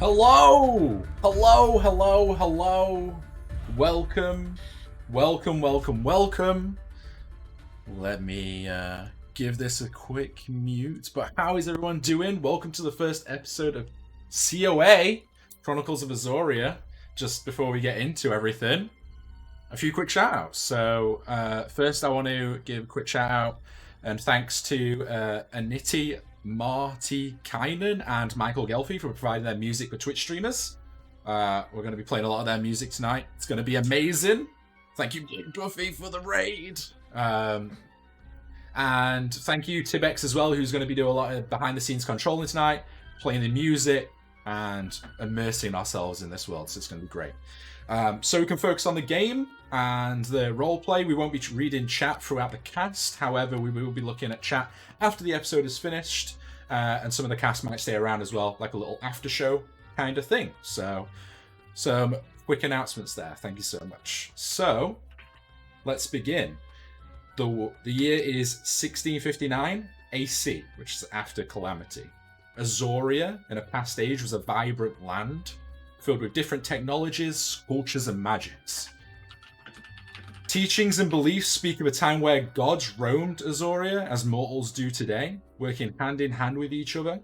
Hello! Hello, hello, hello. Welcome, welcome, welcome, welcome. Let me give this a quick mute. But how is everyone doing? Welcome to the first episode of COA, Chronicles of Azoria. Just before we get into everything, a few quick shout-outs. So first I want to give a quick shout-out and thanks to Antti, Martikainen and Michael Ghelfi for providing their music for Twitch streamers. We're going to be playing a lot of their music tonight. It's going to be amazing. Thank you, Buffy, for the raid. And thank you, Tibex, as well, who's going to be doing a lot of behind-the-scenes controlling tonight, playing the music, and immersing ourselves in this world. So it's going to be great. So we can focus on the game and the roleplay. We won't be reading chat throughout the cast. However, we will be looking at chat after the episode is finished. And some of the cast might stay around as well, like a little after show kind of thing. So some quick announcements there. Thank you so much. So let's begin. The year is 1659 AC, which is after Calamity. Azoria, in a past age, was a vibrant land filled with different technologies, cultures, and magics. Teachings and beliefs speak of a time where gods roamed Azoria as mortals do today, working hand in hand with each other,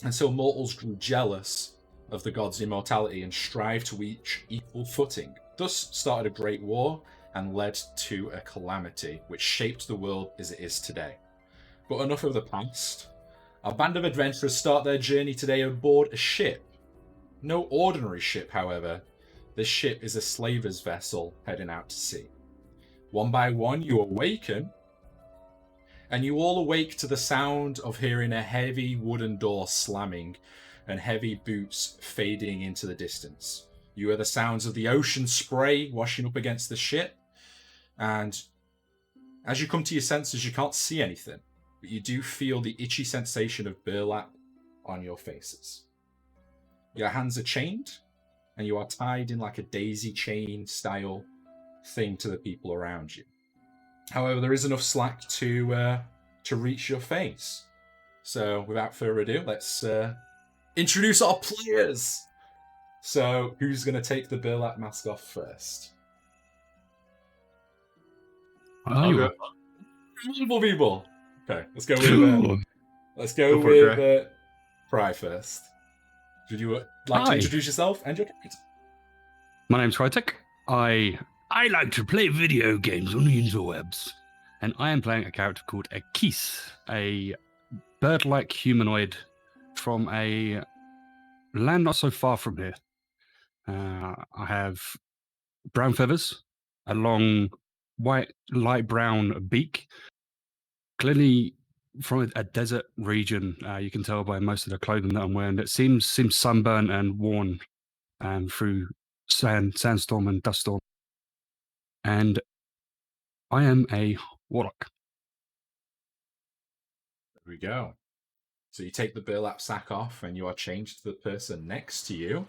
until mortals grew jealous of the gods' immortality and strived to reach equal footing. Thus started a great war and led to a calamity, which shaped the world as it is today. But enough of the past. Our band of adventurers start their journey today aboard a ship. No ordinary ship, however. This ship is a slaver's vessel heading out to sea. One by one, you awaken, and you all awake to the sound of hearing a heavy wooden door slamming and heavy boots fading into the distance. You hear the sounds of the ocean spray washing up against the ship, and as you come to your senses, you can't see anything, but you do feel the itchy sensation of burlap on your faces. Your hands are chained, and you are tied in like a daisy chain style thing to the people around you. However, there is enough slack to reach your face. So, without further ado, let's introduce our players. So, who's going to take the burlap mask off first? Multiple people. Okay, let's go with Pry first. Would you like to introduce yourself and your character? My name's Krytek. I like to play video games on the interwebs. And I am playing a character called Akis, a bird-like humanoid from a land not so far from here. I have brown feathers, a long white, light brown beak. Clearly from a desert region, you can tell by most of the clothing that I'm wearing. It seems sunburned and worn through sandstorm and dust storm. And I am a warlock. There we go. So you take the burlap sack off and you are changed to the person next to you,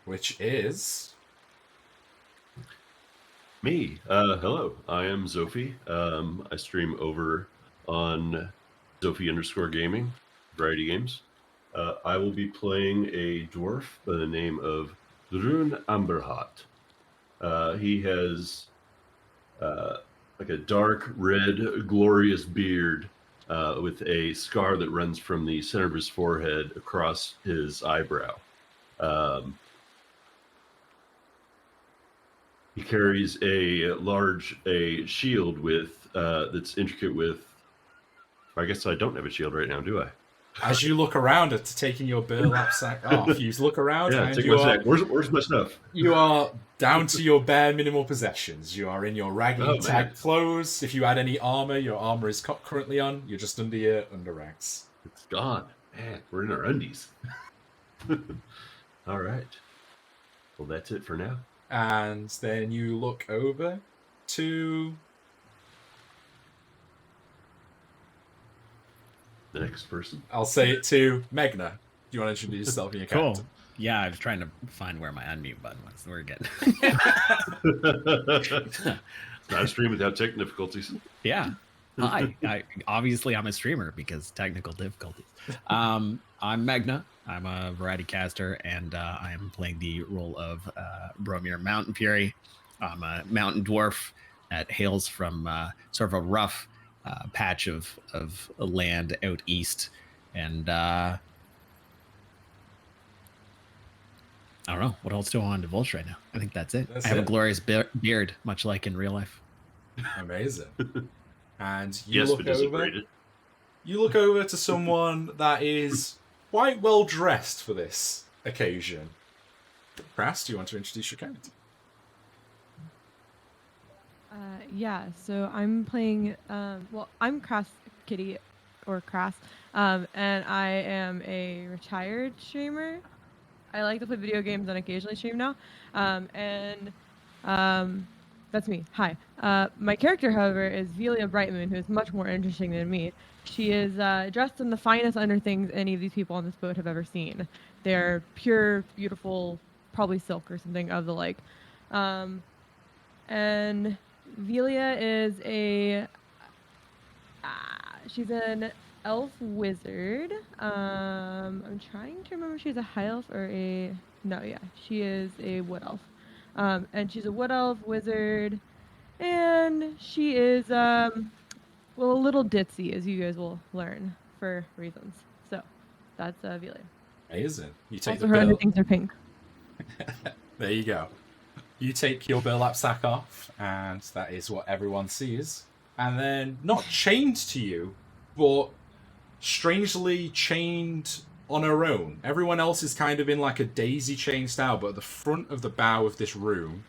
which is... Me. Hello, I am Zophie. I stream over on Zophie_gaming, variety games. I will be playing a dwarf by the name of Rune Amberhot. He has like a dark red, glorious beard with a scar that runs from the center of his forehead across his eyebrow. He carries a large shield with that's intricate with. I guess I don't have a shield right now, do I? As you look around at taking your burlap sack off, you look around yeah, and take you my are, sack. Where's my stuff? You are down to your bare minimal possessions. You are in your raggedy tag clothes. If you had any armor, your armor is currently on. You're just under your underrags. It's gone. Man, we're in our undies. All right. Well, that's it for now. And then you look over to... the next person. I'll say it to Megna. Do you want to introduce yourself and your character? Cool. Yeah, I was trying to find where my unmute button was. We're good. It's not a stream without tech difficulties. Yeah. Hi. Obviously, I'm a streamer because technical difficulties. I'm Megna. I'm a variety caster, and I am playing the role of Bromir Mountain Fury. I'm a mountain dwarf that hails from sort of a rough patch of land out east, and I don't know what else do I want to divulge right now. I think that's it. That's I have it. a glorious beard, much like in real life. Amazing. And Yes, but is it braided? you look over to someone that is quite well dressed for this occasion. Crass, do you want to introduce your character? Yeah, so I'm playing, I'm Crass Kitty, or Crass, and I am a retired streamer. I like to play video games and occasionally stream now, and that's me. Hi. My character, however, is Velia Brightmoon, who is much more interesting than me. She is dressed in the finest underthings any of these people on this boat have ever seen. They're pure, beautiful, probably silk or something of the like. And Velia is she's an elf wizard. I'm trying to remember if she's a high elf or she is a wood elf. And she's a wood elf wizard, and she is a little ditzy, as you guys will learn for reasons. So that's Velia. Amazing. You take Also, the her burl- underthings are pink. There you go. You take your burlap sack off, and that is what everyone sees. And then, not chained to you, but strangely chained on her own. Everyone else is kind of in like a daisy chain style, but at the front of the bow of this room,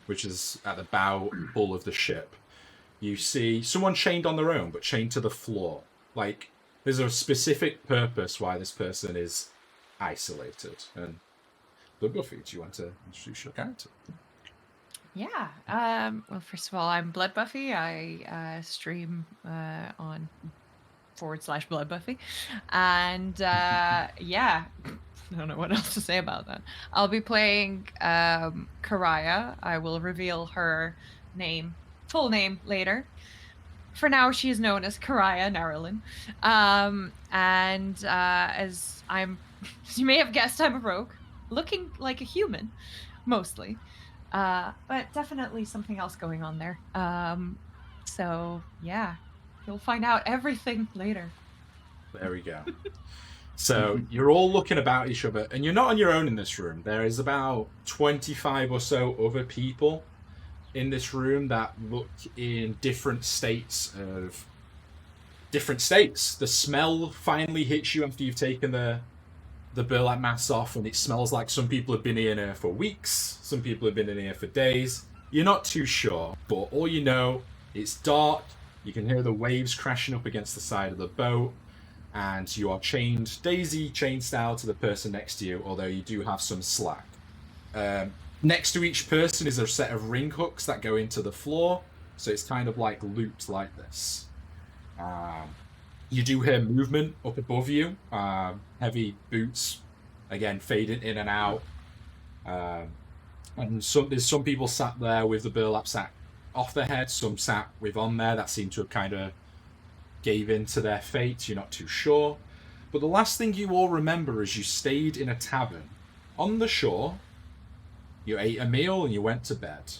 which is at the bow hull of the ship, you see someone chained on their own, but chained to the floor. Like, there's a specific purpose why this person is isolated. And Blood Buffy, do you want to introduce your character? Yeah. Well, first of all, I'm Blood Buffy. I stream on /Blood Buffy, and yeah, I don't know what else to say about that. I'll be playing Karaya. I will reveal her full name later. For now, she is known as Karaya Narrowlin. And as you may have guessed, I'm a rogue, looking like a human, mostly. But definitely something else going on there. So yeah, you'll find out everything later. There we go. So you're all looking about each other, and you're not on your own in this room. There is about 25 or so other people in this room that look in different states. The smell finally hits you after you've taken the burlap mass off, and it smells like some people have been in here for weeks, some people have been in here for days. You're not too sure, but all you know, it's dark, you can hear the waves crashing up against the side of the boat, and you are chained, daisy chain style, to the person next to you, although you do have some slack. Next to each person is a set of ring hooks that go into the floor, so it's kind of like looped like this. You do hear movement up above you, heavy boots, again, fading in and out. And there's some people sat there with the burlap sack off their head, some sat with on there that seem to have kind of gave in to their fate, you're not too sure. But the last thing you all remember is you stayed in a tavern on the shore, you ate a meal and you went to bed.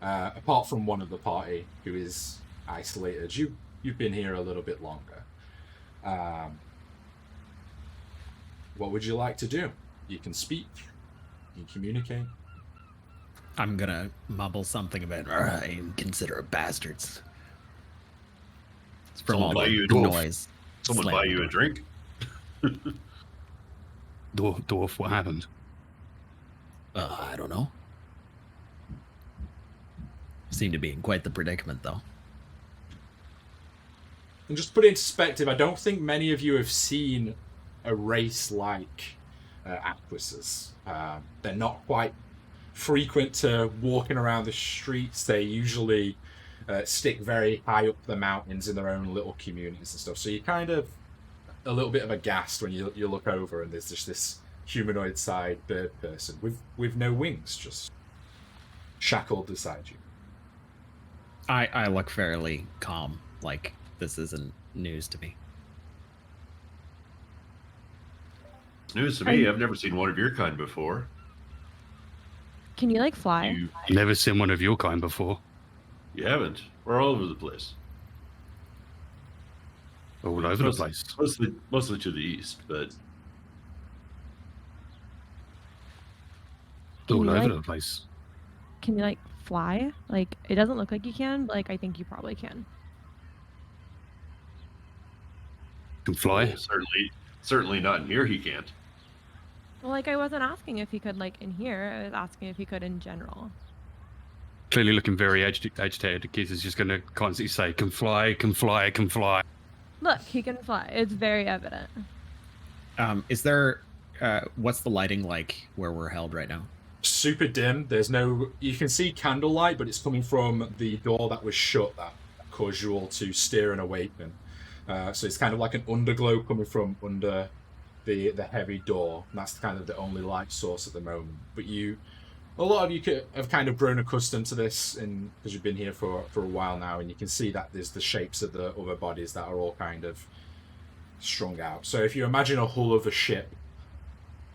Apart from one of the party who is isolated. You've been here a little bit longer. What would you like to do? You can speak, you can communicate. I'm gonna mumble something about I am considerate bastards. It's from all the noise. Someone buy you a drink? Dwarf, what happened? I don't know. Seem to be in quite the predicament, though. And just to put it in perspective, I don't think many of you have seen a race like Aquis's. They're not quite frequent to walking around the streets. They usually stick very high up the mountains in their own little communities and stuff. So you're kind of a little bit of aghast when you look over and there's just this humanoid side bird person with no wings, just shackled beside you. I look fairly calm, like this isn't news to me. News to me. I've never seen one of your kind before. Can you like fly? You Never seen one of your kind before. you haven't. We're all over the place. All over the place. Mostly to the east, but Can All you, over like- the place. Can you like fly? Like it doesn't look like you can, but like I think you probably can. Can fly. well, certainly not in here. He can't. Well, like I wasn't asking if he could like in here. I was asking if he could in general. Clearly looking very agitated. Keith is just going to constantly say, "Can fly, can fly, can fly." Look, he can fly. It's very evident. Is there? What's the lighting like where we're held right now? Super dim. There's no. You can see candlelight, but it's coming from the door that was shut that caused you all to stir and awaken. So it's kind of like an underglow coming from under the heavy door. And that's kind of the only light source at the moment. But a lot of you have kind of grown accustomed to this, because you've been here for a while now, and you can see that there's the shapes of the other bodies that are all kind of strung out. So if you imagine a hull of a ship,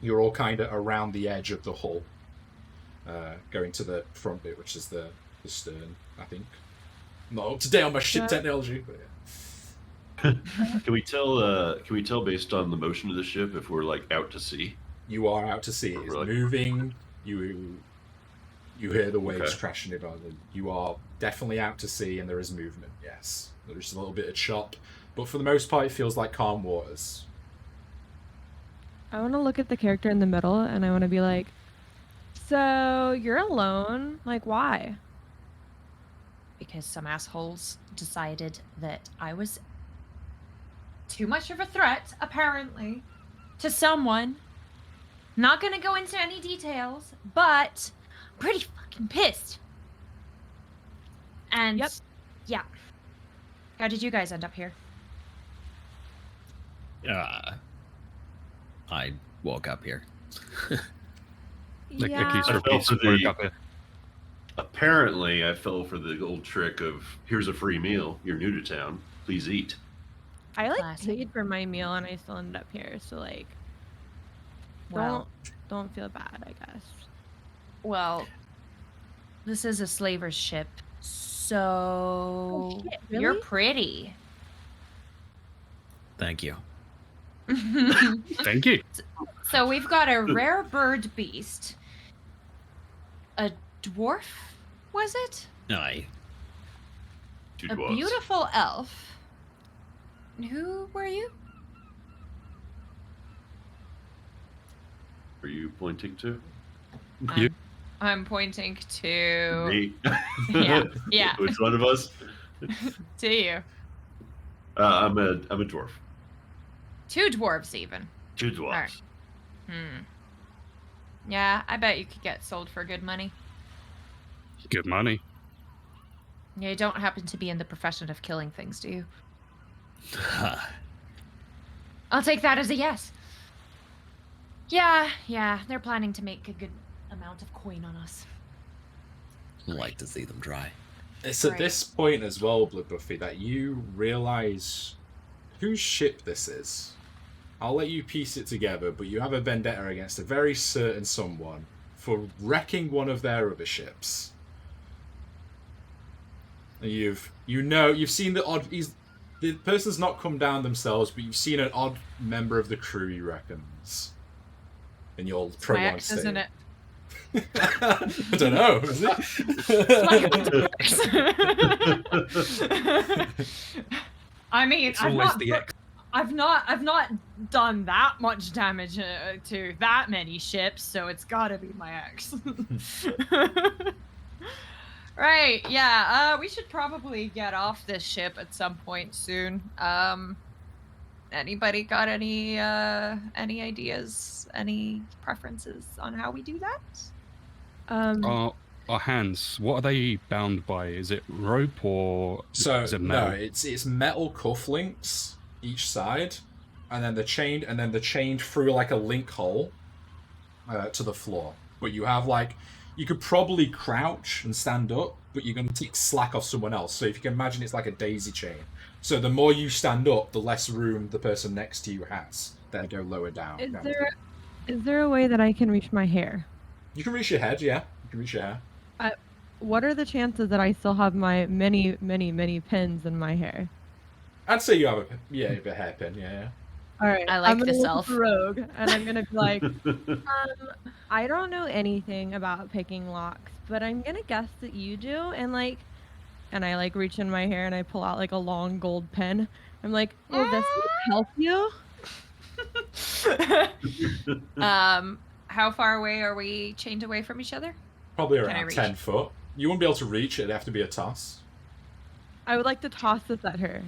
you're all kind of around the edge of the hull, going to the front bit, which is the stern, I think. Not up to date on my ship technology, but yeah. Can we tell based on the motion of the ship if we're like out to sea? You are out to sea. It's Really? moving. You hear the waves Okay. crashing about it. You are definitely out to sea, and there is movement. Yes, there's a little bit of chop, but for the most part, it feels like calm waters. I want to look at the character in the middle, and I want to be like, "So you're alone? Like why?" Because some assholes decided that I was too much of a threat, apparently, to someone. Not gonna go into any details, but I'm pretty fucking pissed. And Yep. yeah. How did you guys end up here? I woke up here. Like, Yeah. Keith's I fell repeats for woke the- up here. Apparently, I fell for the old trick of here's a free meal. You're new to town. Please eat. I like Classic. paid for my meal, and I still ended up here. So like, Well, don't feel bad, I guess. well, this is a slaver's ship, so shit, you're really? pretty. Thank you. Thank you. So we've got a rare bird beast, a dwarf, was it? Aye. Two A dwarves. beautiful elf. And who were you? Are you pointing to You. I'm pointing to me? yeah. Which one of us? to you. I'm a dwarf. Two dwarves even. Two dwarves. Alright. Yeah, I bet you could get sold for good money. Good money. Yeah, you don't happen to be in the profession of killing things, do you? I'll take that as a yes. Yeah, they're planning to make a good amount of coin on us. Like to see them try. It's at Right. this point as well, Blood Buffy, that you realise whose ship this is. I'll let you piece it together, but you have a vendetta against a very certain someone for wrecking one of their other ships. And you've seen the odd. The person's not come down themselves, but you've seen an odd member of the crew, he reckons. And you'll It's my prolong ex, isn't it? I don't know. Is it? I mean, It's always the ex. I've not done that much damage to that many ships, so it's gotta be my ex. Right, yeah, we should probably get off this ship at some point soon. Anybody got any ideas, any preferences on how we do that? Our hands, what are they bound by? Is it rope or So is it no, metal? it's metal cufflinks each side, and then they're chained through like a link hole to the floor. But you have you could probably crouch and stand up, but you're going to take slack off someone else. So if you can imagine, it's like a daisy chain. So the more you stand up, the less room the person next to you has. then go lower down. Is there a way that I can reach my hair? You can reach your head, yeah. You can reach your hair. What are the chances that I still have my many, many, many pins in my hair? I'd say you have a hairpin, yeah. All right, I like I'm gonna this look elf. at the rogue, and I'm gonna be like, I don't know anything about picking locks, but I'm gonna guess that you do. And I like reach in my hair and I pull out like a long gold pen. I'm like, will this help you? How far away are we chained away from each other? Probably Can I around reach? 10 foot. You won't be able to reach it. It'd have to be a toss. I would like to toss this at her.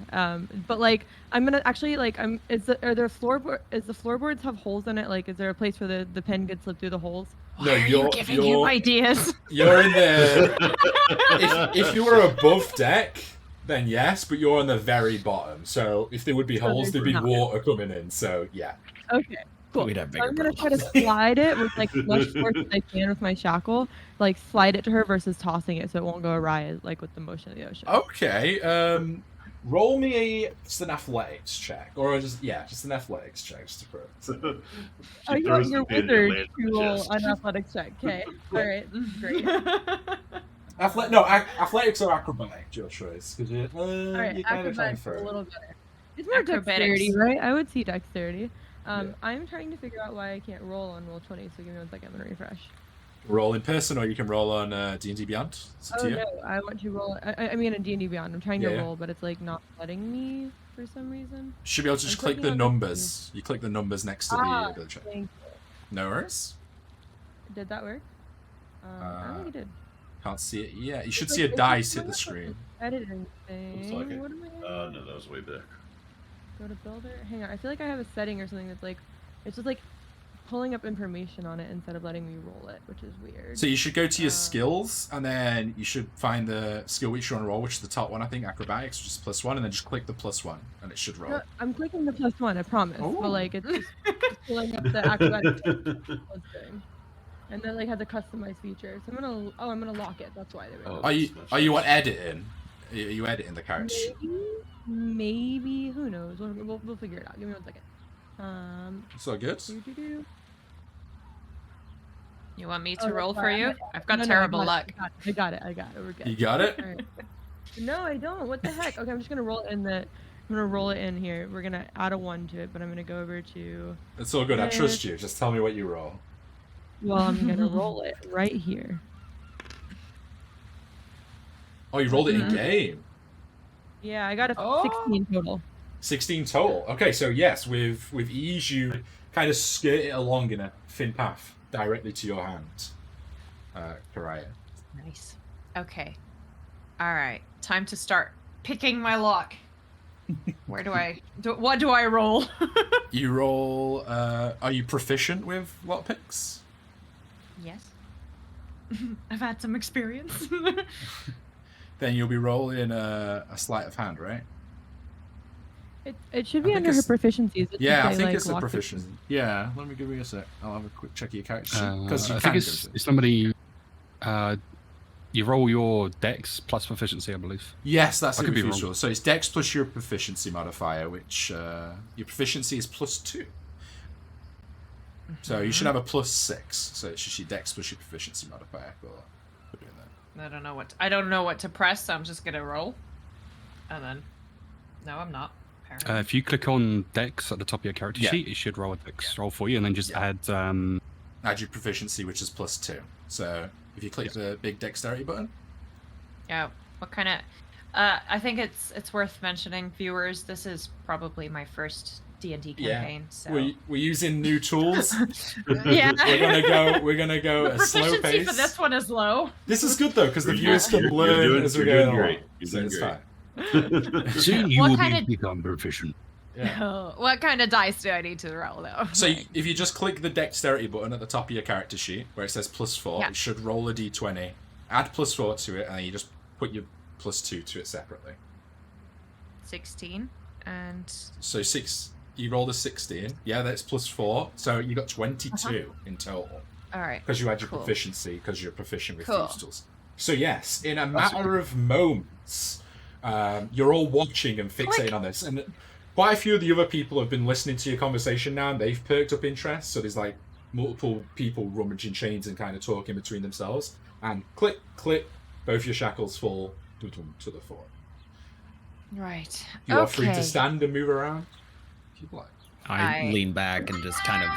But like, I'm gonna actually like, is the floorboards have holes in it? Like, is there a place where the pen could slip through the holes? No, Why are you giving you ideas? You're in the... if you were above deck, then yes, but you're on the very bottom. So if there would be holes, there'd be water coming in. So yeah. Okay, cool. We'd have So bigger I'm gonna try problems. to slide it with like as much force as I can with my shackle, like slide it to her versus tossing it so it won't go awry like with the motion of the ocean. Okay. Roll me just an athletics check, or just an athletics check just to prove. I got your wizard to roll an athletics check. Okay, all right, this is great. Athletics or acrobatics, your choice. Because All right, you kind of try acrobatics for is a it. little better. It's more Acrobatics. dexterity, right? I would see dexterity. Yeah. I'm trying to figure out why I can't roll on roll 20. So give me 1 second. I'm gonna refresh. Roll in person, or you can roll on D&D Beyond. It's up Oh to you. no, I want to roll. I mean, in D&D Beyond, I'm trying to Yeah. roll, but it's like not letting me for some reason. Should be able to just I'm click the clicking on the numbers. You click the numbers next to Ah, the ability check. Thank No worries. you. Did that work? I don't think it did. Can't see it yet. You should It's see like- a it's dice like hit the screen. Editing thing. like it. What am I? No, that was way back. Go to builder. Hang on. I feel like I have a setting or something that's like, it's just like pulling up information on it instead of letting me roll it, which is weird. So you should go to your skills, and then you should find the skill which you want to roll, which is the top one, I think, acrobatics, which is +1, and then just click the +1, and it should roll. No, I'm clicking the +1, I promise. Oh. But like, it's just pulling up the acrobatics thing. And then like has a customized feature. So I'm gonna lock it. That's why they were. Are you on editing? Are you editing the character? Maybe. Who knows? We'll figure it out. Give me 1 second. It's all good. doo-doo-doo. You want me Oh, to roll sorry, for you? I- I've got No, no, terrible I got luck. it, I got it. We're good. You got it? All right. No, I don't. What the heck? Okay, I'm just gonna roll it in the. I'm gonna roll it in here. We're gonna add a 1 to it, but I'm gonna go over to. It's all good. I trust you. Just tell me what you roll. Well, I'm gonna roll it right here. Oh, you rolled it in Mhm. game. Yeah, I got a Oh. 16 total. 16 total. Okay, so yes, with ease you kind of skirt it along in a thin path directly to your hand, Karaya. Nice. Okay. All right. Time to start picking my lock. Where do I? What do I roll? You roll. Are you proficient with lockpicks? Yes. I've had some experience. Then you'll be rolling a sleight of hand, right? It should I be think under her it's- proficiencies. It should Yeah, I say, think like, it's a lock proficiency. Yeah, let me give you a sec. I'll have a quick check of your character sheet I because you think can. it's somebody. You roll your dex plus proficiency, I believe. Yes, that's I it. could be With wrong. so it's Dex plus your proficiency modifier, which your proficiency is +2. So you should have a +6. So it's just your Dex plus your proficiency modifier for doing that. I don't know what to press, so I'm just gonna roll. And then, no, I'm not. Apparently. If you click on dex at the top of your character Yeah. sheet, it should roll a dex roll for you, and then just Yeah. add. Add your proficiency, which is +2. So if you click the big dexterity button, Yeah. What kind of? I think it's worth mentioning, viewers. This is probably my first D&D campaign, so we're using new tools. yeah. We're gonna go The a slow proficiency pace. for this one is low. This is good though because the viewers can You're learn doing- as we you're go doing along. great. You're So doing it's great. fine. Soon you What will kind of- become proficient. Yeah. What kind of dice do I need to roll though? So if you just click the dexterity button at the top of your character sheet where it says +4, Yeah. it should roll a d20, add +4 to it, and then you just put your +2 to it separately. 16 and So you rolled a 16. Yeah, that's +4. So you got 22 in total all right. because you had your Cool. proficiency because you're proficient with Cool. thieves tools. So yes, in a matter of moments, you're all watching and fixating on this, and quite a few of the other people have been listening to your conversation now, and they've perked up interest. So there's like multiple people rummaging chains and kind of talking between themselves. And click, click, both your shackles fall to the floor. Right. You are free to stand and move around. If you'd like. I lean back and just kind of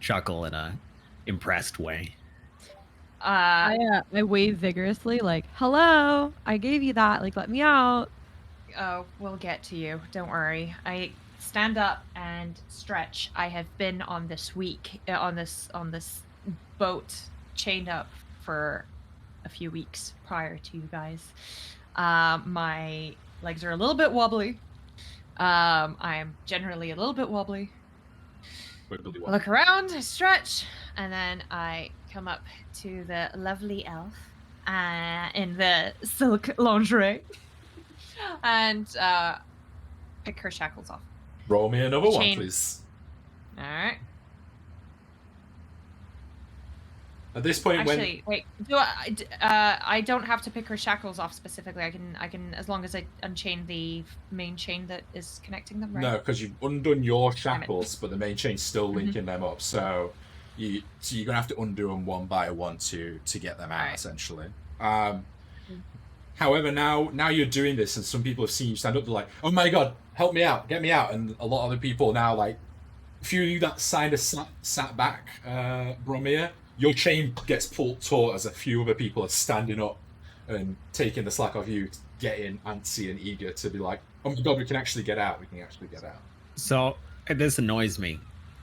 chuckle in a impressed way. I wave vigorously, like, "Hello, I gave you that. Like, let me out." Oh, we'll get to you. Don't worry. I stand up and stretch. I have been on this boat chained up for a few weeks prior to you guys. My legs are a little bit wobbly. I'm generally a little bit wobbly. I look around, I stretch, and then I come up to the lovely elf in the silk lingerie and pick her shackles off. Roll me another one, please. All right. At this point, actually, wait. Do I don't have to pick her shackles off specifically. I can as long as I unchain the main chain that is connecting them, right? No, because you've undone your shackles, but the main chain's still linking them up. So you're gonna have to undo them one by one to get them out, essentially. However, now you're doing this, and some people have seen you stand up. They're like, "Oh my god, help me out, get me out!" And a lot of other people now, like, a few of you that side of sat back, Bromir. Your chain gets pulled taut as a few other people are standing up and taking the slack off you, getting antsy and eager to be like, "Oh my god, we can actually get out. We can actually get out." So this annoys me.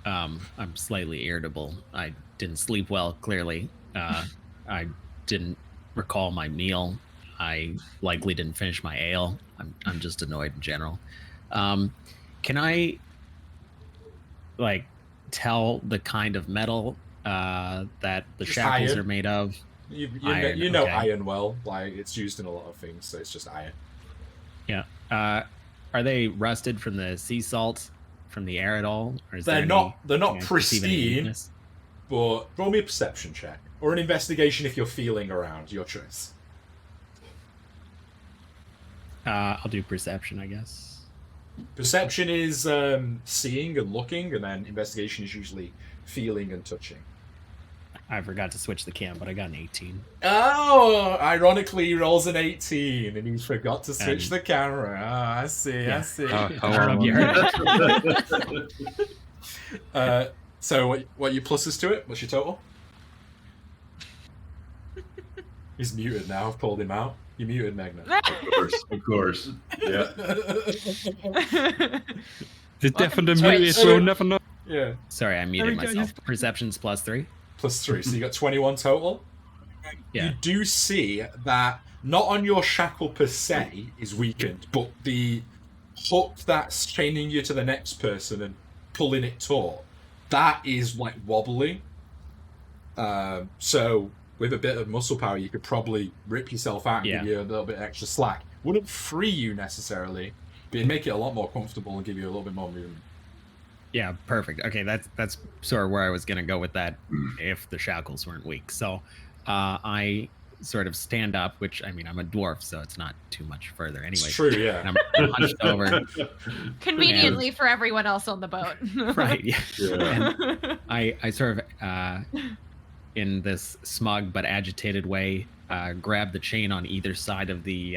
I'm slightly irritable. I didn't sleep well, clearly. I didn't recall my meal. I likely didn't finish my ale. I'm just annoyed in general. Can I like tell the kind of metal that the just shackles iron. are made of? You Iron, know okay. iron well. Like, it's used in a lot of things, so it's just iron. Yeah. Are they rusted from the sea salt, from the air at all? Or is They're not perceive any pristine, weakness? but roll me a perception check or an investigation if you're feeling around. Your choice. I'll do perception, I guess. Perception is seeing and looking, and then investigation is usually feeling and touching. I forgot to switch the cam, but I got an 18. Oh, ironically, he rolls an 18, and he forgot to switch the camera. Oh, I see. I see. I don't know if you heard it. So, what your pluses to it? What's your total? He's muted now. I've called him out. You muted, Magna. Of course. Yeah. The deaf and the mute will never know. Yeah. Sorry, I muted myself. Perception's +3. +3, so you got 21 total. Yeah. You do see that not on your shackle per se is weakened, but the hook that's chaining you to the next person and pulling it taut, that is like wobbly. So with a bit of muscle power, you could probably rip yourself out and give you a little bit extra slack. Wouldn't free you necessarily, but it'd make it a lot more comfortable and give you a little bit more movement. Yeah, perfect. Okay, that's sort of where I was going to go with that if the shackles weren't weak. So I sort of stand up, which, I mean, I'm a dwarf, so it's not too much further anyway. It's true, yeah. And I'm hunched over. Conveniently for everyone else on the boat. Right, yeah. And I sort of, in this smug but agitated way, grab the chain on either side of the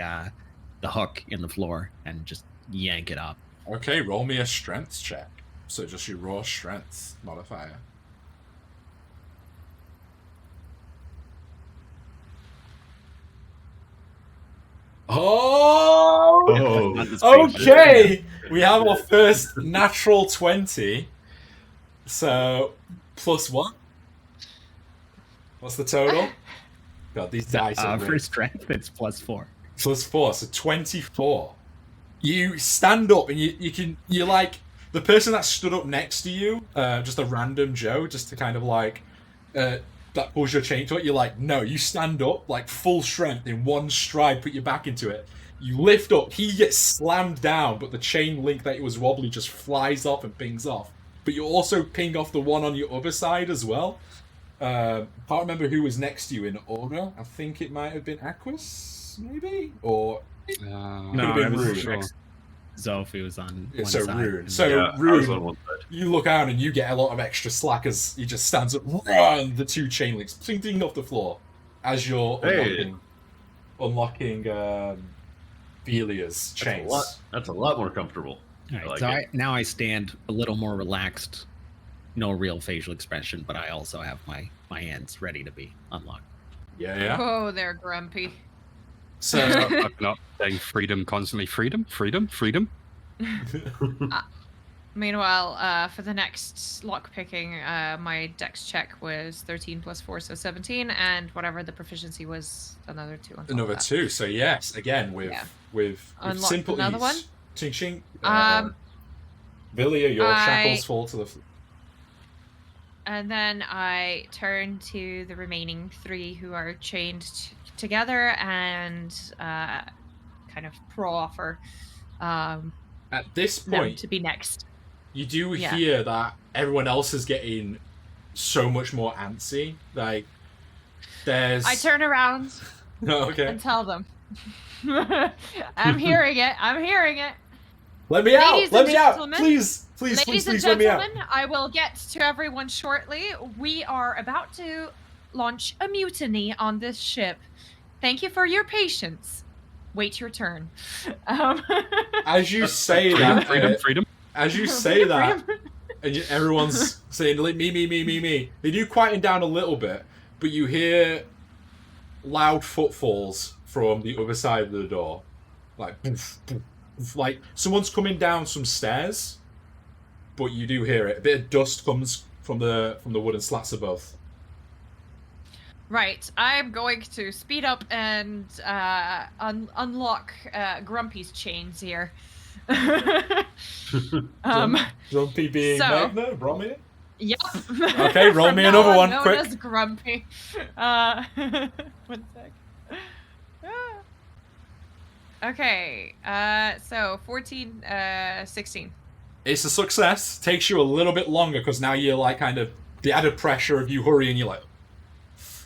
hook in the floor and just yank it up. Okay, roll me a strength check. So just your raw strength modifier. Oh! Okay! We have our first natural 20. So, +1. What's the total? God, these dice are for strength, it's +4. +4, so 24. You stand up and you're like, the person that stood up next to you, just a random Joe, just to kind of like, that pulls your chain to it, you're like, no, you stand up, like full strength in one stride, put your back into it. You lift up, he gets slammed down, but the chain link that it was wobbly just flies off and pings off. But you also ping off the one on your other side as well. Can't remember who was next to you in order. I think it might have been Aquas, maybe? Or No, been I wasn't Rude. sure. Zofi was on one So side. Rune. and- So Yeah, I was Rune, on one side. you look out and you get a lot of extra slack as he just stands up, and the two chain links pling off the floor as you're Hey. unlocking Velia's chains. That's a lot more comfortable. All right, I like so it. now I stand a little more relaxed. No real facial expression, but I also have my hands ready to be unlocked. Yeah. Oh, they're grumpy. So I've not saying freedom constantly. Freedom, freedom, freedom. Meanwhile, for the next lock picking, my dex check was 13 plus 4, so 17, and whatever the proficiency was, another 2 on top of another that. 2. So yes, again with Unlock simple another ease. one? Ching ching. I- Vilia, your shackles fall to the floor. And then I turn to the remaining 3 who are chained together and kind of pro-offer At this them point, to be next. you do Yeah. hear that everyone else is getting so much more antsy. Like, there's. I turn around No, okay. and tell them. I'm hearing it. I'm hearing it. Let me out! Ladies Let and me out! gentlemen, Please, Ladies and let me out! gentlemen, I will get to everyone shortly. We are about to launch a mutiny on this ship. Thank you for your patience. Wait your turn. As you say Freedom, that, freedom, freedom. as you say that, and everyone's saying like, me. They do quieten down a little bit, but you hear loud footfalls from the other side of the door, like poof, poof, poof, like someone's coming down some stairs, but you do hear it. A bit of dust comes from the wooden slats above. Right, I'm going to speed up and unlock Grumpy's chains here. Grumpy being so- Magna, Bromir. Yep. Okay, roll From me now another on one, known quick. as Grumpy. 1 sec. Okay, so 14, 16. It's a success. Takes you a little bit longer because now you're like kind of the added pressure of you hurrying. You're like,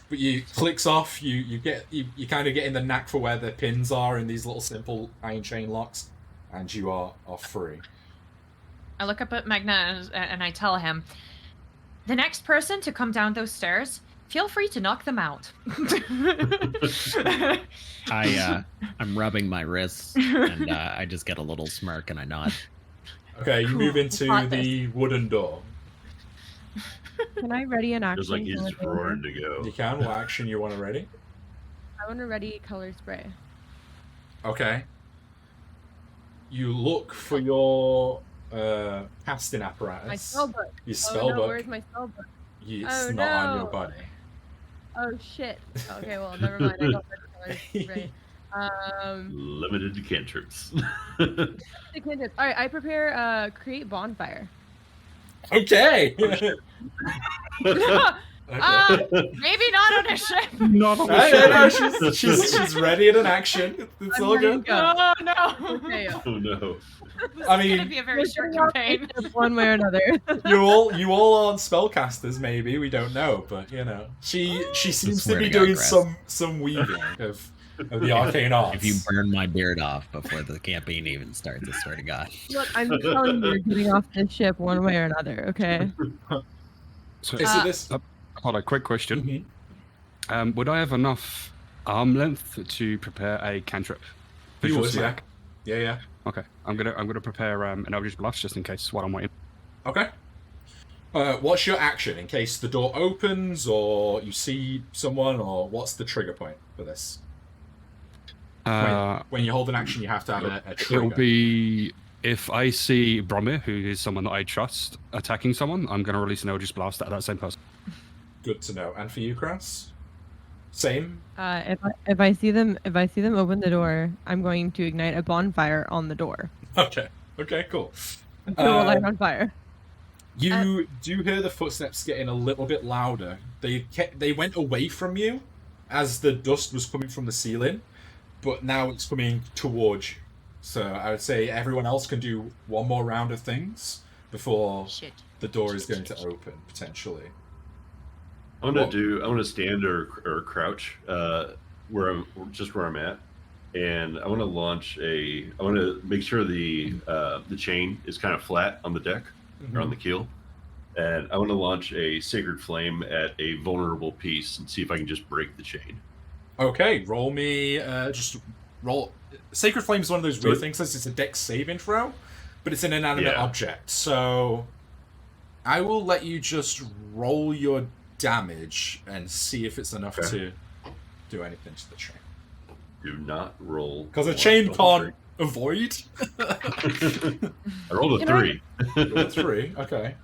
but you clicks off. You kind of get in the knack for where the pins are in these little simple iron chain locks, and you are free. I look up at Magna and I tell him, the next person to come down those stairs, feel free to knock them out. I'm rubbing my wrists, and I just get a little smirk and I nod. Okay, you Cool. move into Got the wooden door. Can I ready an action? Feels like he's for just my roaring banner? to go. You can. What action you want to ready? I want to ready color spray. Okay. You look for your casting apparatus. My spellbook. Your Oh spellbook. no, where's my spellbook? It's Oh, not on your no. body. Oh shit. Okay, well never mind. I got my color spray. Limited cantrips. All right, I prepare create bonfire. Okay. Maybe not on a ship. Not on No, she's ready in an action. It's I'm all ready to good. go. Oh no. Okay, Oh no. This I is mean- gonna be a very short We're campaign. one way or another. You all aren't spellcasters, maybe we don't know, but you know, she seems to swear be to God, doing Grass. some weaving of the arcane arts. If you burn my beard off before the campaign even starts, I swear to God. Look, I'm telling you, you're getting off this ship one way or another. Okay. So, Is it this? hold on, quick question. Mhm. Would I have enough arm length to prepare a cantrip? You Visual would, smack? Yeah. Okay, I'm gonna prepare an Eldritch Blast just in case while I'm waiting. Okay. What's your action in case the door opens or you see someone, or what's the trigger point for this? When you hold an action, you have to have a trigger. It'll be if I see Bromir, who is someone that I trust, attacking someone, I'm going to release an Eldritch Blast at that same person. Good to know. And for you, Crass? Same? If I see them open the door, I'm going to ignite a bonfire on the door. Okay, cool. It will light on fire. You do hear the footsteps getting a little bit louder. They went away from you as the dust was coming from the ceiling, but now it's coming towards you. So I would say everyone else can do one more round of things before Shit. the door is going to open, potentially. I'm gonna stand or crouch where I'm at, and I want to launch a. I want to make sure the chain is kind of flat on the deck or on the keel, and I want to launch a sacred flame at a vulnerable piece and see if I can just break the chain. Okay, roll me. Just roll. Sacred flame is one of those weird things. It's a dex saving throw, but it's an inanimate object. So I will let you just roll your damage and see if it's enough to do anything to the chain. Do not roll. Because a chain can't avoid. I rolled a 3. Rolled a 3, okay.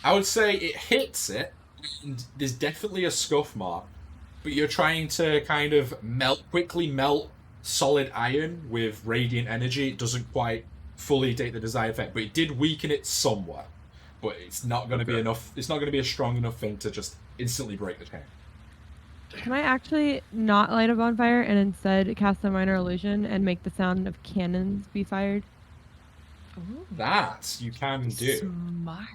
I would say it hits it, and there's definitely a scuff mark, but you're trying to kind of quickly melt solid iron with radiant energy. It doesn't quite fully take the desired effect, but it did weaken it somewhat. But it's not going to be enough. It's not going to be a strong enough thing to just instantly break the chain. Can I actually not light a bonfire and instead cast a minor illusion and make the sound of cannons be fired? Ooh, That you can do. smart.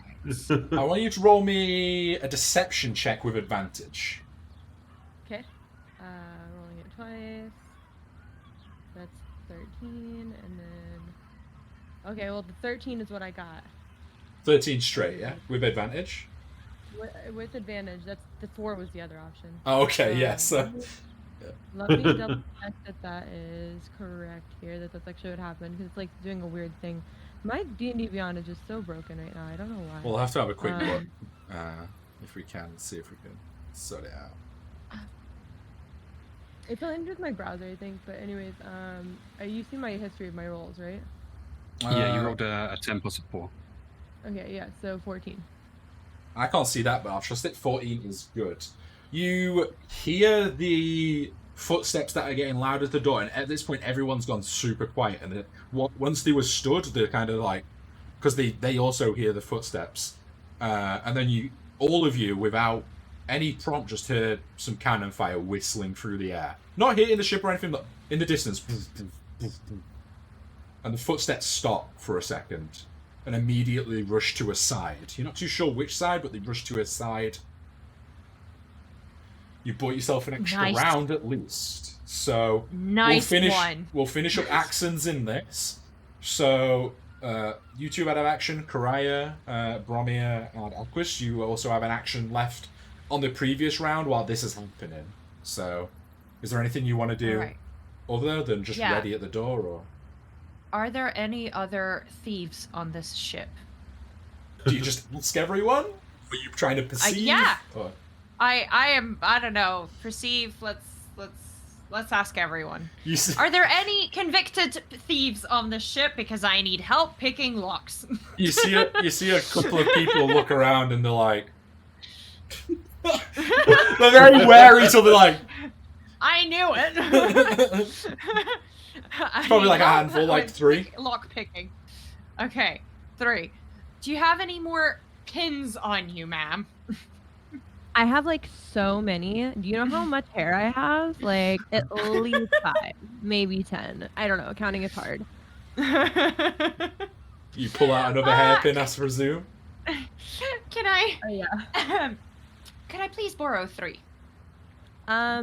I want you to roll me a deception check with advantage. Okay. Rolling it twice. That's 13, and then... Okay, well, the 13 is what I got. 13 straight, yeah? With advantage? With advantage. That's the 4 was the other option. Oh, okay, yes. Let me double check that is correct here. That's actually what happened, because it's like doing a weird thing. My D&D Beyond is just so broken right now. I don't know why. We'll have to have a quick look, if we can, see if we can sort it out. It's aligned with my browser, I think. But anyways, you see my history of my rolls, right? Yeah, you rolled a 10 plus a 4. Okay, yeah, so 14. I can't see that, but I'll trust it. 14 is good. You hear the footsteps that are getting louder at the door, and at this point, everyone's gone super quiet. And once they were stood, they're kind of like, because they also hear the footsteps, and then all of you, without any prompt, just heard some cannon fire whistling through the air, not hitting the ship or anything, but in the distance. And the footsteps stop for a second, and immediately rush to a side. You're not too sure which side, but they rush to a side. You bought yourself an extra round at least. So we'll finish up actions in this. So you two have action. Karaya, Bromir, and Alquist, you also have an action left on the previous round while this is happening. So is there anything you want to do other than just ready at the door? Or are there any other thieves on this ship? Do you just ask everyone? Are you trying to perceive? Yeah. Or? I don't know. Perceive. Let's ask everyone. Are there any convicted thieves on the ship? Because I need help picking locks. You see a couple of people look around and they're like, they're very wary, so they're like, I knew it. Probably like a handful, like 3. Lock picking. Okay, 3. Do you have any more pins on you, ma'am? I have like so many. Do you know how much hair I have? Like at least 5, maybe 10. I don't know. Counting is hard. You pull out another hairpin, I presume. Can I? Oh yeah. Can I please borrow 3? Yeah,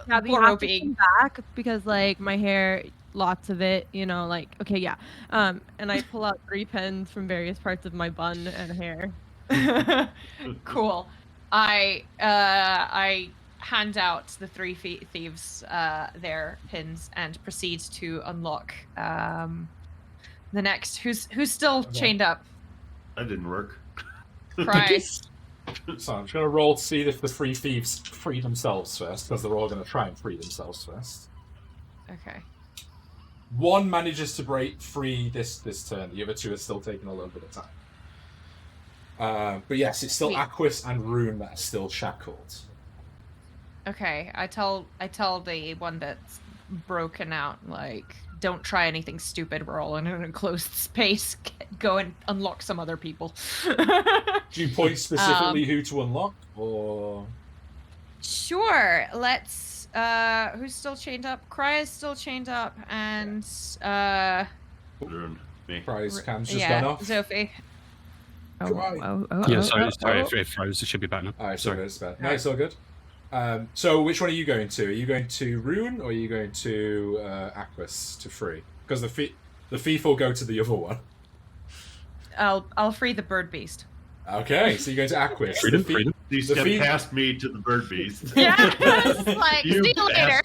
but you have to come back because like my hair, lots of it. You know, like okay, yeah. And I pull out 3 pins from various parts of my bun and hair. Cool. I hand out the 3 thieves their pins and proceed to unlock the next. Who's still chained up? That didn't work. Christ. So I'm just going to roll to see if the 3 thieves free themselves first, because they're all going to try and free themselves first. Okay. One manages to break free this turn. The other 2 are still taking a little bit of time. But yes, it's still Aquis and Rune that are still shackled. Okay, I tell the one that's broken out, like, don't try anything stupid. We're all in an enclosed space. Go and unlock some other people. Do you point specifically who to unlock, or? Sure. Let's. Who's still chained up? Cry is still chained up, and Me. Prize cam's just gone off. Sophie. Yeah, sorry, it froze. It should be back now. Alright, sorry, it's bad. No, it's all good. So which one are you going to? Are you going to Rune or are you going to Aquis to free? Because the thief will go to the other one. I'll free the bird beast. Okay, so you're going to Aquis. Freedom. You step past me to the bird beast. Yeah, it's like, You see you later.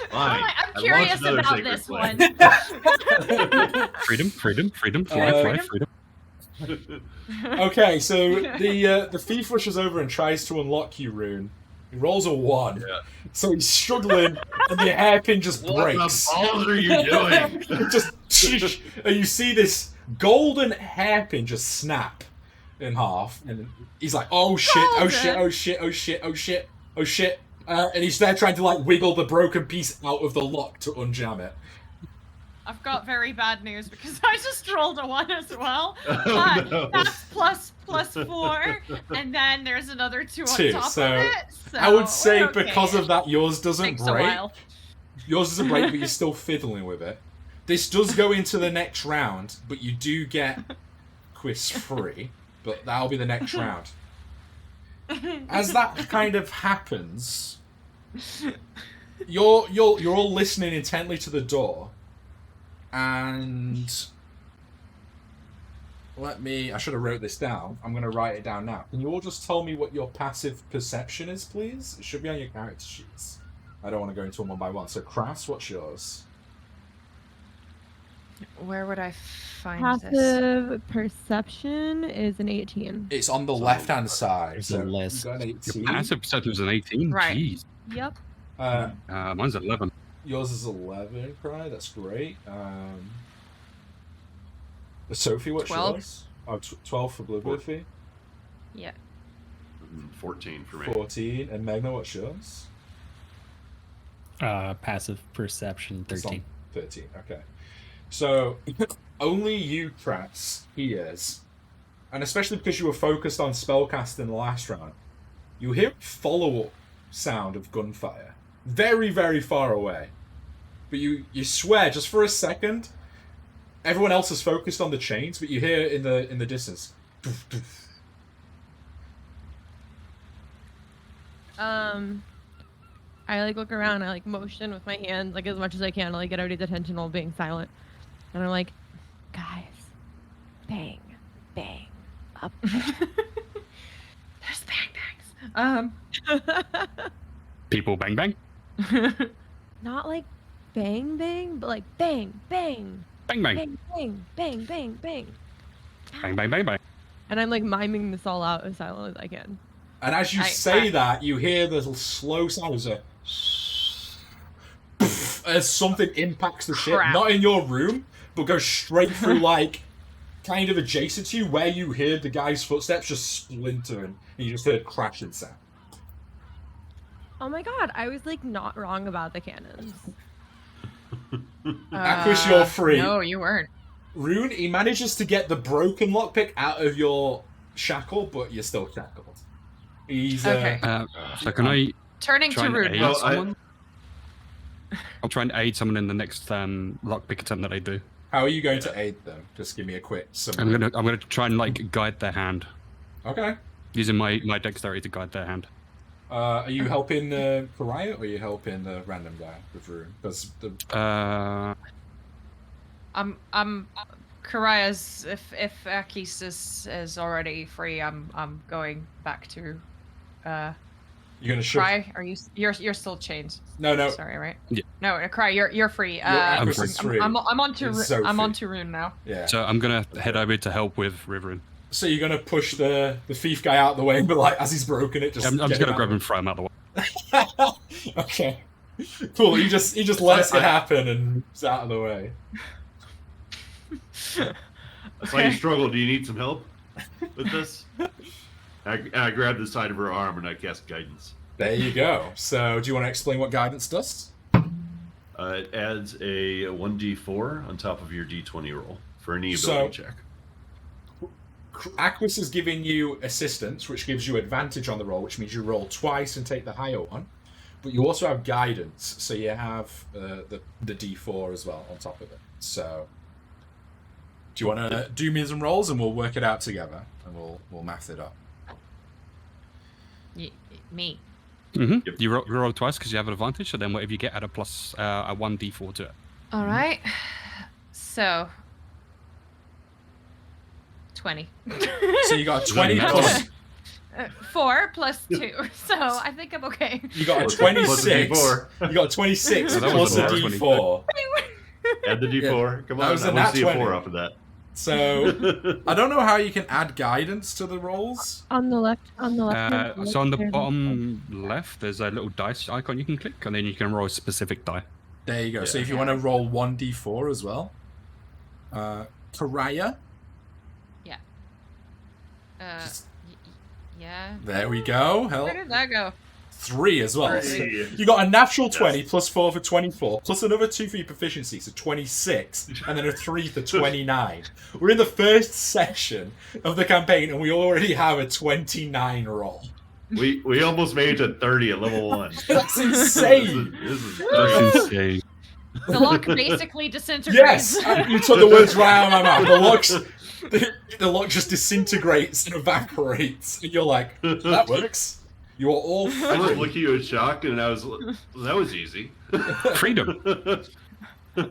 Fine. I'm I curious launched another about sacred this flame. Freedom. Fly, freedom. Okay, so the thief rushes over and tries to unlock you, Rune. He rolls a 1. Yeah. So he's struggling, and the hairpin just What breaks. the balls are you doing? It just and you see this golden hairpin just snap in half, and he's like, "Oh shit! Oh shit! Oh shit! Oh shit! Oh shit! Oh shit!" And he's there trying to like wiggle the broken piece out of the lock to unjam it. I've got very bad news because I just rolled a 1 as well. Oh, no. That's plus 4, and then there's another 2 on 2, top so of it. So I would say we're okay. because of that, yours doesn't Takes a break. while. Yours doesn't break, but you're still fiddling with it. This does go into the next round, but you do get quiz free. But that'll be the next round. As that kind of happens, you're all listening intently to the door, and I should have wrote this down. I'm going to write it down now. Can you all just tell me what your passive perception is, please? It should be on your character sheets. I don't want to go into them one by one. So, Crass, what's yours? Where would I find this? Passive perception is an 18. It's on the left-hand side. There's So a list. you got an 18. Your passive perception is an 18. Right. Jeez. Yep. Mine's 11. Yours is 11, Cry. That's great. Sophie, what's 12. yours? Oh, 12 for Bloodworthy. Yeah. 14 for me. 14. And Magna, what's yours? Passive perception, It's on 13. 13, okay. So, only you, Kratz, hears, and especially because you were focused on spellcasting in the last round, you hear a follow-up sound of gunfire. Very, very far away. But you swear, just for a second, everyone else is focused on the chains, but you hear in the distance. Doof, doof. I like look around, I like motion with my hands like as much as I can to like get everybody's attention while being silent. And I'm like, guys, bang, bang, up. There's bang bangs. People bang bang. Not like bang bang, but like bang, bang, Bang bang. bang, bang, bang, bang, bang. Bang bang bang bang. And I'm like miming this all out as silent as I can. And as you say that, you hear the little slow sound as a as something impacts the ship, Crap. not in your room, but goes straight through, like, kind of adjacent to you, where you heard the guy's footsteps just splintering, and you just heard crashing sound. Oh my god, I was like not wrong about the cannons. Aquis, you're free. No, you weren't. Rune, he manages to get the broken lockpick out of your shackle, but you're still shackled. He's Okay. So can I Turning try to and Rude. aid Well, someone? I'll try and aid someone in the next lockpick attempt that I do. How are you going to aid them? Just give me a quick summary. I'm gonna try and like guide their hand Okay. using my dexterity to guide their hand. Are you helping Pariah, or are you helping the random guy with Rune? Because the I'm Karaya's if Akis is already free, I'm going back to you're gonna shove. Cry. Are you're still chained? No. Sorry, right? Yeah. No, Cry, you're free. Aquis is free. I'm on to It's Sophie. I'm on to Rune now. Yeah. So I'm gonna head over to help with Riverine. So you're gonna push the thief guy out of the way, but like as he's broken it, just I'm just get gonna him grab out. him and throw him out the way. Okay. Cool. He just lets it happen and is out of the way. I saw you struggle. Do you need some help with this? I grab the side of her arm and I cast guidance. There you go. So do you want to explain what guidance does? It adds a 1d4 on top of your d20 roll for any So- ability check. Aquis is giving you assistance, which gives you advantage on the roll, which means you roll twice and take the higher one. But you also have guidance, so you have the d4 as well on top of it. So, do you want to do me some rolls and we'll work it out together, and we'll math it up. Me. Mm-hmm. Yep. You roll twice because you have an advantage, so then whatever you get, add a plus a 1d4 to it. All right. So 20. So you got a Is that 20 a plus. 4 plus 2. So I think I'm okay. You got a Plus a 26. D4. You got a 26 So that plus was a a D4. Add the D4. Come that on, was a I want nat to see 20. a 4 off of that. So I don't know how you can add guidance to the rolls. On the left. So on the there's a- bottom left, there's a little dice icon you can click, and then you can roll a specific die. There you go. So Yeah. if you want to roll 1d4 as well. Karaya. Just- Yeah. There we go. Where did that go? 3 as well. So Hey. you got a natural 20 plus 4 for 24, plus another 2 for your proficiency, so 26, and then a 3 for 29. We're in the first section of the campaign, and we already have a 29 roll. We almost made it to 30 at level 1. That's insane. This is That's great. insane. The lock basically disintegrates. Yes, you took the words right out of my mouth. The lock just disintegrates and evaporates, and you're like, that works. You are all I was free. looking at you in shock, and I was that was easy. Freedom.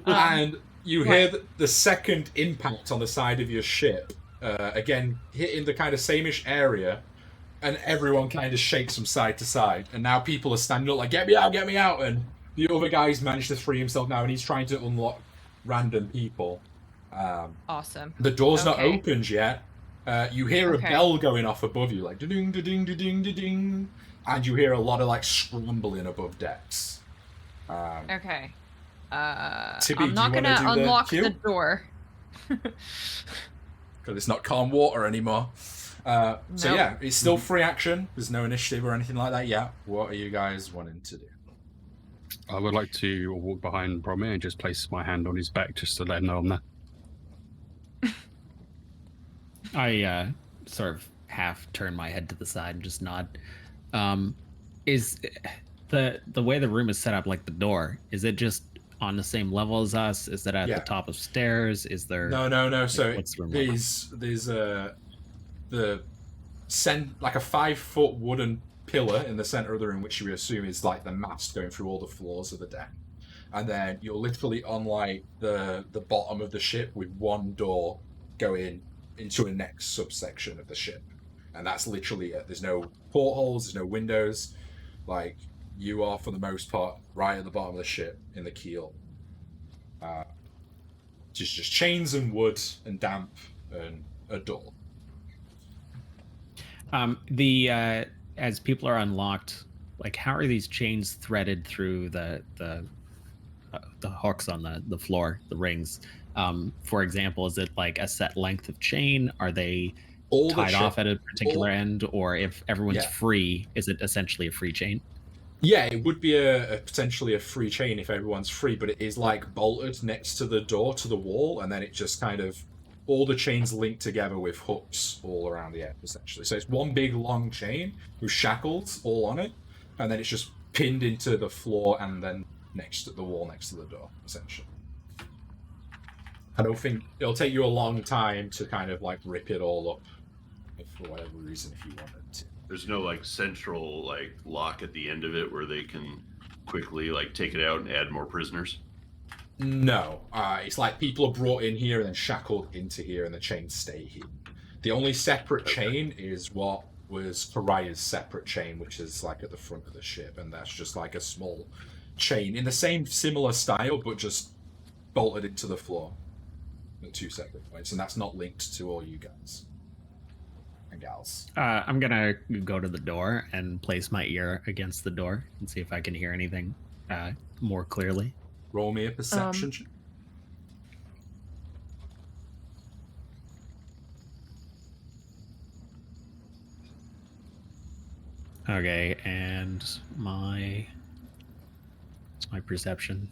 And you hear the second impact on the side of your ship, again hitting the kind of sameish area, and everyone kind of shakes from side to side, and now people are standing up like, get me out, and the other guy's managed to free himself now, and he's trying to unlock random people. Awesome. The door's not Okay. opened yet. You hear a Okay. bell going off above you, like ding ding ding ding ding, and you hear a lot of like scrambling above decks. Okay. Tibby, I'm do not you wanna gonna do the unlock queue? the door. Because it's not calm water anymore. So Nope. yeah, it's still free action. There's no initiative or anything like that yet. What are you guys wanting to do? I would like to walk behind Bromir and just place my hand on his back just to let him know I'm there. I sort of half turn my head to the side and just nod. Is the way the room is set up, like the door, is it just on the same level as us? Is it at Yeah. the top of stairs? Is there? No. So what's the room like? there's like a 5-foot wooden pillar in the center of the room, which we assume is like the mast going through all the floors of the deck. And then you're literally on like the bottom of the ship with one door going into a next subsection of the ship, and that's literally it. There's no portholes, there's no windows. Like, you are for the most part right at the bottom of the ship in the keel. Just chains and wood and damp and a door. As people are unlocked, like, how are these chains threaded through the hooks on the floor, the rings? For example, is it like a set length of chain? Are they All the tied ship- off at a particular all- end, or if everyone's Yeah. free, is it essentially a free chain? Yeah, it would be a potentially a free chain if everyone's free, but it is like bolted next to the door to the wall, and then it just kind of all the chains linked together with hooks all around the end, essentially. So it's one big long chain with shackles all on it, and then it's just pinned into the floor and then next to the wall next to the door, essentially. I don't think it'll take you a long time to kind of like rip it all up, if for whatever reason, if you wanted to. There's no like central like lock at the end of it where they can quickly like take it out and add more prisoners. No, it's like people are brought in here and then shackled into here, and the chains stay here. The only separate chain is what was Karaya's separate chain, which is like at the front of the ship, and that's just like a small chain in the same similar style, but just bolted into the floor at 2 separate points, and that's not linked to all you guys and gals. I'm gonna go to the door and place my ear against the door and see if I can hear anything more clearly. Roll me a perception check. Okay, and my perception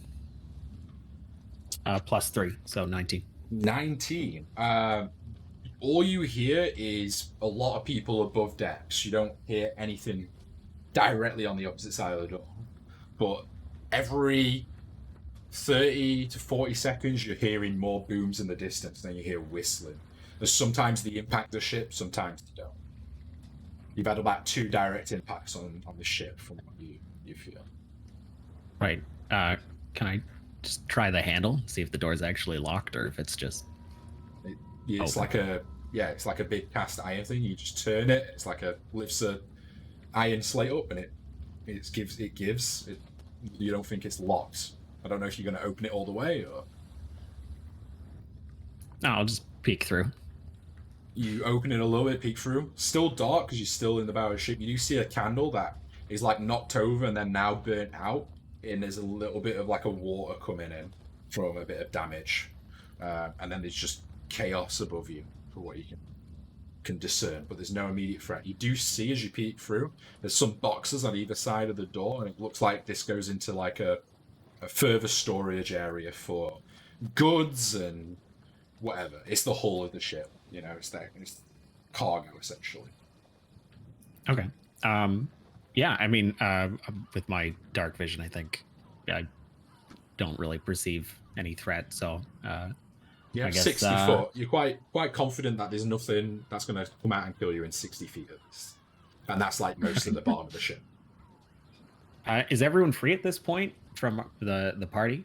+3, so 19. 19. All you hear is a lot of people above decks. You don't hear anything directly on the opposite side of the door. But every 30 to 40 seconds, you're hearing more booms in the distance, then you hear whistling. There's sometimes they impact the ship, sometimes they don't. You've had about 2 direct impacts on the ship from what you feel. Right. Can I just try the handle, see if the door's actually locked or if it's just... It's open? it's like a big cast iron thing. You just turn it. It's like lifts a iron slate up, and it gives. You don't think it's locked. I don't know if you're going to open it all the way or. No, I'll just peek through. You open it a little bit, peek through. Still dark because you're still in the bow of the ship. You do see a candle that is like knocked over and then now burnt out, and there's a little bit of like a water coming in from a bit of damage, and then there's just chaos above you for what you can discern, but there's no immediate threat. You do see as you peek through, there's some boxes on either side of the door, and it looks like this goes into like a further storage area for goods and whatever. It's the hull of the ship, you know. It's cargo essentially. Okay. Yeah, I mean, with my dark vision, I think I don't really perceive any threat. So, Yeah, I guess, 60 foot. You're quite confident that there's nothing that's going to come out and kill you in 60 feet of this, and that's like most of the bottom of the ship. is everyone free at this point from the party?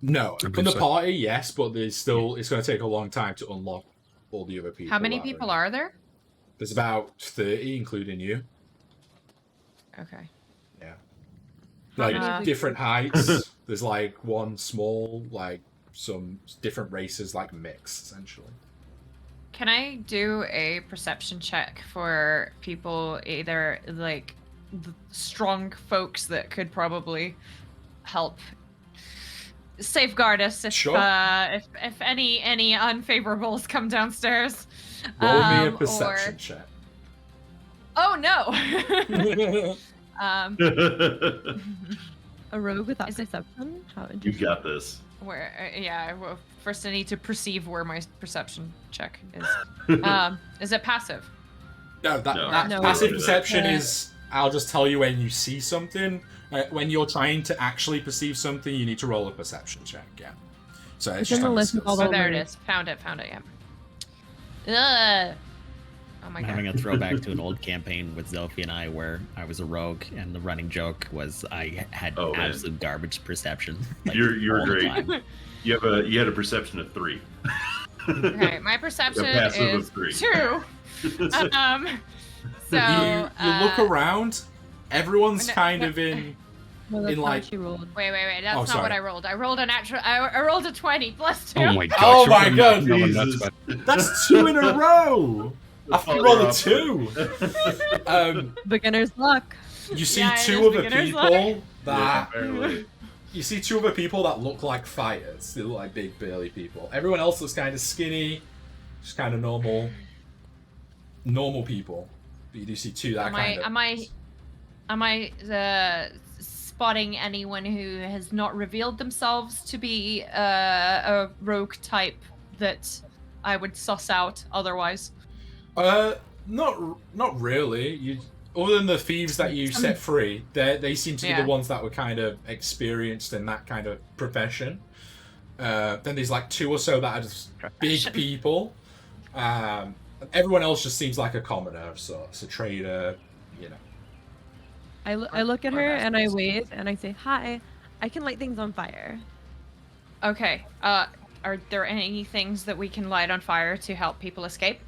No, I from believe the so. party, yes, but there's still it's going to take a long time to unlock all the other people. How many that people in. are there? There's about 30, including you. Okay. Yeah. Like Uh, different heights. There's like one small, like some different races, like mixed essentially. Can I do a perception check for people, either like the strong folks that could probably help safeguard us if Sure. if any unfavorables come downstairs? Roll me a Or- perception check. Oh no. A rogue without Is it- perception? How You interesting. got this. Where? Yeah. Well, first I need to perceive where my perception check is. Is it passive? No, that No. passive No. perception Uh, is. I'll just tell you when you see something. When you're trying to actually perceive something, you need to roll a perception check. Yeah. So it's It's just in the on list with skills. all the Oh, there it words. is. Found it. Yeah. Oh my I'm having god. a throwback to an old campaign with Zelfie and I where I was a rogue, and the running joke was I had Oh, man. absolute garbage perception. like, You're all the great. time. You had a perception of 3. Okay, my perception passive of is 3. 2. So you look around. Everyone's no, kind no. of in. No, that's in, not like- what she rolled. Wait. That's Oh, not sorry. what I rolled. I rolled a natural. I rolled a 20 plus 2. Oh my god. Oh you're my putting God, that on, that's Jesus. bad. That's 2 in a row. After you roll a 2. Beginner's luck. You see Yeah, it 2 is other beginner's people Yeah, that. apparently. You see 2 other people that look like fighters. They look like big, burly people. Everyone else looks kind of skinny, just kind of normal people. But you do see 2 that Am I spotting anyone who has not revealed themselves to be a rogue type that I would suss out otherwise? Not really. You, other than the thieves that you set free, they seem to be Yeah. the ones that were kind of experienced in that kind of profession. Then there's like 2 or so that are just big Profession. people. Everyone else just seems like a commoner of sorts, a trader, you know. I look at Or her and I masters. wave and I say, "Hi, I can light things on fire." Okay. Are there any things that we can light on fire to help people escape?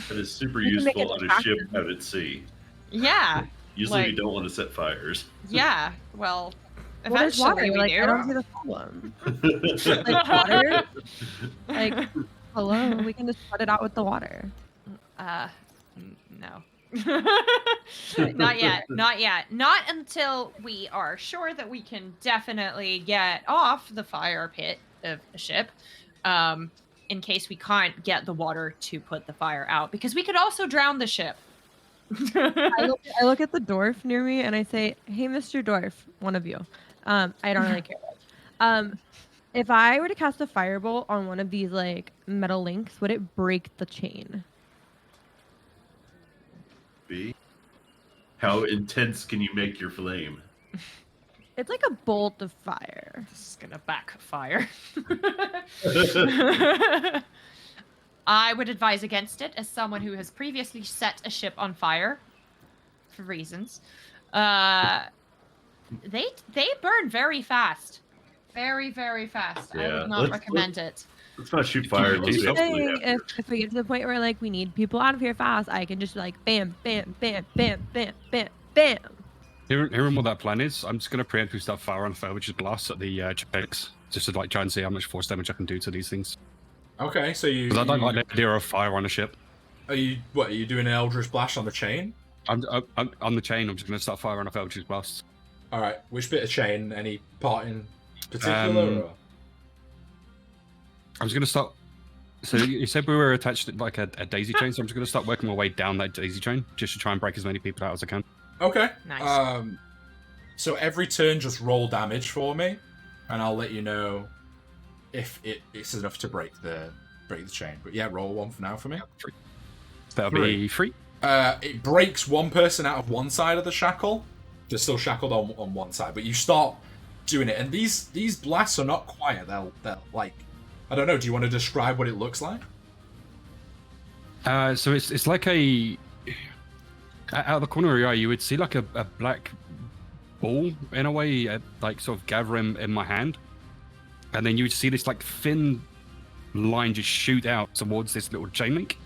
That is super You can make useful it on a ship attractive. out at sea. Yeah. Usually we Like- don't want to set fires. Yeah. Well, Well, there's eventually water. we Like do. I don't see the problem. Like water. Like hello, we can just cut it out with the water. No. Not yet. Not yet. Not until we are sure that we can definitely get off the fire pit of the ship. In case we can't get the water to put the fire out, because we could also drown the ship. I look at the dwarf near me and I say, "Hey, Mr. Dwarf, one of you. I don't really care. If I were to cast a firebolt on one of these like metal links, would it break the chain?" B. How intense can you make your flame? It's like a bolt of fire. This is gonna backfire. I would advise against it as someone who has previously set a ship on fire for reasons. They burn very fast. Very, very fast. I Yeah, would not recommend it. Let's not shoot fire unless we absolutely Saying have if we get to the point where like we need people out of here fast, I can just like bam, bam, bam, bam, bam, bam, bam. Hearing what that plan is, I'm just going to preemptively start fire on fire, which is blast at the chicks, just to like try and see how much force damage I can do to these things. Okay, so you. Because I don't like the idea of fire on a ship. Are you doing an Eldritch Blast on the chain? I'm on the chain. I'm just going to start fire on a Eldritch Blast. All right. Which bit of chain? Any part in particular? Or? I'm just going to start. So you said we were attached to like a daisy chain, so I'm just going to start working my way down that daisy chain, just to try and break as many people out as I can. Okay. Nice. So every turn, just roll damage for me, and I'll let you know if it's enough to break the chain. But yeah, roll one for now for me. That'll be 3. It breaks one person out of one side of the shackle. They're still shackled on one side, but you start doing it, and these blasts are not quiet. They'll like, I don't know. Do you want to describe what it looks like? So it's like a out of the corner of your eye, you would see like a black ball in a way, like sort of gathering in my hand, and then you would see this like thin line just shoot out towards this little chain link,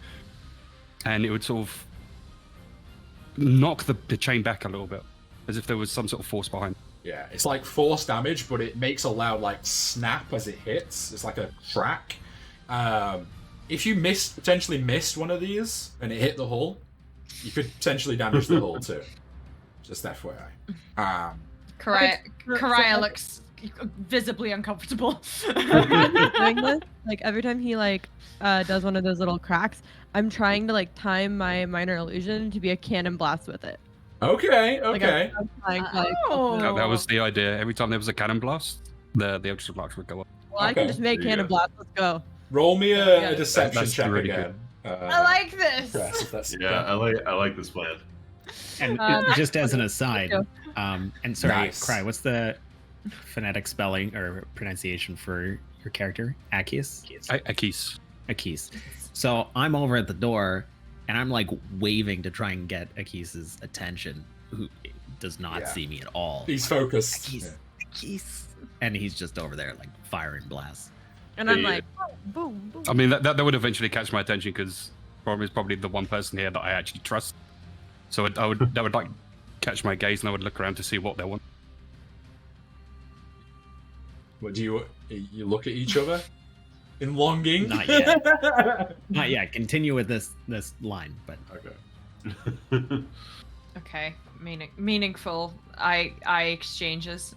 and it would sort of knock the chain back a little bit, as if there was some sort of force behind. Yeah, it's like force damage, but it makes a loud like snap as it hits. It's like a crack. If you potentially missed one of these and it hit the hull, you could potentially damage the hull too. Just FYI. Karaya looks visibly uncomfortable. Doing this, like every time he like does one of those little cracks, I'm trying to like time my minor illusion to be a cannon blast with it. Okay. Like, I'm trying to, like, That was the idea. Every time there was a cannon blast, the Eldritch Blast would go up. well, I can just make There you cannon go. blast. Let's go. Roll me a deception That's check really again. I like this. Chris, if that's Yeah, I like this plan. And just as an aside, and sorry, Nice. Cry, what's the phonetic spelling or pronunciation for your character? Akis? Akis. Akis. So I'm over at the door, and I'm like waving to try and get Akis's attention, who does not Yeah. see me at all. He's focused. Akis, Akis. And he's just over there like firing blasts. And I'm Yeah. like, boom, boom. I mean, that would eventually catch my attention because Brom is probably the one person here that I actually trust. So that would like catch my gaze, and I would look around to see what they want. What do you look at each other in longing? Not yet. Not yet. Continue with this line, but Okay. Okay, meaningful eye exchanges.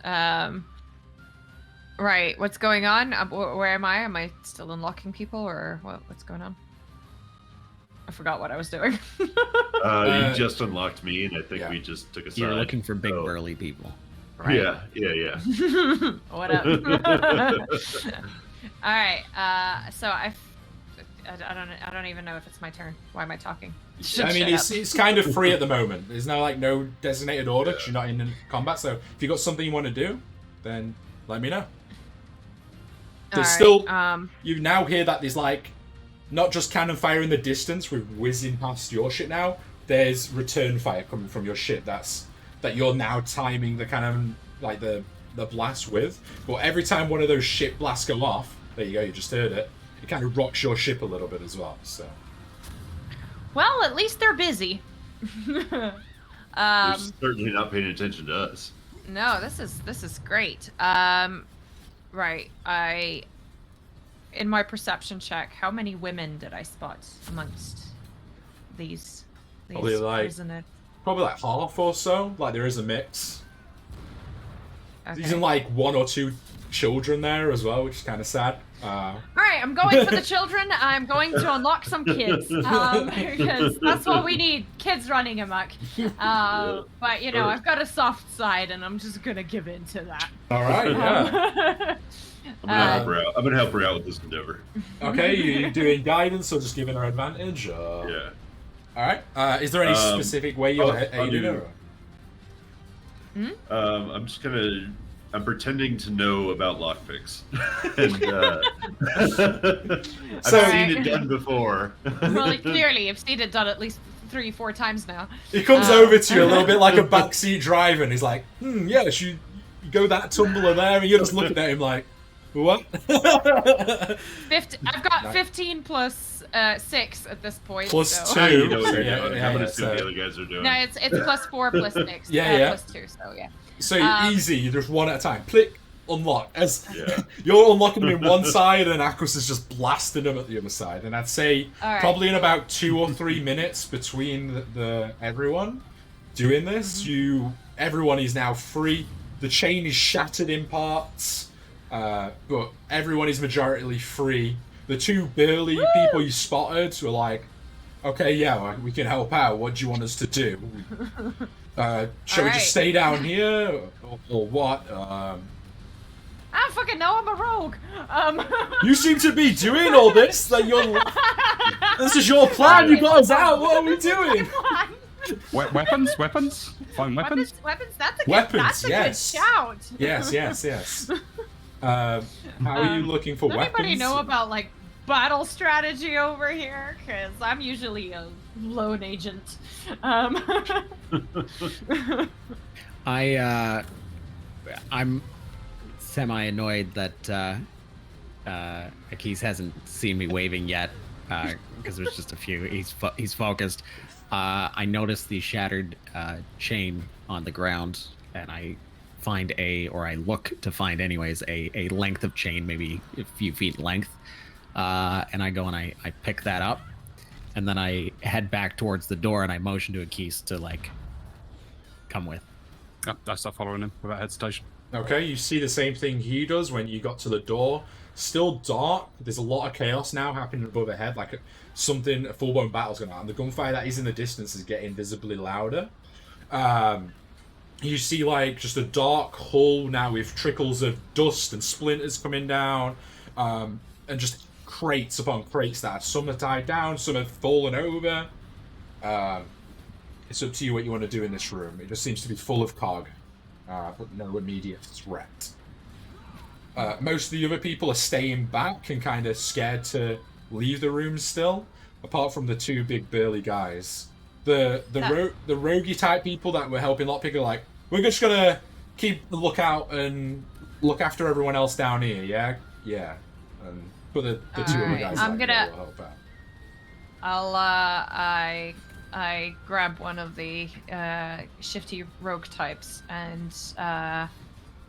Right, what's going on? Where am I? Am I still unlocking people, or what's going on? I forgot what I was doing. You just unlocked me, and I think Yeah. we just took a side. you're looking for big so- burly people. Right. Yeah. What up? All right. So I don't even know if it's my turn. Why am I talking? I mean, it's kind of free at the moment. There's no designated order because you're not in combat. So if you got something you want to do, then let me know. There's still you now hear that there's like not just cannon fire in the distance with whizzing past your ship now. There's return fire coming from your ship. That you're now timing the cannon like the blast with. But every time one of those ship blasts go off, there you go. You just heard it. It kind of rocks your ship a little bit as well. So. Well, at least they're busy. They're certainly not paying attention to us. No, this is great. Right. In my perception check, how many women did I spot amongst these Probably like- prisoners? Probably like half or so. Like there is a mix. Okay. There's like one or two children there as well, which is kind of sad. All right, I'm going for the children. I'm going to unlock some kids because that's what we need. Kids running amok. But you know, I've got a soft side, and I'm just gonna give in to that. All right, yeah. I'm gonna help her out. I'm gonna help her out with this endeavor. Okay, you doing guidance or just giving her advantage? Or... Yeah. All right. Is there any specific way you're I'll aiding do- her? I'm pretending to know about lockpicks, and I've So- seen it done before. Well, clearly, you've seen it done at least 3-4 times now. He comes over to you a little bit like a backseat driver, and he's like, yes, you go that tumbler there, and you're just looking at him like, what? I've got 15 plus 6 at this point. Plus so. 2. You know what you're Yeah, doing. yeah, I'm gonna yeah, assume the other guys are doing. No, it's plus 4 plus 6. Yeah. Plus 2, so yeah. So easy, you just one at a time. Click, unlock. As Yeah. you're unlocking them in one side, and Aquas is just blasting them at the other side. And I'd say Alright. probably in about 2 or 3 minutes between the everyone doing this, everyone is now free. The chain is shattered in parts, but everyone is majoritarily free. The 2 burly people you spotted were like, okay, yeah, we can help out. What do you want us to do? Shall we just stay down here, or what? I don't fucking know. I'm a rogue. You seem to be doing all this. This is your plan. You got us out. What are we doing? Weapons? Find weapons? Weapons. That's a Weapons, good yes. shout. Yes. How are you looking for Does weapons? anybody know about like battle strategy over here? Because I'm usually a lone agent. I'm semi-annoyed that Akis hasn't seen me waving yet, because there's just a few. He's focused. I noticed the shattered chain on the ground, and I look to find anyways a length of chain, maybe a few feet length, and I go and I pick that up, and then I head back towards the door, and I motion to Akis to like come with. I start following him without hesitation. Okay, you see the same thing he does when you got to the door. Still dark. There's a lot of chaos now happening above ahead, like a full-blown battle's going on. The gunfire that is in the distance is getting visibly louder. You see like just a dark hull now with trickles of dust and splinters coming down, and just crates upon crates that some are tied down, some have fallen over. It's up to you what you want to do in this room. It just seems to be full of cog, but no immediate threat. Most of the other people are staying back and kind of scared to leave the room still, apart from the 2 big burly guys. The roguey type people that were helping lockpick are like, we're just gonna keep the lookout and look after everyone else down here, yeah. But the 2 other guys I'm like, gonna- yeah, we'll help out. I grab one of the shifty rogue types and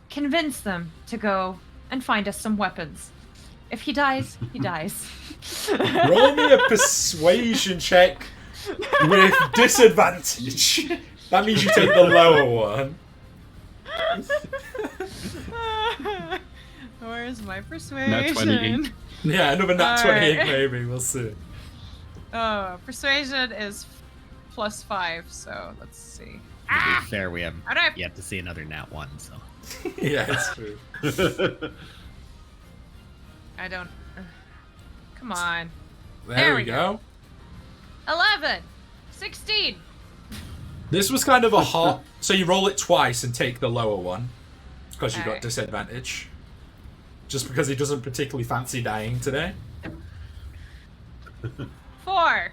convince them to go and find us some weapons. If he dies, he dies. Roll me a persuasion check with disadvantage. That means you take the lower one. Where's my persuasion? 28. Yeah, another nat Alright. 28 maybe, we'll see. Oh, persuasion is +5, so let's see. To be fair, we have How do I- yet to see another nat 1, so. Yeah, it's true. I don't. Come on. There we go. 11, 16. This was kind of a hot... So you roll it twice and take the lower one, because you've got Alright. disadvantage. Just because he doesn't particularly fancy dying today. 4.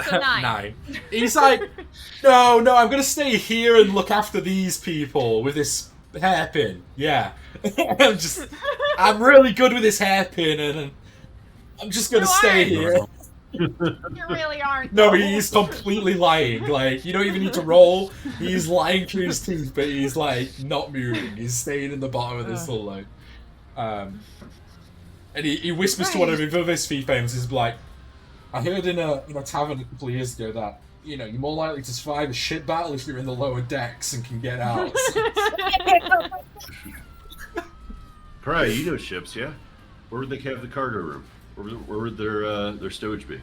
So 9. 9. He's like, no, I'm going to stay here and look after these people with this hairpin. Yeah. I'm really good with this hairpin, and I'm just going to You stay aren't. here. You really aren't. No, though. he's completely lying. Like, you don't even need to roll. He's lying through his teeth, but he's like not moving. He's staying in the bottom of this little like. And he whispers to one of his other speed famous. He's like, I heard in a tavern a couple of years ago that you're more likely to survive a shit battle if you're in the lower decks and can get out. Probably, you know ships, yeah? Where would they have the cargo room? Where would their stowage be?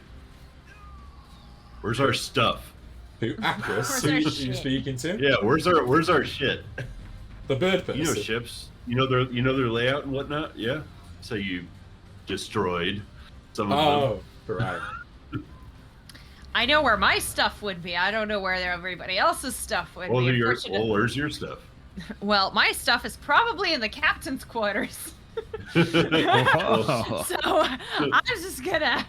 Where's our stuff? Who? Actress? Where's Who our you shit? speaking to? Yeah, where's our shit? The bird person. You know ships. You know their layout and whatnot. Yeah. So you destroyed some of them. Oh, right. I know where my stuff would be. I don't know where everybody else's stuff would Well, be. where's your stuff? Well, my stuff is probably in the captain's quarters. Oh. So I'm just gonna.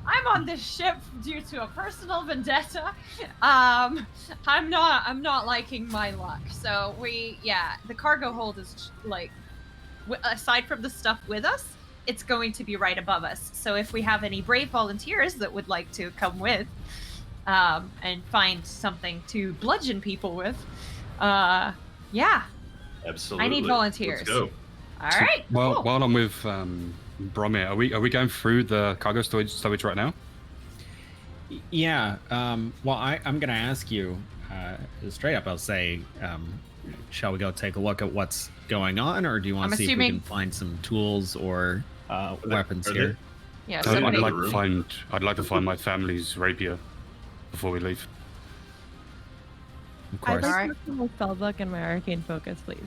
I'm on on this ship due to a personal vendetta. I'm not liking my luck. So the cargo hold is like, aside from the stuff with us, it's going to be right above us. So if we have any brave volunteers that would like to come with, and find something to bludgeon people with, yeah. Absolutely. I need volunteers. Let's go. All right. Well, cool. while I'm with Bromir, are we going through the cargo storage right now? Yeah. Well, I'm gonna ask you straight up. I'll say, shall we go take a look at what's going on, or do you want to see if we can find some tools or weapons here? Yeah. I'd Somebody... like to find my family's rapier before we leave. Of course. I'd like Alright. to look at my spell book and my arcane focus, please.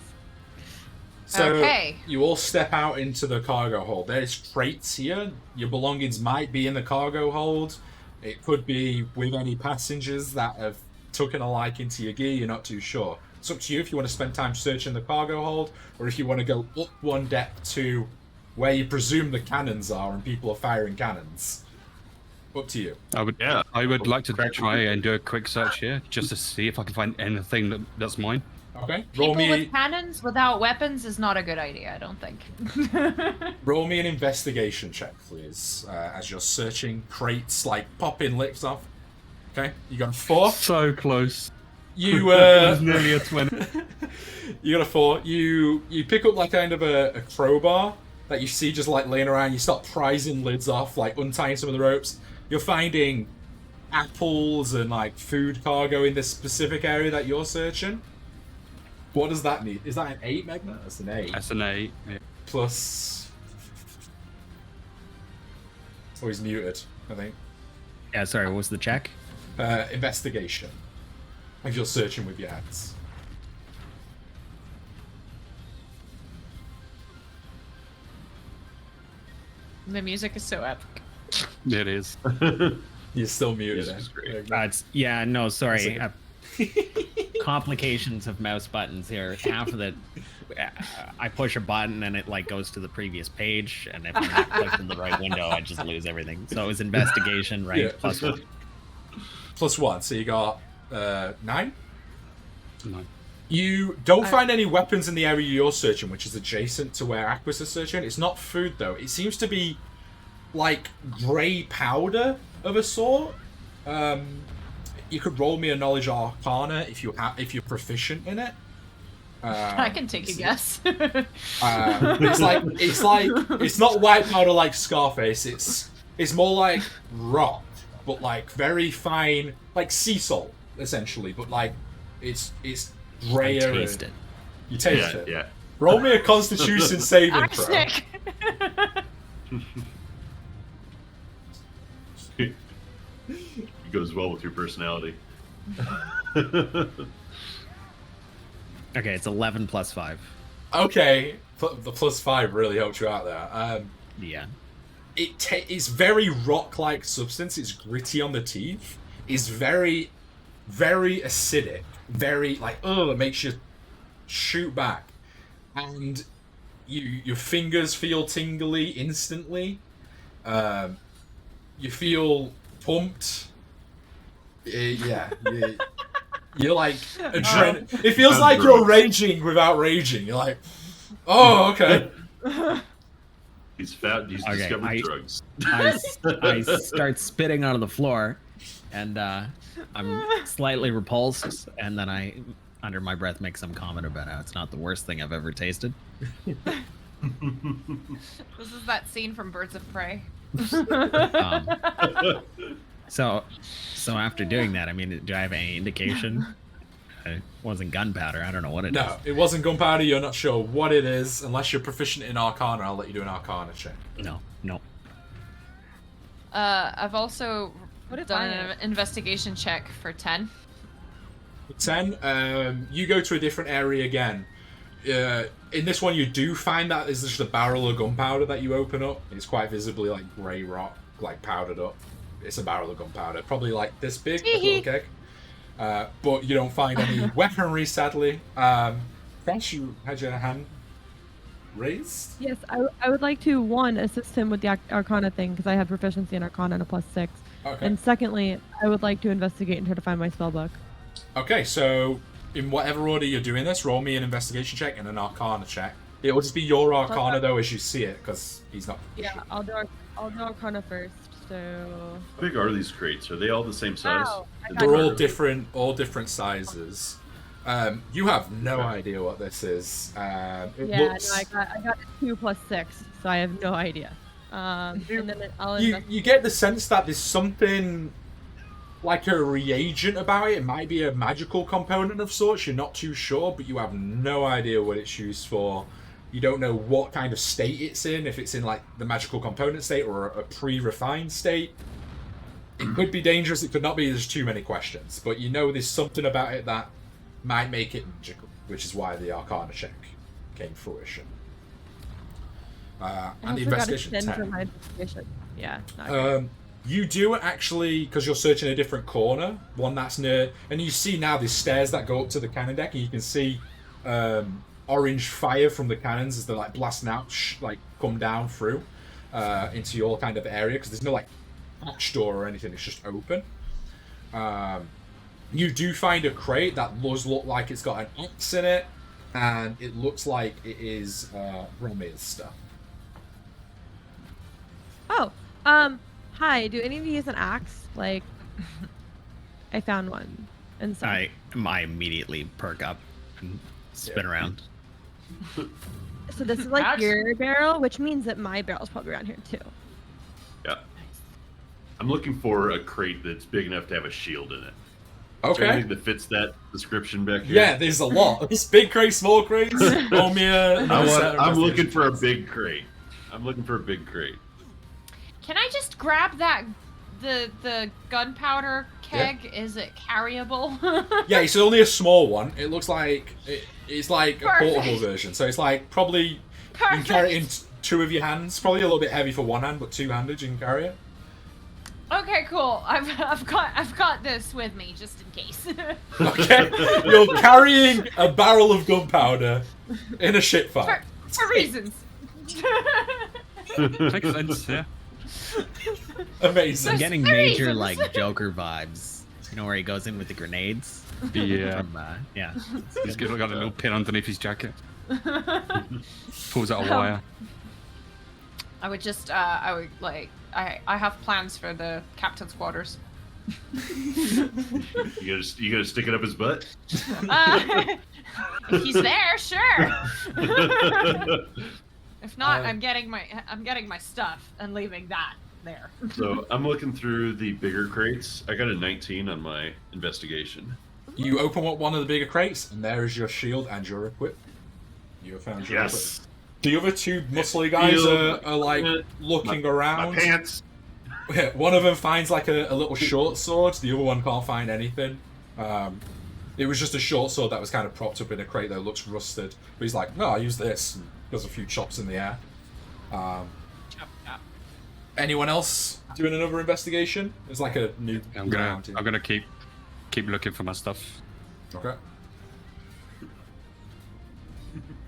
So Okay. you all step out into the cargo hold. There's crates here. Your belongings might be in the cargo hold. It could be with any passengers that have taken a liking to your gear. You're not too sure. It's up to you if you want to spend time searching the cargo hold, or if you want to go up one deck to where you presume the cannons are and people are firing cannons. Up to you. I would like to try and do a quick search here just to see if I can find anything that's mine. Okay. People with cannons without weapons is not a good idea, I don't think. Roll me an investigation check, please, as you're searching crates, like popping lips off. Okay, you got a 4. So close. You It was nearly a 20. You got a 4. You pick up like kind of a crowbar that you see just like laying around. You start prizing lids off, like untying some of the ropes. You're finding apples and like food cargo in this specific area that you're searching. What does that need? Is that an 8, Magna? That's an 8. That's an 8. Yeah. Plus... Oh, he's muted, I think. Yeah, sorry, what was the check? Investigation. If you're searching with your hands. The music is so epic. It is. You're still muted. This is great. Sorry. Complications of mouse buttons here. Half of it, I push a button and it like goes to the previous page, and if I'm not clicked in the right window, I just lose everything. So it was investigation, right? Yeah. Plus 1. Plus 1, so you got 9? 9. You don't find any weapons in the area you're searching, which is adjacent to where Aquis is searching. It's not food, though. It seems to be like grey powder of a sort. You could roll me a knowledge arcana if you're proficient in it. I can take a guess. It's not white powder like Scarface. It's more like rock, but like very fine, like sea salt essentially. But like it's grayer. I taste it. You taste it. Yeah. Roll me a Constitution saving throw. Arsenic! It goes well with your personality. Okay, it's 11 plus 5. Okay, the plus 5 really helped you out there. Yeah. It's very rock-like substance. It's gritty on the teeth. It's very, very acidic. Very like, it makes you shoot back, and your fingers feel tingly instantly. You feel pumped. You're like it feels like you're raging without raging. You're like, oh, okay. He's fat. He's discovered drugs. I start spitting onto the floor, and I'm slightly repulsed, and then I, under my breath, make some comment about how it's not the worst thing I've ever tasted. This is that scene from Birds of Prey. So after doing that, I mean, do I have any indication? It wasn't gunpowder. I don't know what it is. No, it wasn't gunpowder. You're not sure what it is. Unless you're proficient in Arcana, I'll let you do an Arcana check. No. I've also done an investigation check for 10. 10. You go to a different area again. In this one, you do find that there's just a barrel of gunpowder that you open up. It's quite visibly like grey rock, like powdered up. It's a barrel of gunpowder, probably like this big, a little keg. But you don't find any weaponry, sadly. Crash, you had your hand. raised? Yes, I would like to, one, assist him with the Arcana thing, because I have proficiency in Arcana and a +6. Okay. And secondly, I would like to investigate and try to find my spellbook. Okay, so in whatever order you're doing this, roll me an investigation check and an Arcana check. It will just be your Arcana though as you see it, because he's not. Yeah, I'll do Arcana first. So. How big are these crates? Are they all the same size? Wow, They're all different sizes. You have no idea what this is. It looks... no, I got a 2 + 6, so I have no idea. And then I'll you get the sense that there's something like a reagent about it. It might be a magical component of sorts. You're not too sure, but you have no idea what it's used for. You don't know what kind of state it's in, if it's in like the magical component state or a pre-refined state. It could be dangerous, it could not be. There's too many questions. But you know there's something about it that might make it magical, which is why the Arcana check came fruition. And the investigation 10. For my investigation. Yeah. You do actually, because you're searching a different corner, one that's near, and you see now there's stairs that go up to the cannon deck, and you can see orange fire from the cannons as they're like blasting out, like come down through into your kind of area, because there's no like hatch door or anything, it's just open. You do find a crate that does look like it's got an axe in it, and it looks like it is Bromir's stuff. Oh, hi. Do any of you use an axe? Like, I found one. And so I immediately perk up and spin around. So this is like Axe? your barrel, which means that my barrel's probably around here too. Yeah. I'm looking for a crate that's big enough to have a shield in it. Is there Okay. anything that fits that description back here? Yeah, there's a lot. There's big crates, small crates. Roll me I'm looking for a big crate. I'm looking for a big crate. Can I just grab that the gunpowder keg? Is it carryable? Yeah, it's only a small one. It looks like it's like a Perfect. portable version. So it's like probably you can carry it in two of your hands. Probably a little bit heavy for one hand, but two-handed you can carry it. Okay, cool. I've got this with me just in case. Okay, you're carrying a barrel of gunpowder in a shit fight. for reasons. Makes sense, yeah. Amazing. I'm getting There major reasons. like Joker vibes. You know where he goes in with the grenades? Yeah. From, yeah. He's got a little pin underneath his jacket. Pulls out a wire. I would just I have plans for the captain's quarters. You gotta stick it up his butt. If he's there, sure. If not, I'm getting my stuff and leaving that there. So I'm looking through the bigger crates. I got a 19 on my investigation. You open up one of the bigger crates, and there is your shield and your equip. You have found your Yes. equip. The other two muscly guys are like looking around. My pants. One of them finds like a little short sword. The other one can't find anything. It was just a short sword that was kind of propped up in a crate that looks rusted. But he's like, no, I use this. And does a few chops in the air. Anyone else doing another investigation? It's like a new I'm round. gonna keep looking for my stuff. Okay.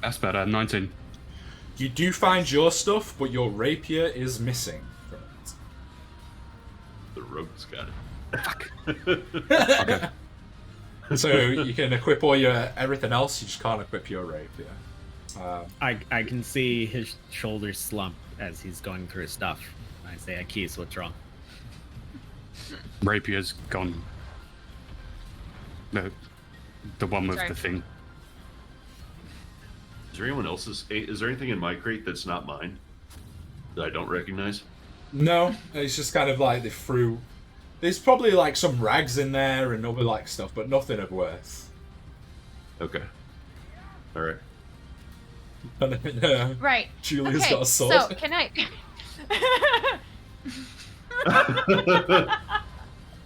That's better. 19. You do find your stuff, but your rapier is missing from it. The rogue's got it. Fuck. Okay. So you can equip all your everything else, you just can't equip your rapier. I can see his shoulders slump as he's going through his stuff. I say, Akis, what's wrong? Rapier's gone. The one with Sorry. the thing. Is there anyone else's? Is there anything in my crate that's not mine that I don't recognize? No, it's just kind of like they threw. There's probably like some rags in there and other like stuff, but nothing of worth. Okay. All right. Right. Julia's okay, got a sword. So can I?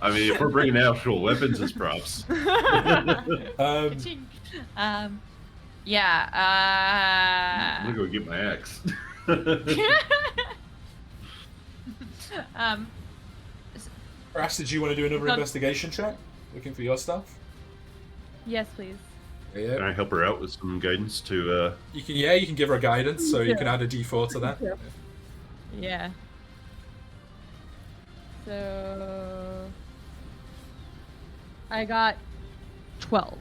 I mean, if we're bringing actual weapons as props. Yeah. I'm gonna go get my axe. Ras, did you want to do another investigation check? Looking for your stuff? Yes, please. Yeah. Can I help her out with some guidance to? You can give her guidance, so you can add a d4 to that. Yeah. So I got 12.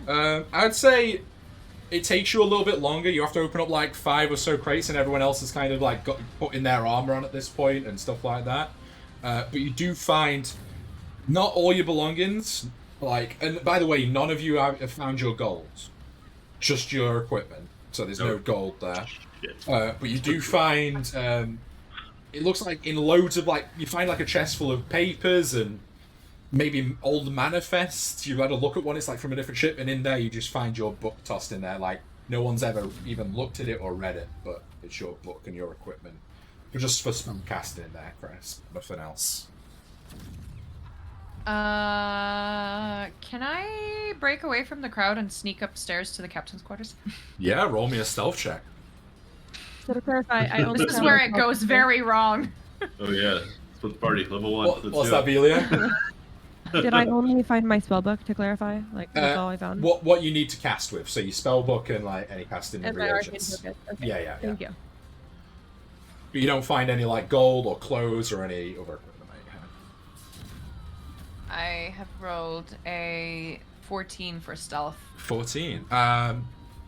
I'd say it takes you a little bit longer. You have to open up like 5 or so crates, and everyone else has kind of like got putting their armor on at this point and stuff like that. But you do find not all your belongings. Like, and by the way, none of you have found your gold, just your equipment. So there's no gold there. But you do find. It looks like in loads of like you find like a chest full of papers and maybe old manifests. You had a look at one. It's like from a different ship, and in there you just find your book tossed in there. Like no one's ever even looked at it or read it, but it's your book and your equipment. But just for spellcasting in there, Chris. Nothing else. Can I break away from the crowd and sneak upstairs to the captain's quarters? Yeah, roll me a stealth check. So to clarify, I only This is where it goes very wrong. Oh yeah, split the party. Level 1. What's that, Velia? Did I only find my spellbook to clarify? Like that's all I found. What you need to cast with? So your spellbook and like any casting And my arcane reagents. focus. Okay. Yeah. Thank you. But you don't find any like gold or clothes or any other equipment that you have. I have rolled a 14 for stealth. 14.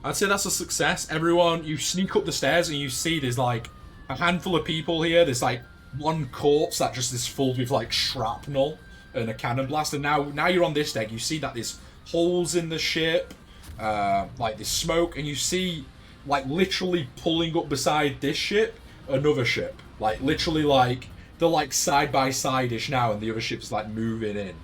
I'd say that's a success. Everyone, you sneak up the stairs and you see there's like a handful of people here. There's like one corpse that just is filled with like shrapnel and a cannon blast. And now you're on this deck. You see that there's holes in the ship, like there's smoke, and you see like literally pulling up beside this ship another ship. Like literally like they're like side by side-ish now, and the other ship's like moving in.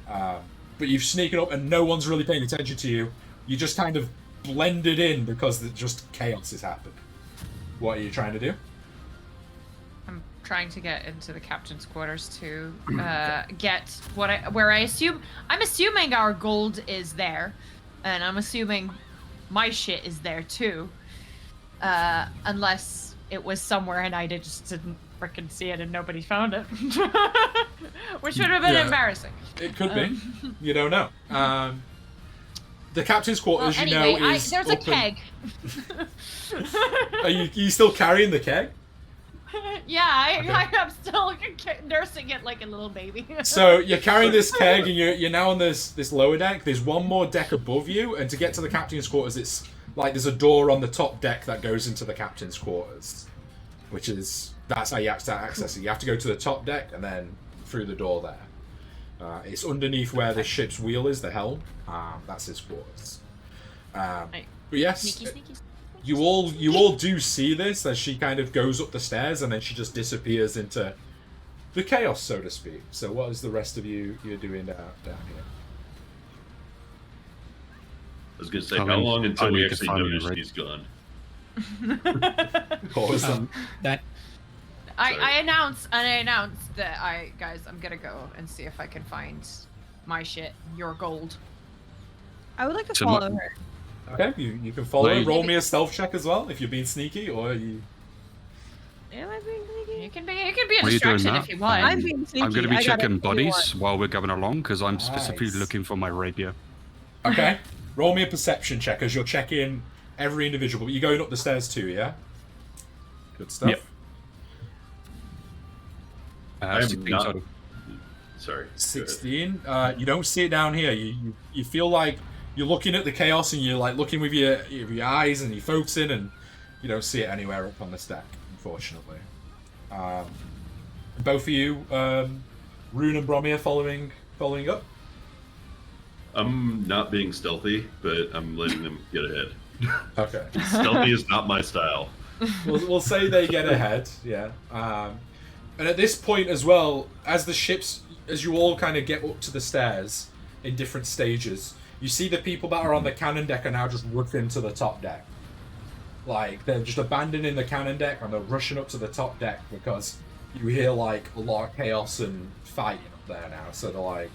But you've sneaking up and no one's really paying attention to you. You just kind of blended in because just chaos has happened. What are you trying to do? I'm trying to get into the captain's quarters to get I'm assuming our gold is there, and I'm assuming my shit is there too. Unless it was somewhere and I just didn't frickin' see it and nobody found it. Which would have been embarrassing. It could be. You don't know. The captain's quarters, Well, anyway, you know, is there's a keg. Are you still carrying the keg? Yeah, I'm still nursing it like a little baby. So you're carrying this keg, and you're now on this lower deck. There's one more deck above you, and to get to the captain's quarters, it's like there's a door on the top deck that goes into the captain's quarters, that's how you have to access it. You have to go to the top deck and then through the door there. It's underneath where the ship's wheel is, the helm. That's his quarters. But yes, Sneaky. you all do see this as she kind of goes up the stairs and then she just disappears into the chaos, so to speak. So what is the rest of you're doing down here? I was gonna say, how long until we actually notice he's gone? I announced that guys, I'm gonna go and see if I can find my shit, your gold. I would like to follow her. Okay, you can follow her. Roll me a stealth check as well if you're being sneaky, or you. Am I being sneaky? You can be a distraction if you want. I'm being sneaky. I'm going to be checking bodies while we're going along because I'm specifically looking for my rapier. Okay, roll me a perception check as you're checking every individual. But you're going up the stairs too, yeah? Good stuff. Yep. 16, sorry. Sorry. 16. You don't see it down here. You feel like you're looking at the chaos and you're like looking with your eyes and you're focusing, and you don't see it anywhere up on this deck, unfortunately. Both of you, Rune and Bromir, following up. I'm not being stealthy, but I'm letting them get ahead. Okay. Stealthy is not my style. We'll say they get ahead, yeah. And at this point as well, as you all kind of get up to the stairs in different stages, you see the people that are on the cannon deck are now just rushing to the top deck. Like, they're just abandoning the cannon deck and they're rushing up to the top deck because you hear, like, a lot of chaos and fighting up there now. So they're, like,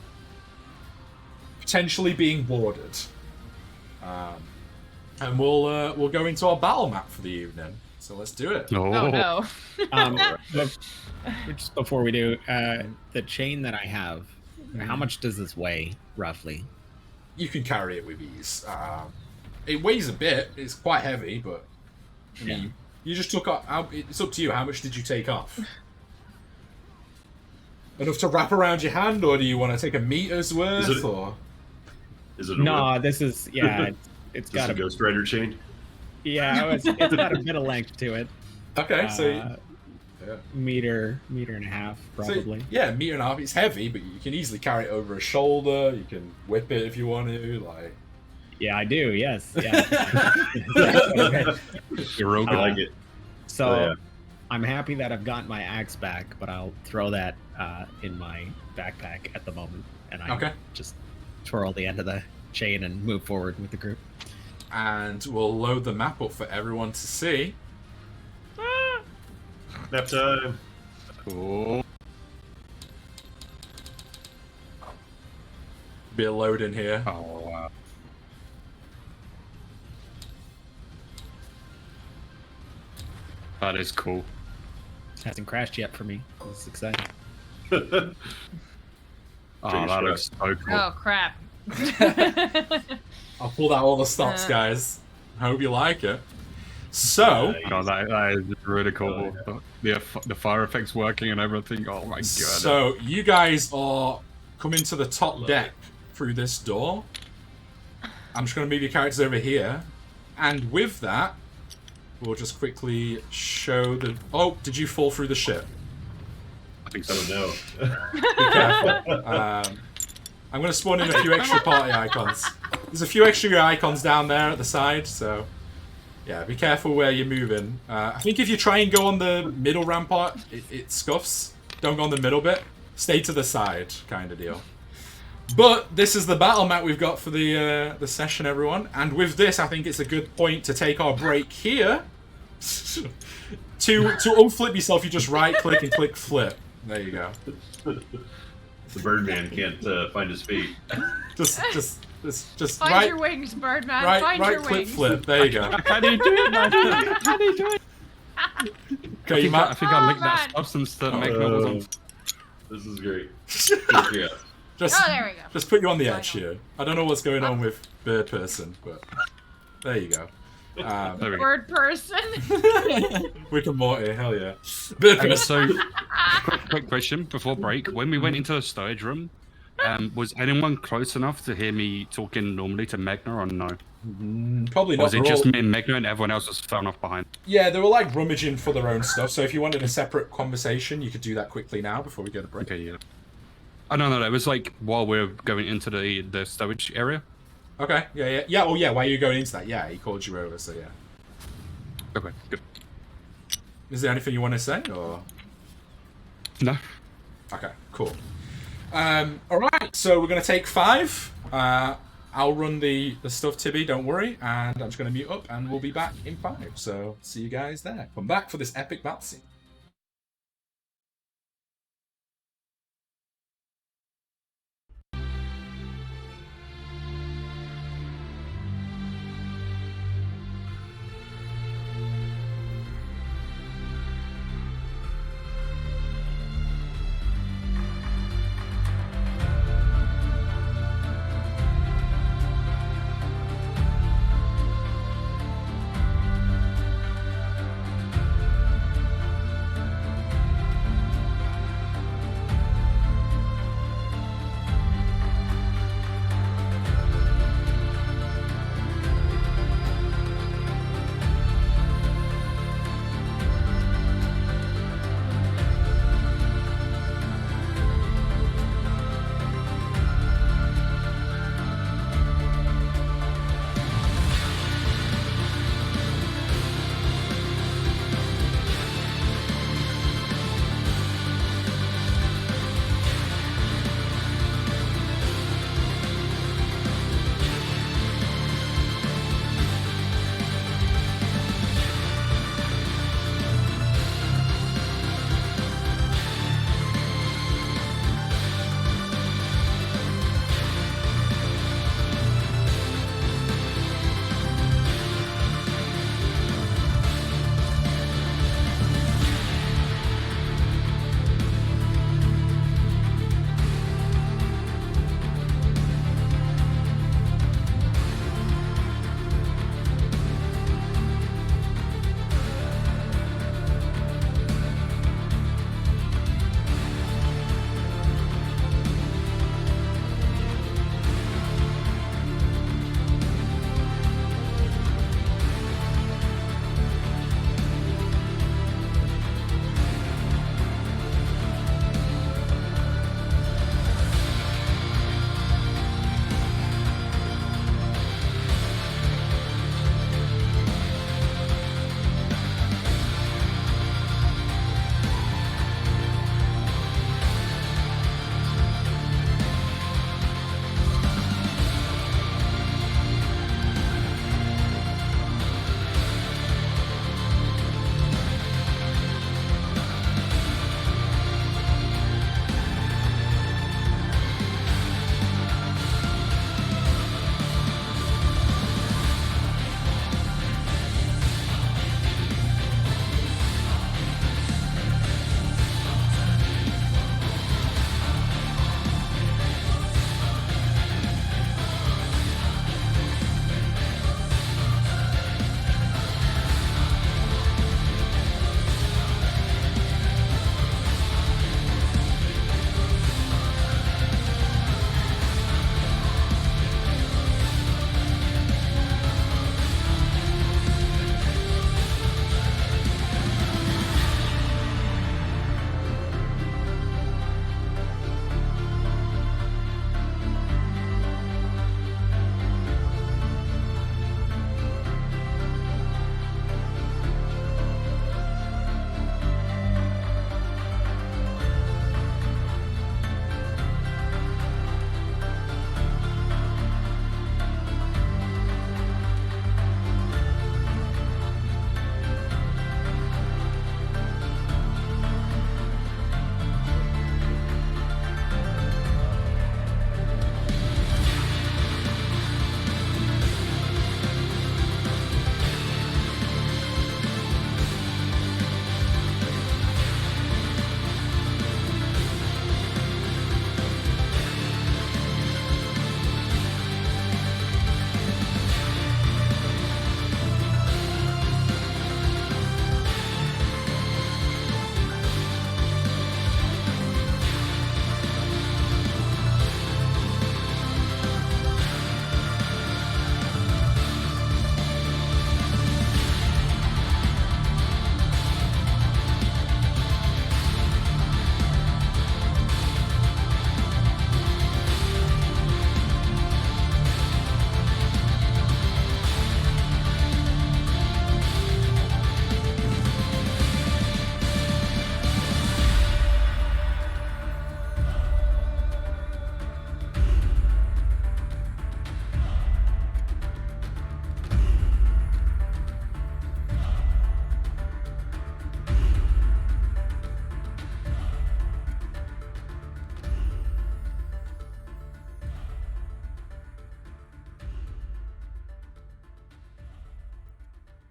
potentially being boarded. And we'll go into our battle map for the evening. So let's do it. Oh, no. Just before we do, the chain that I have, how much does this weigh, roughly? you can carry it with ease. It weighs a bit. It's quite heavy, but I mean, you just took off. It's up to you. How much did you take off? Enough to wrap around your hand, or do you want to take a meter's worth? Is it a No, whip? this is it's Is got this a Ghost Rider chain? it's got a bit of length to it. Okay, so yeah. meter and a half probably. So, yeah, meter and a half. It's heavy, but you can easily carry it over a shoulder. You can whip it if you want to. Like, Yeah, I do. Yes. Yeah. You're I okay. like it. So Oh, yeah. I'm happy that I've gotten my axe back, but I'll throw that in my backpack at the moment, and I just twirl the end of the chain and move forward with the group. And we'll load the map up for everyone to see. Nap time. Cool. Bit of load in here. Oh, wow. That is cool. It hasn't crashed yet for me. This is exciting. Oh, Pretty that sure. looks so cool. Oh crap. I'll pull out all the stops, guys. Hope you like it. So, God, that is really cool. Oh, The fire effects working and everything. Oh my god. so you guys are coming to the top Love deck through this door. I'm just going to move your characters over here. And with that, we'll just quickly show the... Oh, did you fall through the ship? I think I so. don't know. Be careful. I'm going to spawn in a few extra party icons. There's a few extra icons down there at the side, so... Yeah, be careful where you're moving. I think if you try and go on the middle rampart, it scuffs. Don't go on the middle bit. Stay to the side, kind of deal. But this is the battle map we've got for the session, everyone. And with this, I think it's a good point to take our break here. to unflip yourself, you just right-click and click flip. There you go. The Birdman can't find his feet. Just Find right, your wings, Birdman. right, Find right, your click, wings. flip. There you go. How do you do it, man? How do you do it? Okay, you I might think I linked man. that substance that make novels on. This is great. Yeah. just Oh, there we go. just put you on the edge here. I don't know what's going on with Bird Person, but there you go. There we go. Word person. Rick and Morty, hell yeah. Bird And Person. so, quick question before break. When we went into the storage room, was anyone close enough to hear me talking normally to Megna or no? Probably Or not. was it They're just all- me and Megna and everyone else was thrown off behind? Yeah, they were like rummaging for their own stuff. So if you wanted a separate conversation, you could do that quickly now before we go to break. Okay, yeah. Oh, no. It was like while we were going into the storage area. Okay. Yeah. Oh yeah. Why are you going into that? Yeah, he called you over. So yeah. Okay, good. Is there anything you want to say or? No. Okay. Cool. All right. So we're gonna take 5. I'll run the stuff, Tibby. Don't worry. And I'm just gonna mute up, and we'll be back in 5. So see you guys there. Come back for this epic battle scene.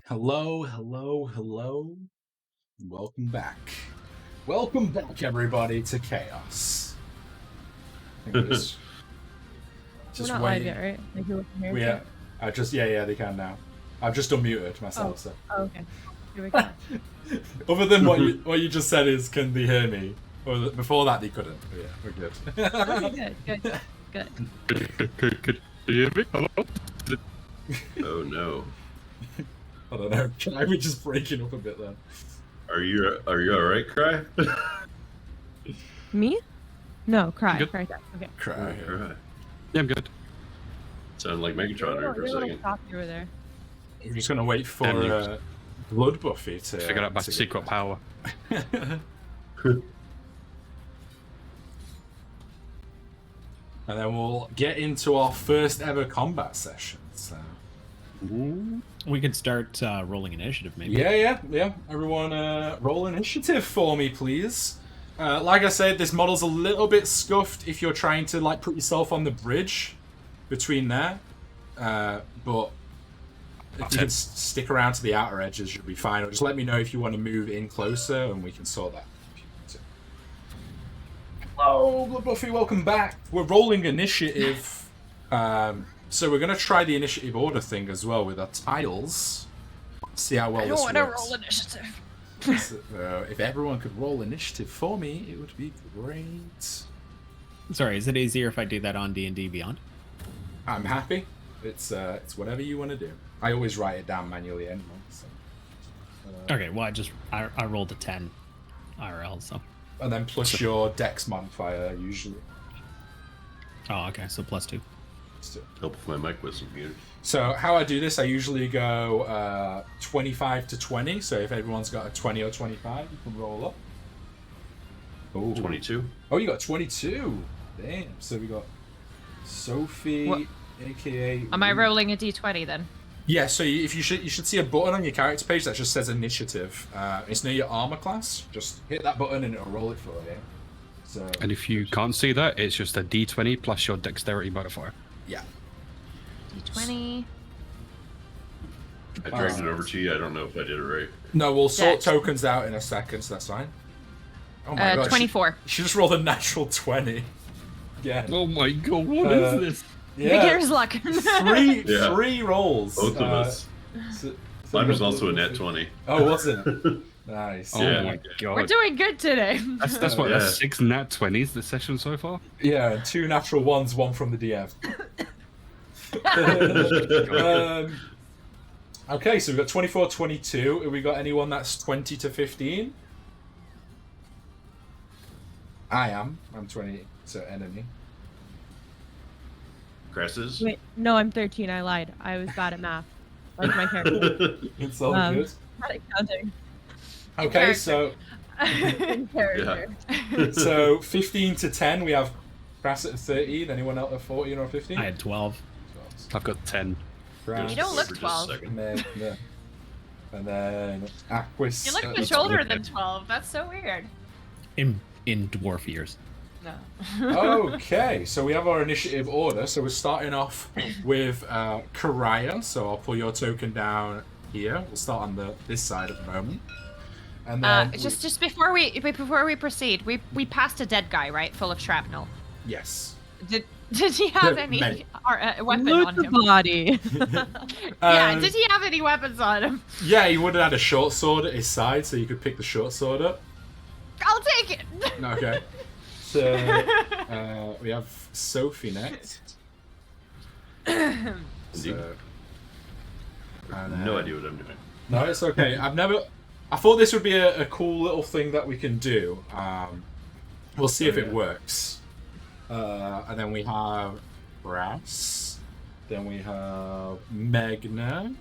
Hello, hello, hello. Welcome back. Welcome back, everybody, to Chaos. I think We're just not live yet, right? Like you're looking here. Yeah, they can now. I've just unmuted myself. So. Oh, okay. Here we go. Other than what you just said is, can they hear me? Or before that, they couldn't. But yeah, we're good. Okay, good. Could you hear me? Hello? Oh no. I don't know. Can we just breaking up a bit then? Are you alright, Cry? Me? No, cry. Good. Cry. Okay. Cry. Alright. Yeah, I'm good. Sounded like Megatron there for a second. Over there. We're just gonna wait for Damn Blood Buffy to Figured out my to get secret back. power. And then we'll get into our first ever combat session. So. We could start rolling initiative, maybe. Yeah. Everyone, roll initiative for me, please. Like I said, this model's a little bit scuffed if you're trying to like put yourself on the bridge between there. But if you can stick around to the outer edges, you'll be fine. Or just let me know if you want to move in closer, and we can sort that. Hello, Blood Buffy, welcome back. We're rolling initiative. So we're going to try the initiative order thing as well with our tiles. See how well I this don't want to works. roll initiative. So, if everyone could roll initiative for me, it would be great. Sorry, is it easier if I do that on D&D Beyond? I'm happy. It's whatever you want to do. I always write it down manually anyway. So, Okay, well, I rolled a 10 IRL, so. and then plus your dex modifier usually. Oh, okay, so +2. Help if my mic wasn't muted. So how I do this, I usually go 25 to 20. So if everyone's got a 20 or 25, you can roll up. Oh, 22. Oh, you got 22. Damn. So we got Sophie, What? aka. Am I rolling a d20 then? Yeah. So you should see a button on your character page that just says initiative. It's near your armor class. Just hit that button and it'll roll it for you. So. And if you can't see that, it's just a d20 plus your dexterity modifier. Yeah. d20. I dragged it over to you. I don't know if I did it right. No, we'll sort Dex. tokens out in a second, so that's fine. Oh my god. 24. She just rolled a natural 20. Yeah. Oh my god, what is this? Beginner's luck. Three rolls. Both of us. So Mine was also a nat 20. Oh, was it? Nice. Oh Yeah. my god. We're doing good today. That's what, Yeah. that's 6 nat 20s this session so far? Yeah, 2 natural ones, 1 from the DM. Okay, so we've got 24, 22. Have we got anyone that's 20 to 15? I am. I'm 20, so enemy. Cresses? Wait, no, I'm 13. I lied. I was bad at math. Like my character. It's all Um, good. Bad at counting. Okay, so Character. so 15 to 10, we have Crass at 13. Anyone else at 14 or 15? I had 12. I've got 10. Crass, You don't look For just a 12. second. yeah. And then Aquis. You look at much older than 12. That's so weird. In dwarf years. No. Okay, so we have our initiative order. So we're starting off with Karaya. So I'll pull your token down here. We'll start on this side at the moment. And then Just before we proceed, we passed a dead guy, right? Full of shrapnel. yes. Did he have Yeah, any mate. weapon Loot on the him? body. Yeah, did he have any weapons on him? Yeah, he would have had a short sword at his side, so you could pick the short sword up. I'll take it. Okay. So we have Sophie next. Indeed. So, and, No idea what I'm doing. No, it's okay. I thought this would be a cool little thing that we can do. We'll see if it works. And then we have Brass. Then we have Megna.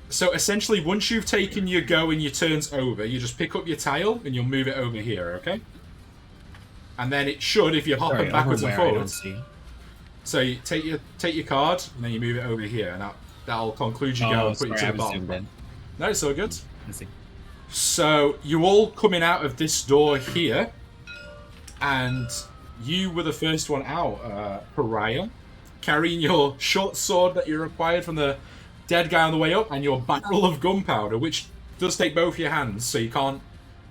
So essentially, once you've taken your go and your turn's over, you just pick up your tile and you'll move it over here, okay? And then it should, if you're hopping Sorry, backwards and over where I don't forwards. see. So you take your card and then you move it over here, and that'll conclude your go and put you to I the was zoomed bottom. in. No, it's all good. I see. So you all coming out of this door here, and you were the first one out, Pariah, carrying your short sword that you acquired from the dead guy on the way up, and your barrel of gunpowder, which does take both your hands, so you can't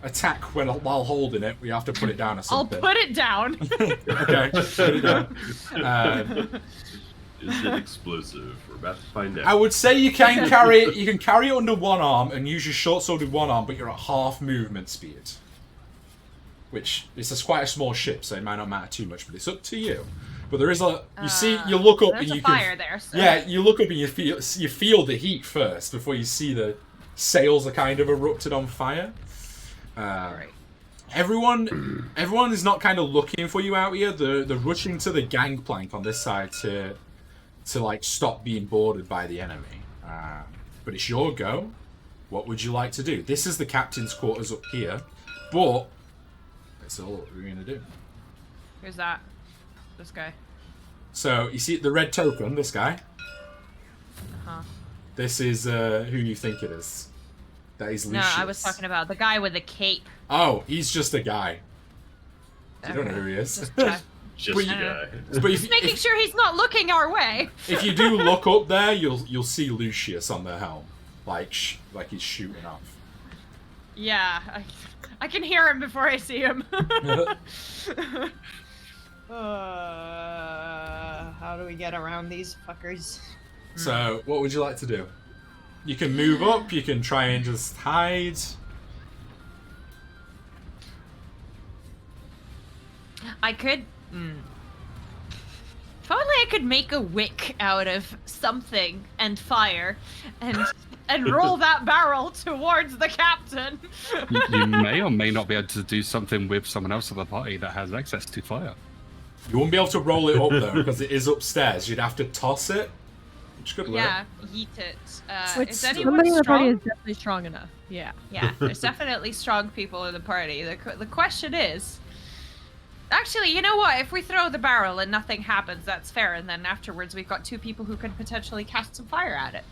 attack while holding it. We have to put it down or I'll something. put it down. Okay, put it down. Is it explosive? We're about to find out. I would say you can carry it. You can carry it under one arm and use your short sword with one arm, but you're at half movement speed. Which is quite a small ship, so it might not matter too much. But it's up to you. But there is a. You see, you look up and there's you a fire can. there. So. Yeah, you look up and you feel the heat first before you see the sails are kind of erupted on fire. Right. Everyone is not kind of looking for you out here. They're rushing to the gangplank on this side to like stop being boarded by the enemy. But it's your go. What would you like to do? This is the captain's quarters up here, but that's all we're gonna do. Who's that? This guy. So you see the red token, this guy. Uh-huh. This is who you think it is. That is Lucius. No, I was talking about the guy with the cape. Oh, he's just a guy. You don't know who he is. Just check. Just But a you- guy. But Just making sure he's not looking our way. if you do look up there, you'll see Lucius on the helm, like he's shooting off. Yeah, I can hear him before I see him. How do we get around these fuckers? So, what would you like to do? You can move up. You can try and just hide. I could. If only I could make a wick out of something and fire, and roll that barrel towards the captain. You may or may not be able to do something with someone else of the party that has access to fire. You won't be able to roll it up though because it is upstairs. You'd have to toss it, which could work. Yeah, yeet it. Which Is anyone somebody in the party strong? is definitely strong enough. Yeah. Yeah, there's definitely strong people in the party. The question is, actually, you know what? If we throw the barrel and nothing happens, that's fair. And then afterwards, we've got two people who could potentially cast some fire at it.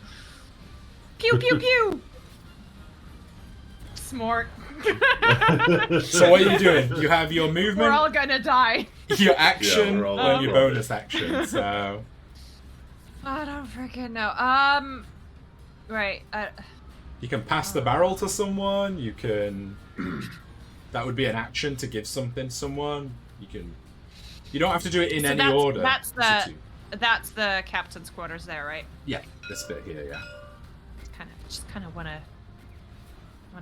Pew pew pew. Smart. So what are you doing? You have your movement, We're all gonna die. your action, Yeah, we're all and your gonna bonus action. So I don't freaking know. Right. you can pass the barrel to someone. You can. That would be an action to give something to someone. You can. You don't have to do it in So any that's- order. that's It's up to you. That's the captain's quarters there, right? Yeah, this bit here. Yeah. Just kind of wanna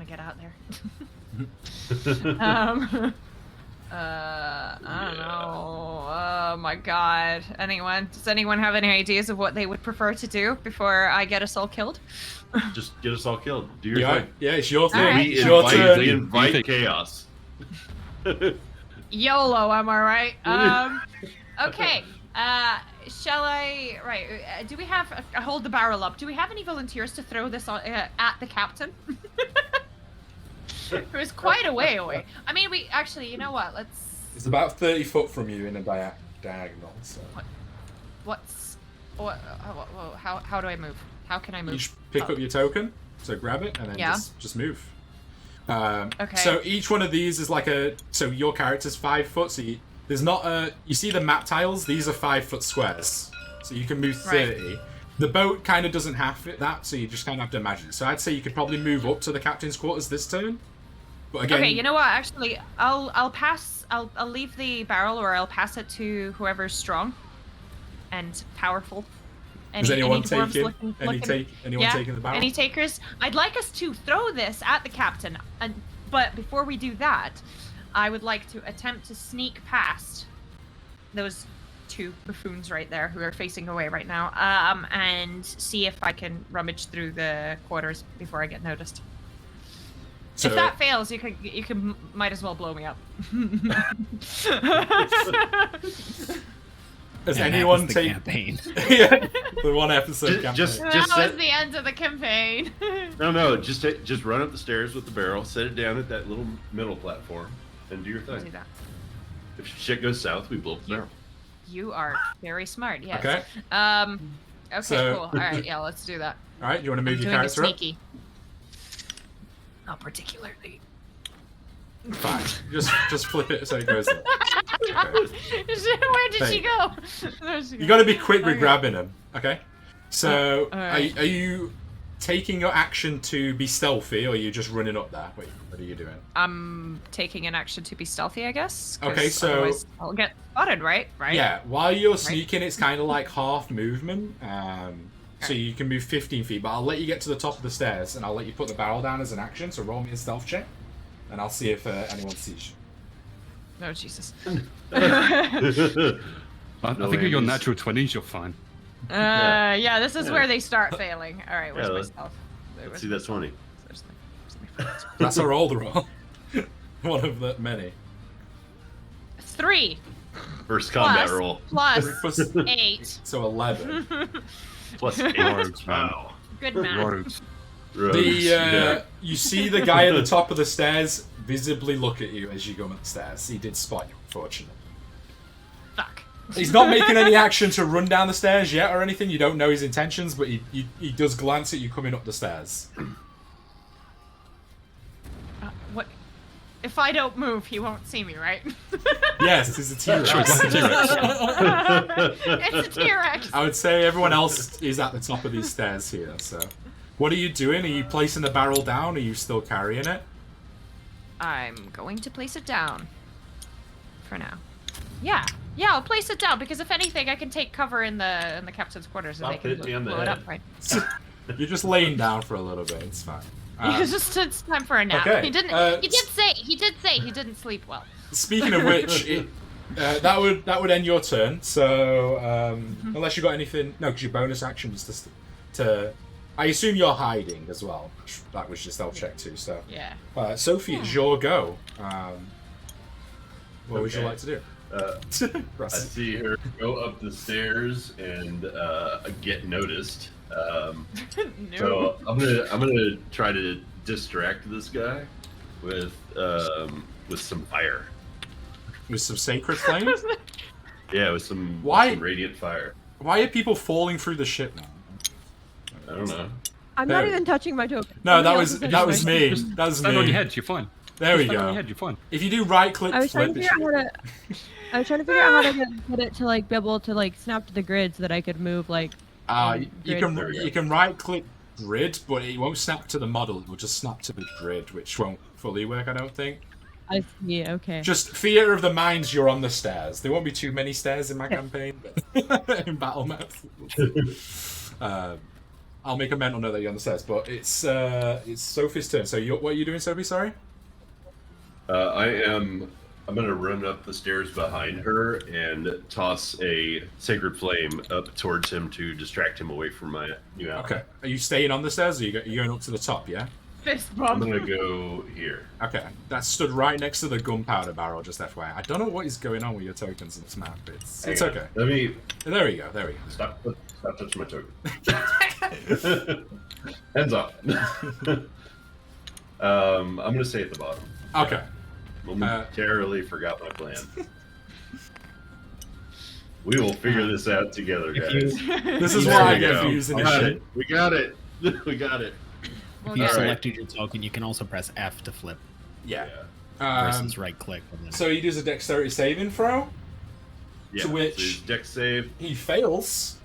get out there. I don't know. Oh my god. Does anyone have any ideas of what they would prefer to do before I get us all killed? Just get us all killed. Do your Yeah, thing. yeah, it's your thing. Alright. We It's your turn. we invite think- chaos. YOLO, am I right? Okay. Shall I? Right. Do we have? Hold the barrel up. Do we have any volunteers to throw this on, at the captain? It was quite a way away. I mean, we actually. You know what? Let's. It's about 30 foot from you in a diagonal. So How do I move? How can I move? you just pick up your token. So grab it and then Yeah. just move. Okay. So each one of these is like a. So your character's 5 foot. So there's not a. You see the map tiles? These are 5 foot squares. So you can move 30. Right. The boat kind of doesn't have that, so you just kind of have to imagine it. So I'd say you could probably move up to the captain's quarters this turn. But again, Okay, you know what? Actually, I'll pass. I'll leave the barrel, or I'll pass it to whoever's strong and powerful. is anyone dwarves taking anyone taking the barrel? Any takers? I'd like us to throw this at the captain, but before we do that, I would like to attempt to sneak past those two buffoons right there who are facing away right now, and see if I can rummage through the quarters before I get noticed. So, If that fails, you can might as well blow me up. has And that anyone was the taken campaign? yeah, the one episode campaign? Just That was set, the end of the campaign. no. Just run up the stairs with the barrel, set it down at that little middle platform, and do your I'll do thing. that. If shit goes south, we blow up the barrel. You are very smart. Yes. Okay. Okay. So- Cool. All right. Yeah. Let's do that. All right, you want to I'm move your doing it character up? sneaky. Not particularly. Fine. Just flip it so it goes up. Where did she go? There she You goes. got to be quick with Okay. grabbing them. Okay. So, alright. are you taking your action to be stealthy, or are you just running up there? Wait, what are you doing? I'm taking an action to be stealthy, I guess. 'cause Okay, so- otherwise I'll get spotted, right? Yeah, while you're sneaking, it's kind of like half movement. So you can move 15 feet, but I'll let you get to the top of the stairs, and I'll let you put the barrel down as an action, so roll me a stealth check, and I'll see if anyone sees you. Oh, Jesus. I No think with your Andes. natural 20s, you're fine. Yeah, this is Yeah. where they start failing. All right, where's Yeah, my let's- stealth? Let's see that 20. That's a roll to roll. One of the many. 3 First combat Plus. roll. plus Plus- 8. So 11. Plus 8. Rogues, man. Wow. Good math. Rogues. Rogues, The yeah. You see the guy at the top of the stairs visibly look at you as you go up the stairs. He did spot you, unfortunately. Fuck. He's not making any action to run down the stairs yet or anything. You don't know his intentions, but he does glance at you coming up the stairs. What? If I don't move, he won't see me, right? Yes, he's a T-Rex. Sure, it's like a T-Rex. It's a T-Rex. I would say everyone else is at the top of these stairs here, so... What are you doing? Are you placing the barrel down? Are you still carrying it? I'm going to place it down. For now. Yeah, I'll place it down because if anything, I can take cover in the captain's quarters and Stop they hitting me can on the blow it head. up, right? You're just laying down for a little bit. It's fine. It's time for a nap. okay, He did say he didn't sleep well. Speaking of which, that would end your turn. So unless you got anything, no, because your bonus action was to. I assume you're hiding as well. That was your stealth check too. So Yeah. Sophie, it's your go. What would you Okay. like to do? I Russ. see her go up the stairs and get noticed. No. So I'm gonna try to distract this guy with some fire. With some sacred flames. Yeah, with some Why? some radiant fire. Why are people falling through the ship now? I don't know. I'm There. not even touching my token. No, Somebody that else was is touching that was my me. token. That was Stand on me. your head, you're fine. There we Stand on go. your head, you're fine. If you do right click, I was trying flip, to it figure out should- how to. I was trying to figure out how to get it to like be able to like snap to the grid so that I could move like. you Grid. can There we go. you can right click grid, but it won't snap to the model. It will just snap to the grid, which won't fully work, I don't think. I see. Okay. Just theater of the minds, you're on the stairs. There won't be too many stairs in my campaign, but in battle maps. I'll make a mental note that you're on the stairs, but it's Sophie's turn. So what are you doing, Sophie? Sorry. I'm gonna run up the stairs behind her and toss a sacred flame up towards him to distract him away from my new ally. Okay. Are you staying on the stairs, or are you going up to the top? Yeah. Fist I'm bump. gonna go here. Okay. That's stood right next to the gunpowder barrel. Just FYI. I don't know what is going on with your tokens in this map. It's Hang on. okay. Let me There we go. There we go. stop touching my token. Hands off. I'm gonna stay at the bottom. Okay. Momentarily forgot my plan. We will figure this out together, If guys. you, This is There what I we get go. for using We this got shit. it. We got it. We got it. We'll if you get All right. selected your token, you can also press F to flip Yeah. versus right click. And then So he does a dexterity saving throw. Yeah. To which- So his dex save. He fails.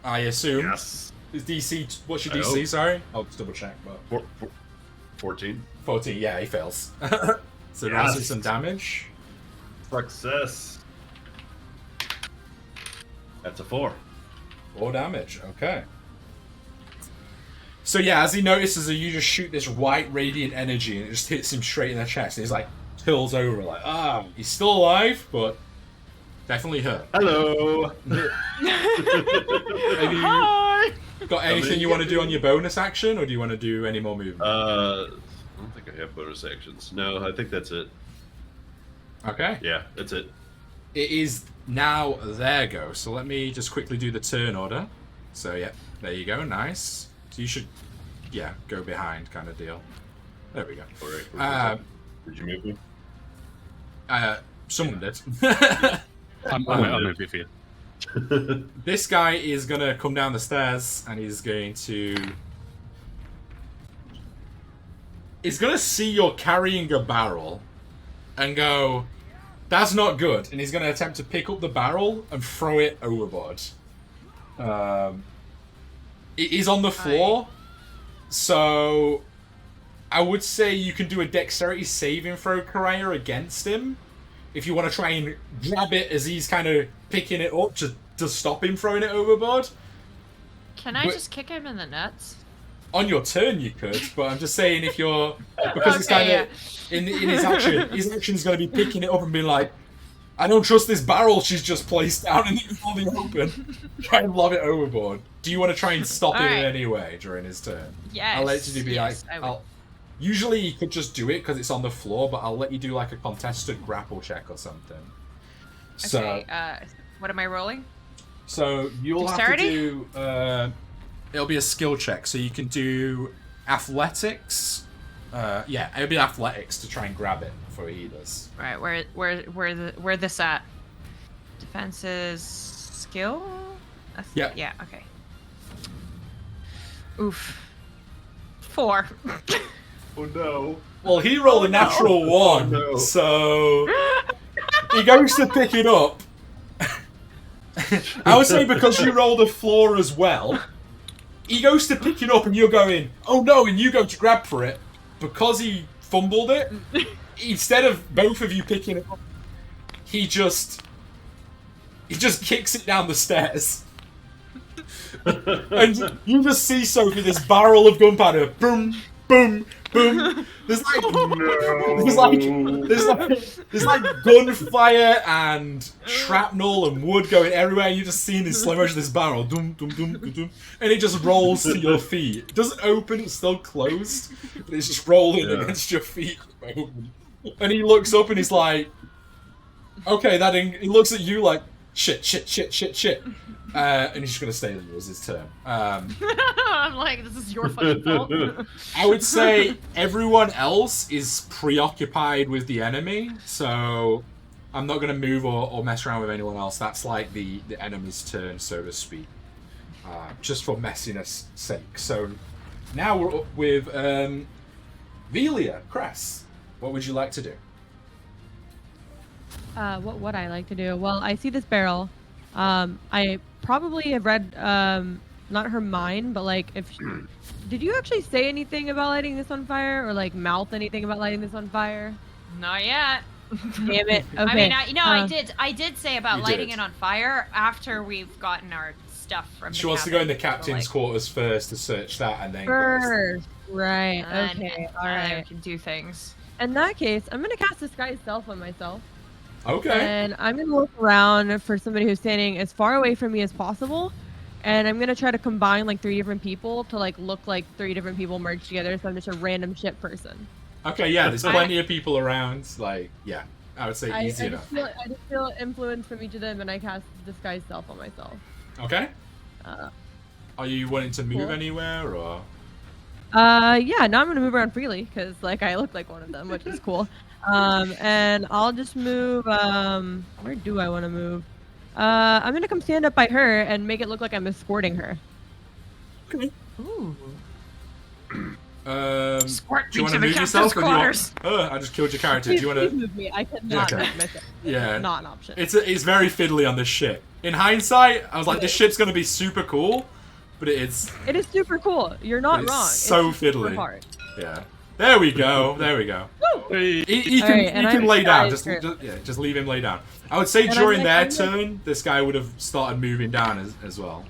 I assume. Yes. His DC. What's your I DC? hope. Sorry. I'll just double check. But 14. 14. Yeah, he fails. So now Yes. some damage. Success. That's a 4. 4 damage. Okay. So yeah, as he notices that you just shoot this white radiant energy and it just hits him straight in the chest, and he's like tills over like, he's still alive, but definitely hurt. Hello. Have you Hi. got anything you want to do on your bonus action, or do you want to do any more movement? I don't think I have bonus actions. No, I think that's it. Okay. Yeah, that's it. It is now their go, so let me just quickly do the turn order. So yeah, there you go, nice. So you should, yeah, go behind kind of deal. There we go. All right. Uh, Did you move me? Someone did. I'm with you. This guy is gonna come down the stairs and he's going to... He's gonna see you're carrying a barrel and go, that's not good. And he's gonna attempt to pick up the barrel and throw it overboard. It is on the floor, so I would say you can do a dexterity saving throw, Karaya, against him. If you want to try and grab it as he's kind of picking it up to stop him throwing it overboard. Can I just kick him in the nuts? On your turn you could, but I'm just saying if you're... Because it's kind of... In his action's going to be picking it up and being like, I don't trust this barrel she's just placed down in the open. Try and lob it overboard. Do you want to try and stop it in any way during his turn? Yes. I'll let you be usually you could just do it because it's on the floor, but I'll let you do like a contested grapple check or something. Okay, what am I rolling? So you'll Dexterity? have to do... it'll be a skill check, so you can do athletics. Yeah, it'll be athletics to try and grab it before he does. Right, where this at? Defenses, skill? Yeah. Yeah, okay. Oof. 4. Oh no. Well, he rolled a natural 1, so he goes to pick it up. I would say because you rolled a 4 as well, he goes to pick it up and you're going, oh no, and you go to grab for it. Because he fumbled it, instead of both of you picking it up, he just kicks it down the stairs. And you just see Sophie, this barrel of gunpowder, boom, boom, boom. There's like gunfire and shrapnel and wood going everywhere. You just see in slow motion this barrel, dum dum dum dum dum, and it just rolls to your feet. It doesn't open; it's still closed, but it's just rolling against your feet. And he looks up and he's like, "Okay, that." He looks at you like, "Shit, shit, shit, shit, shit." And he's just gonna stay there as his turn. I'm like, this is your fucking fault. I would say everyone else is preoccupied with the enemy, so I'm not gonna move or mess around with anyone else. That's like the enemy's turn, so to speak, just for messiness' sake. So now we're up with Velia, Cress. What would you like to do? What would I like to do? Well, I see this barrel. I probably have read, not her mind, but like, did you actually say anything about lighting this on fire, or like mouth anything about lighting this on fire? Not yet. Damn it. Okay. I mean, I did say about lighting it on fire after we've gotten our stuff from She wants to go in the captain's quarters first to search that, and then first. Right. Okay. All right. We can do things. In that case, I'm gonna cast Disguise Self on myself. Okay. And I'm gonna look around for somebody who's standing as far away from me as possible, and I'm gonna try to combine like 3 different people to like look like 3 different people merged together. So I'm just a random shit person. Okay, yeah, there's plenty of people around. Like, yeah, I would say easy enough. I just feel influence from each of them, and I cast Disguise Self on myself. Okay. Are you wanting to move anywhere, or? Yeah, now I'm gonna move around freely because like I look like one of them, which is cool. And I'll just move, where do I want to move? I'm gonna come stand up by her and make it look like I'm escorting her. Okay. Ooh. Escort do you want to move yourself? Or do you want... I just killed your character. Do you want to move me? I cannot move myself. Yeah. Not an option. It's very fiddly on this ship. In hindsight, I was like, this ship's gonna be super cool, but it is super cool. You're not wrong. So it's fiddly. Hard. Yeah. There we go. There we go. He can lay down. Just leave him lay down. I would say during their turn, this guy would have started moving down as well.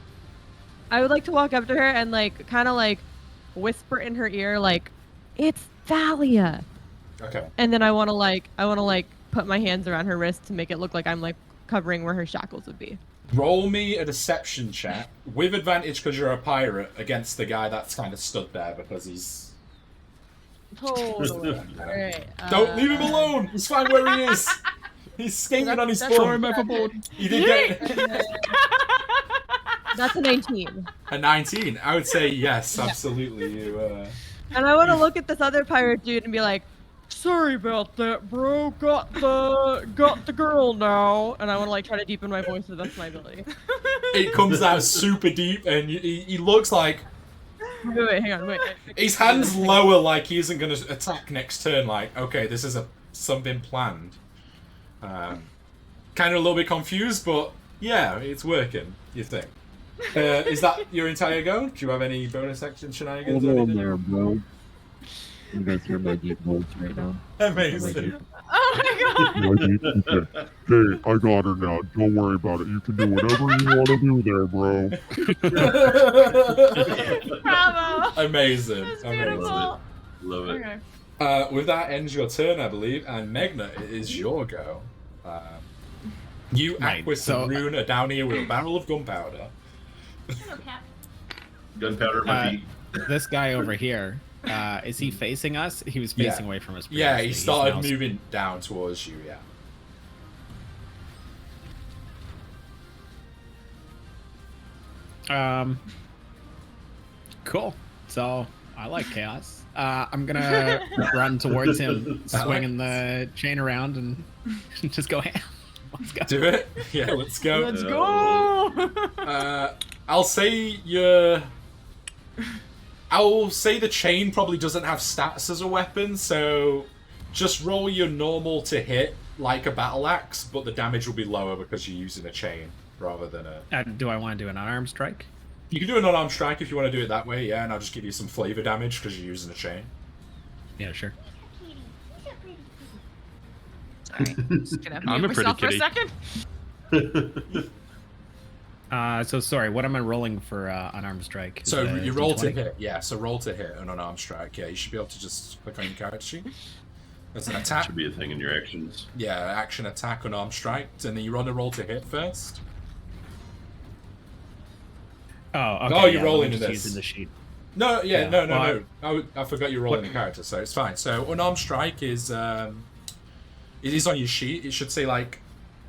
I would like to walk up to her and like kind of like whisper in her ear like, "It's Thalia." Okay. And then I want to put my hands around her wrist to make it look like I'm like covering where her shackles would be. Roll me a deception check with advantage because you're a pirate against the guy that's kind of stood there because he's. Totally. Alright. Don't leave him alone. He's fine where he is. He's skating on his phone. He did get. That's a 19. A 19. I would say yes, absolutely. You. And I want to look at this other pirate dude and be like, "Sorry about that, bro. Got the girl now." And I want to like try to deepen my voice to the best of my ability. It comes out super deep, and he looks like. Wait, hang on, wait. His hands lower, like he isn't going to attack next turn. Like, okay, this is something planned. Kind of a little bit confused, but yeah, it's working. You think? Is that your entire go? Do you have any bonus action shenanigans? Hold or on anything? there, bro. You guys hear my deep voice right now? Amazing. Oh my god! My deep- okay. Hey, I got her now. Don't worry about it. You can do whatever you want to do there, bro. Bravo! Amazing. That's Amazing. beautiful. Love it. Okay. With that ends your turn, I believe, and Megna, it is your go. You, Right, Aquis, so- and Rune are down here with a barrel of gunpowder. Gunpowder at my feet. This guy over here, is he facing us? He was Yeah. facing away from us. Yeah, he previously. He's started now- moving down towards you, yeah. Cool. So I like chaos. I'm gonna run towards him, swinging the chain around, and just go ham. Let's go. Do it? Yeah, let's go. Let's go! I'll say the chain probably doesn't have stats as a weapon, so just roll your normal to hit like a battle axe, but the damage will be lower because you're using a chain rather than a... Do I want to do an unarmed strike? You can do an unarmed strike if you want to do it that way, yeah, and I'll just give you some flavor damage because you're using a chain. Yeah, sure. Sorry, just gonna I'm mute a pretty myself for a kitty. second. So sorry, what am I rolling for unarmed strike? Is So it a you roll to D20? hit, yeah, so roll to hit an unarmed strike, yeah, you should be able to just click on your character sheet. That's an attack. Should be a thing in your actions. Yeah, action, attack, unarmed strike, and then you run a roll to hit first. Oh, okay. Oh, you're yeah, rolling I'm in just this. using the sheet. No, yeah, Yeah, no. well, I forgot you're rolling the character, so it's fine. So unarmed strike is it is on your sheet. It should say like,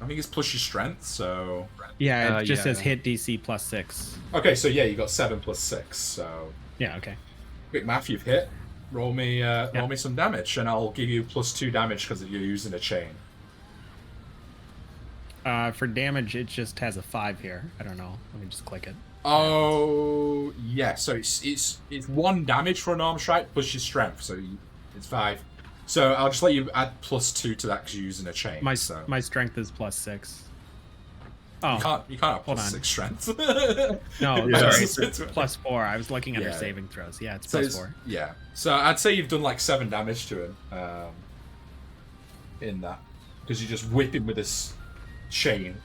I think it's plus your strength. So Yeah, it just yeah. says hit DC +6. okay, so yeah, you got 7 + 6. So Yeah, okay. quick math, you've hit. Roll me some damage, and I'll give you +2 damage because you're using a chain. For damage, it just has a 5 here. I don't know. Let me just click it. Oh yeah, so it's 1 damage for an arm strike plus your strength, so it's 5. So I'll just let you add +2 to that because you're using a chain. My so. my strength is +6. Oh, You can't have Hold +6 on. strength. no, Yeah. sorry, it's +4. I was looking under Yeah. saving throws. Yeah, it's So +4. yeah. So I'd say you've done like 7 damage to him in that because you just whip him with this chain.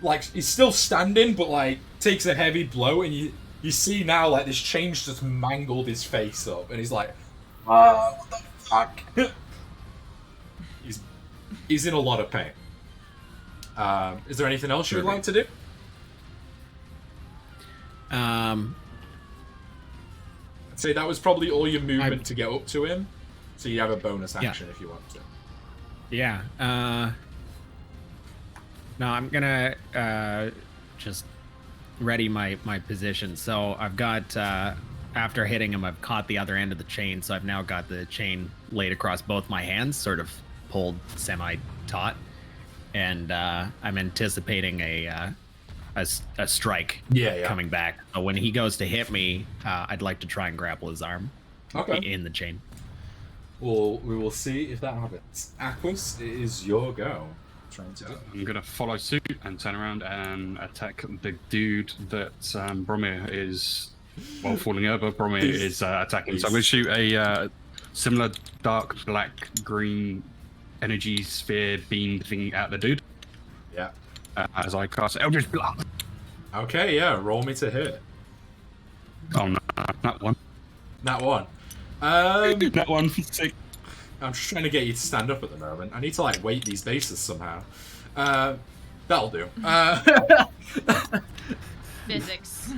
Like he's still standing, but like takes a heavy blow, and you see now like this chain's just mangled his face up, and he's like, "Ah, what the fuck?" he's in a lot of pain. Is there anything else you would like to do? I'd say that was probably all your movement to get up to him. So you have a bonus action if you want to. Yeah. No, I'm gonna just ready my position. So I've got after hitting him, I've caught the other end of the chain. So I've now got the chain laid across both my hands, sort of pulled semi-taut, and I'm anticipating a strike Yeah. coming back. But when he goes to hit me, I'd like to try and grapple his arm Okay. in the chain. Well, we will see if that happens. Aquis, it is your go. Trying to do. I'm gonna follow suit and turn around and attack the dude that Bromir is, well, falling over. Bromir is attacking. So I'm gonna shoot a similar dark black green energy sphere beam thing at the dude Yeah. as I cast Eldritch Blast. Okay, yeah. Roll me to hit. Oh no, that one. That one. That one for 6. I'm just trying to get you to stand up at the moment. I need to like weight these bases somehow. That'll do. Physics.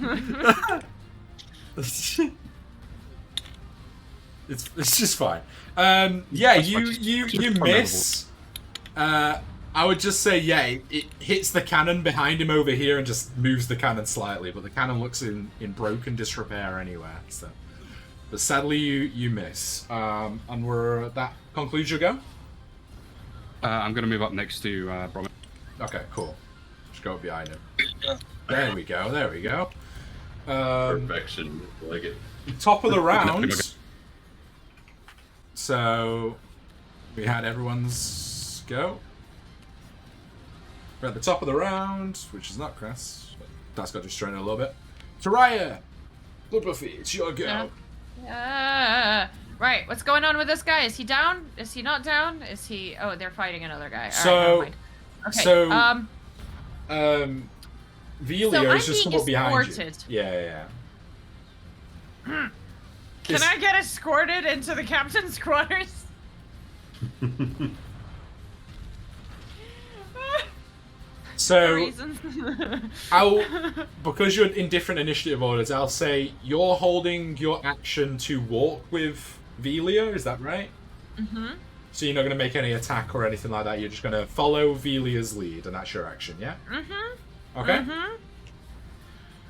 It's just fine. Yeah, you miss. I would just say it hits the cannon behind him over here and just moves the cannon slightly, but the cannon looks in broken disrepair anywhere. So, but sadly you miss. And that concludes your go. I'm gonna move up next to Bromir. Okay, cool. Just go behind him. There we go. There we go. Perfection. I like it. Top of the round. So we had everyone's go. We're at the top of the round, which is not Cress. That's got distracted a little bit. Soraya, Blood Buffy, it's your go. Right, what's going on with this guy? Is he down? Is he not down? Is he? Oh, they're fighting another guy. All right, never mind. Okay. Velio is just come up behind you. Escorted. Yeah. Can I get escorted into the captain's quarters? So, because you're in different initiative orders, I'll say you're holding your action to walk with Velia, is that right? Mm-hmm. So you're not going to make any attack or anything like that, you're just going to follow Velia's lead, and that's your action, yeah? Mm-hmm. Okay?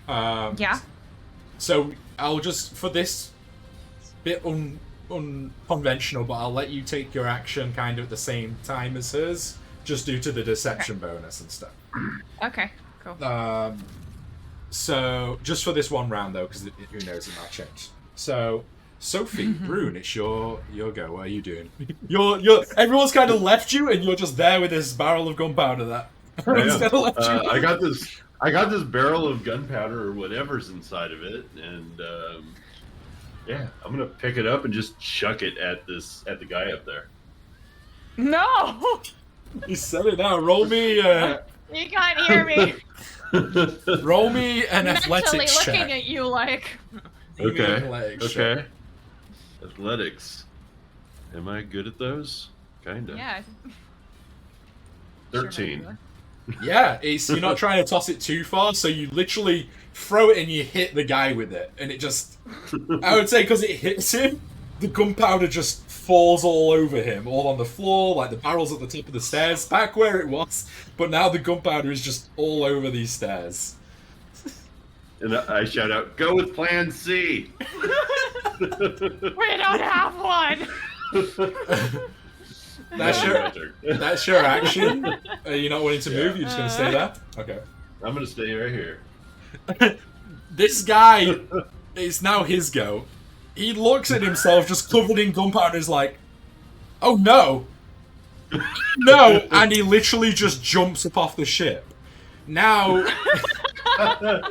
Mm-hmm. Yeah. So, I'll just, for this bit unconventional, but I'll let you take your action kind of at the same time as hers, just due to the deception bonus and stuff. Okay, cool. So, just for this one round, though, because who knows, it might change. So, Sophie, Brune, it's your go. What are you doing? Everyone's kind of left you, and you're just there with this barrel of gunpowder that everyone's kind of left you. I got this barrel of gunpowder or whatever's inside of it, and yeah, I'm gonna pick it up and just chuck it at the guy up there. No! You said it now. Roll me. You can't hear me. Roll me an athletics check. Looking at you like. Okay. Athletics. Am I good at those? Kinda. Yeah. 13. Yeah, you're not trying to toss it too far, so you literally throw it and you hit the guy with it, and it just. I would say because it hits him, the gunpowder just falls all over him, all on the floor, like the barrel's at the top of the stairs, back where it was, but now the gunpowder is just all over these stairs. And I shout out, "Go with Plan C." We don't have one. That's your action. Are you not wanting to move? You're just gonna stay there? Okay. I'm gonna stay right here. This guy, it's now his go. He looks at himself just covered in gunpowder and is like, oh no! No! And he literally just jumps up off the ship. Now,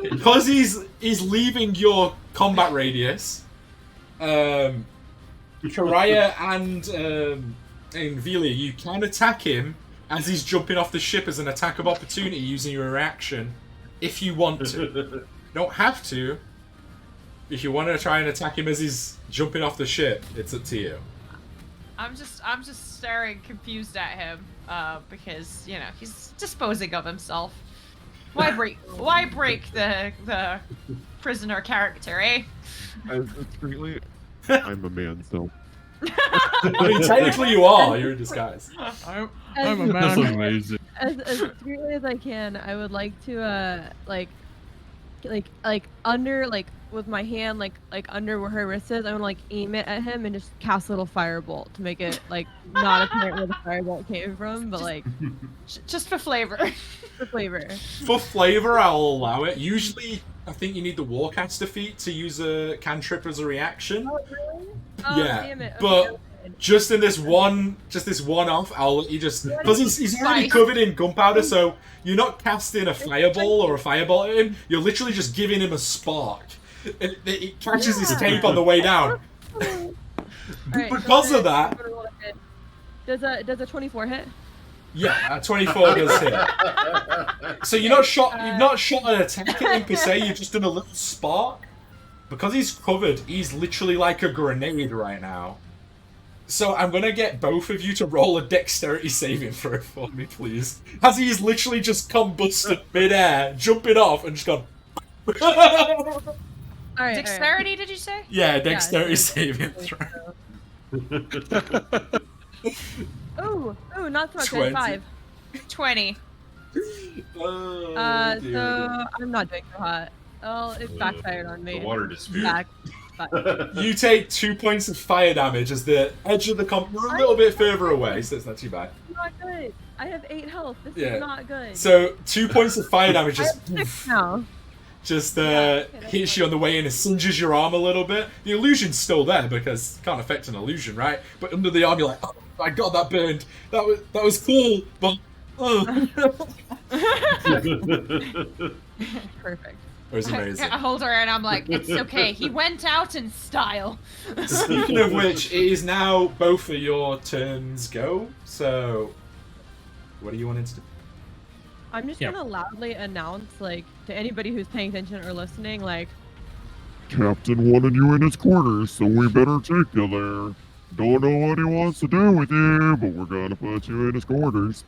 because he's leaving your combat radius, Karaya and Velia, you can attack him as he's jumping off the ship as an attack of opportunity using your reaction, if you want to. You don't have to. If you want to try and attack him as he's jumping off the ship, it's up to you. I'm just staring confused at him, because he's disposing of himself. Why break the prisoner character, eh? I'm a man, so. I mean, technically you are. You're in disguise. I'm a man. That's amazing. As discreetly as I can, I would like to like under with my hand like under where her wrist is. I want to aim it at him and just cast a little firebolt to make it not apparent where the firebolt came from, but just for flavor. For flavor. For flavor, I'll allow it. Usually, I think you need the Warcaster feat to use a cantrip as a reaction. Oh really? Oh, yeah, damn it. Okay, but just in this one off, I'll let you just because he's already covered in gunpowder, so you're not casting a fireball or a firebolt at him. You're literally just giving him a spark. It catches his tape on the way down. Right, because of that, does a 24 hit? Yeah, 24 does hit. So you've not shot an attack at him per se. You've just done a little spark. Because he's covered, he's literally like a grenade right now. So I'm gonna get both of you to roll a dexterity saving throw for me, please. As he's literally just combusted mid-air, jumping off and just gone. All Dexterity, did you say? Yeah, dexterity saving throw. Ooh, not so much. 20. 5. 20. Oh, so I'm not doing so hot. Oh, it backfired on me. The water dispute. You take 2 points of fire damage as the edge of the you're a little bit further away, so it's not too bad. Not good. I have 8 health. This is not good. So 2 points of fire damage just hits you on the way in and singes your arm a little bit. The illusion's still there because it can't affect an illusion, right? But under the arm, you're like, oh my god, that burned. That was cool, but Perfect. It was amazing. I hold her and I'm like, it's okay. He went out in style. Speaking of which, it is now both of your turns go. So, what are you wanting to do? I'm just gonna loudly announce, like, to anybody who's paying attention or listening, like, Captain wanted you in his quarters, so we better take you there. Don't know what he wants to do with you, but we're gonna put you in his quarters.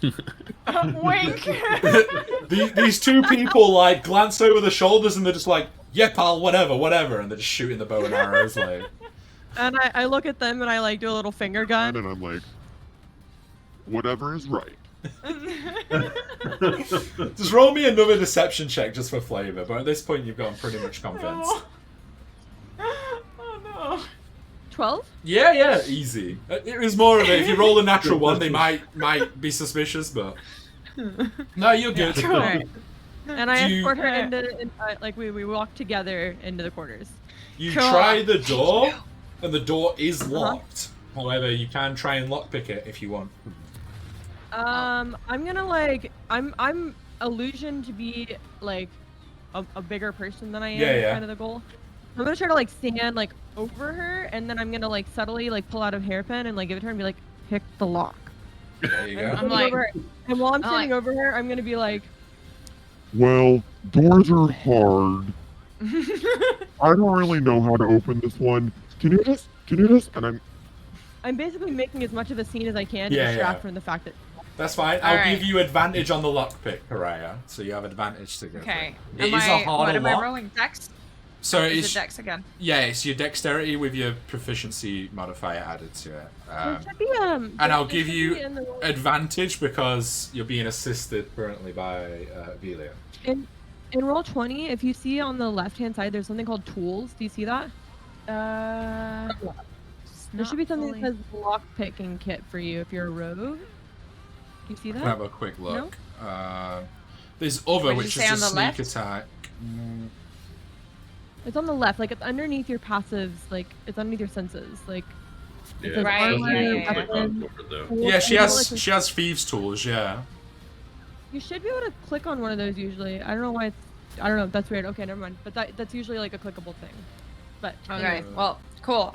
Wink. These two people like glance over the shoulders and they're just like, "Yeah, pal, whatever," and they're just shooting the bow and arrows. Like, and I look at them and I like do a little finger gun. And I'm like, whatever is right. just roll me another deception check just for flavor. But at this point, you've gotten pretty much convinced. Oh no. 12? Yeah, easy. It was more of a, if you roll a natural one, they might be suspicious, but no, you're good. Yeah. Right. And I Do you- escort her into, like, we walk together into the quarters. You Cool. try the door, and the door is locked. However, you can try and lockpick it if you want. I'm gonna like I'm illusion to be like a bigger person than I am. Yeah. Kind of the goal. I'm gonna try to like stand like over her, and then I'm gonna like subtly like pull out a hairpin and like give it to her and be like, pick the lock. There you go. I'm like- and while I'm I'm standing over her, I'm gonna be like, Well, doors are hard. I don't really know how to open this one. Can you just? And I'm basically making as much of a scene as I can to Yeah, distract yeah. from the fact that. That's fine. All I'll right. give you advantage on the lockpick, Pariah. So you have advantage to go. Okay. It is a What harder am I lock. rolling? Dex? So Is it's it Dex again? yeah, it's your dexterity with your proficiency modifier added to it. There should be, and I'll there give should you be in the- advantage because you're being assisted currently by Velia. in roll 20, if you see on the left hand side, there's something called tools. Do you see that? There should be something that says lock picking kit for you if you're a rogue. Do you see Can that? have a quick look. There's other, What did which you is say a on the sneak left? attack. It's on the left, like it's underneath your passives, like it's underneath your senses, like. It says Right, armor, yeah. Click weapon, on over though. tools, Yeah, she and has like, she has thieves tools. Yeah. You should be able to click on one of those usually. I don't know why it's. I don't know. That's weird. Okay, never mind. But that's usually like a clickable thing. But Okay. anyway. Well, cool.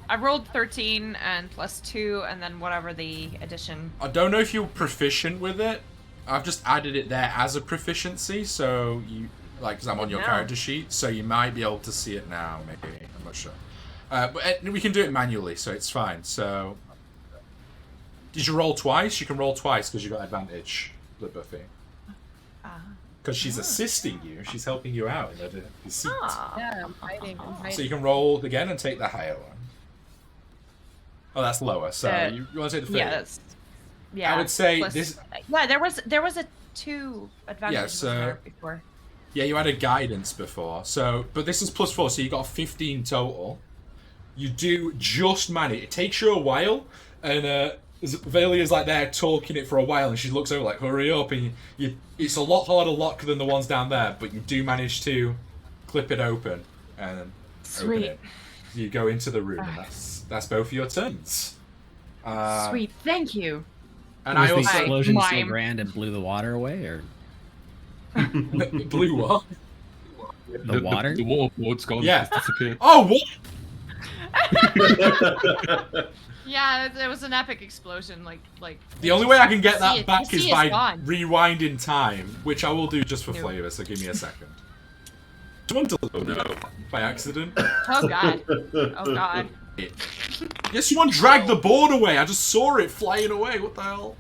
I rolled 13 and plus 2, and then whatever the addition. I don't know if you're proficient with it. I've just added it there as a proficiency, so you like because I'm on your No. character sheet, so you might be able to see it now. Maybe I'm not sure. But we can do it manually, so it's fine. So, did you roll twice? You can roll twice because you got advantage, Buffy. Because she's assisting you, she's helping you out in the seat. Yeah, I'm hiding. I'm hiding. So you can roll again and take the higher one. Oh, that's lower. So you want to take the 30? Yeah, that's. Yeah. I would say plus- this. Yeah, there was a 2 advantage so- there before. Yeah, you had a guidance before. So, but this is +4, so you got 15 total. You do just manage. It takes you a while, and Valia's like there talking it for a while, and she looks over like, "Hurry up!" And it's a lot harder lock than the ones down there, but you do manage to clip it open and open Sweet. it. You go into the room, and that's both your turns. Sweet, thank you. And Was I the also explosion so mime. grand and blew the water away, or blew what? the water? The waterboard's gone. Yeah. It's disappeared. Oh, what? Yeah, it was an epic explosion. Like. The only way I can get See that it- back see is it's by gone. rewinding time, which I will do just for No. flavor, so give me a second. Someone deleted Oh, no. it by accident. Oh god. Oh god. Yes, someone dragged the board away. I just saw it flying away. What the hell?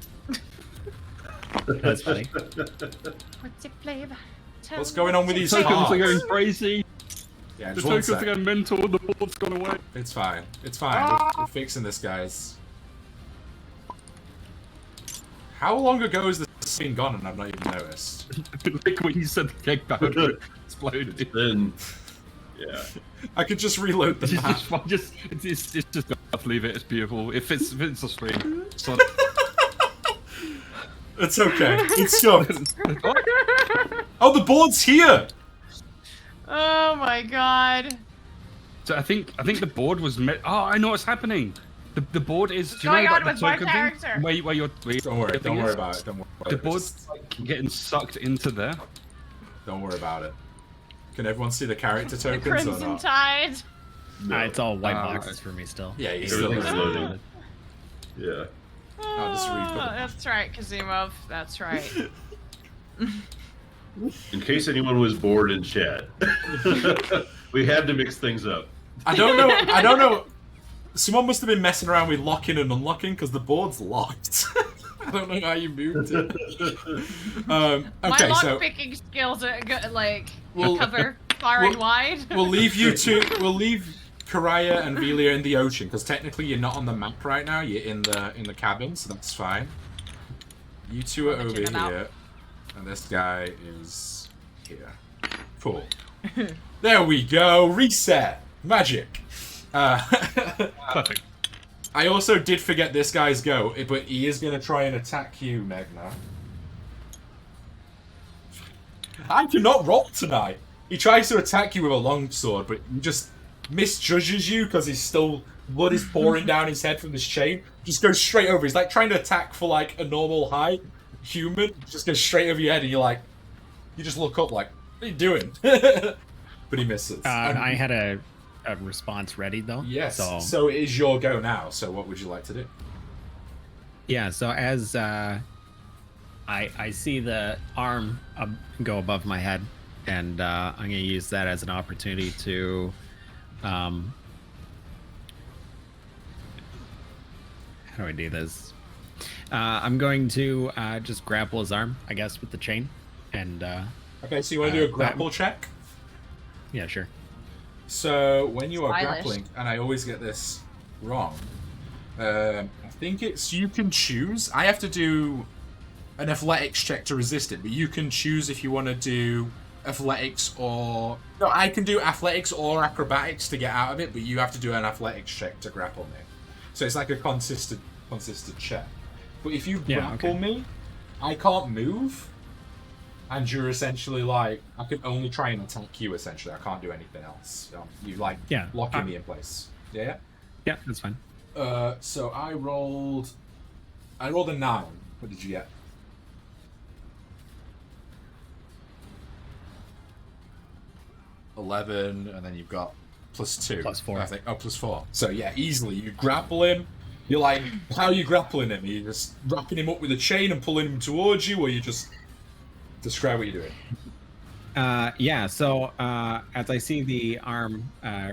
That's funny. What's your flavor? Tell What's me going on with what's these your Tokens are cards? going crazy. Yeah, The just one tokens are sec. going mental. The board's gone away. It's fine. It's fine. We're fixing this, guys. How long ago has this been gone and I've not even noticed? Like when you said the keg powder exploded. Then, yeah. I could just reload the It's map. just fine. It's just enough. Leave it. It's beautiful. If it's a stream. It's not... It's okay. It's shoved. Oh, the board's here! Oh my god. So I think the board was. Oh, I know what's happening. The board is. What's Do you know going about on the with my token thing? character? Where your Don't worry. the Don't thing worry is, about it. Don't worry. About The it. board's like getting sucked into there. Don't worry about it. Can everyone see the character The tokens or Crimson not? Tide. No. It's all white Uh, boxes for me still. Yeah, you still Everything's don't. loading. Yeah. I'll just read them. That's right, Kazimov. That's right. In case anyone was bored in chat, we had to mix things up. I don't know. Someone must have been messing around with locking and unlocking because the board's locked. I don't know how you moved it. My Okay, so lockpicking skills are like We'll- cover far and wide. we'll leave you two. We'll leave Karaya and Velia in the ocean because technically you're not on the map right now. You're in the cabin, so that's fine. You two are over Check it out. here, and this guy is here. Cool. There we go. Reset. Magic. Perfect. I also did forget this guy's go, but he is going to try and attack you, Megna. I cannot roll tonight. He tries to attack you with a longsword, but he just misjudges you because he's still... Blood is pouring down his head from this chain. Just goes straight over. He's like trying to attack for like a normal height human. Just goes straight over your head and you're like... You just look up like, what are you doing? But he misses. I had a response ready though. Yes, So, so it is your go now. So what would you like to do? yeah. So as I see the arm go above my head, and I'm gonna use that as an opportunity to, how do I do this? I'm going to just grapple his arm, I guess, with the chain, and Okay, so you want to do a grapple check? yeah, sure. So when you are Stylish. grappling, and I always get this wrong, I think it's you can choose. I have to do an athletics check to resist it, but you can choose if you want to do athletics or... No, I can do athletics or acrobatics to get out of it, but you have to do an athletics check to grapple me. So it's like a consistent check. But if you Yeah, grapple okay. me, I can't move. And you're essentially like, I can only try and attack you, essentially. I can't do anything else. You like Yeah, locking me in place. Yeah? Yeah, that's fine. So I rolled a 9. What did you get? 11, and then you've got +2. +4. I think. Oh, +4. So yeah, easily. You grapple him. You're like, how are you grappling him? Are you just wrapping him up with a chain and pulling him towards you, or you just... Describe what you're doing. Yeah, so as I see the arm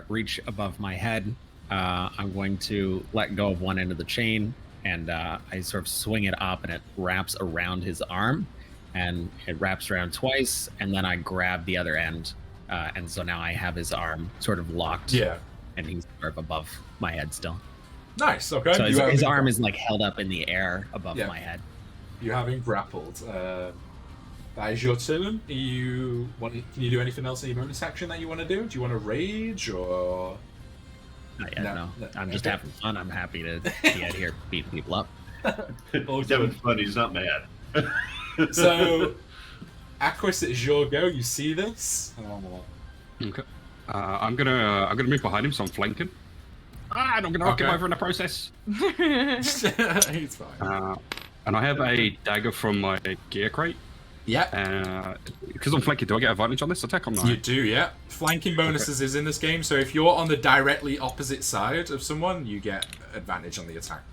reach above my head, I'm going to let go of one end of the chain, and I sort of swing it up, and it wraps around his arm, and it wraps around twice, and then I grab the other end, and so now I have his arm sort of locked, Yeah. and he's sort of above my head still. Nice, okay. So You have his him arm gra- is like held up in the air above Yeah. my head. You have him grappled. That is your turn. Can you do anything else in your bonus action that you want to do? Do you want to rage or? Not yet, No, no. no. I'm just Okay. having fun. I'm happy to be out here beating people up. He's having fun. He's not mad. So, Aquis, it's your go. You see this? Okay. I'm gonna move behind him, so I'm flanking. And I'm gonna knock him Okay. over in the process. He's fine. And I have a dagger from my gear crate. Yeah, Because I'm flanking, do I get advantage on this attack or not? you do. Yeah, flanking bonuses is in this game. So if you're on the directly opposite side of someone, you get advantage on the attack.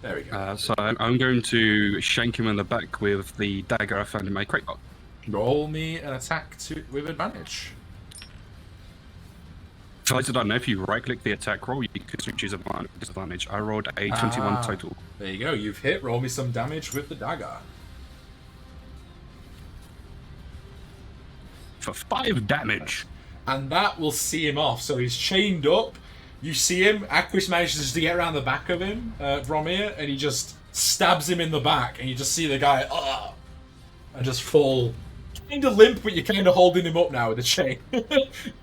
There we go. So I'm going to shank him in the back with the dagger I found in my crate box. Roll me an attack with advantage. So I don't know if you right-click the attack roll, you can choose advantage, disadvantage. I rolled a 21 total. There you go. You've hit. Roll me some damage with the dagger. For 5 damage. And that will see him off. So he's chained up. You see him. Aquis manages to get around the back of him, Bromir, and he just stabs him in the back. And you just see the guy, and just fall. Kind of limp, but you're kind of holding him up now with the chain.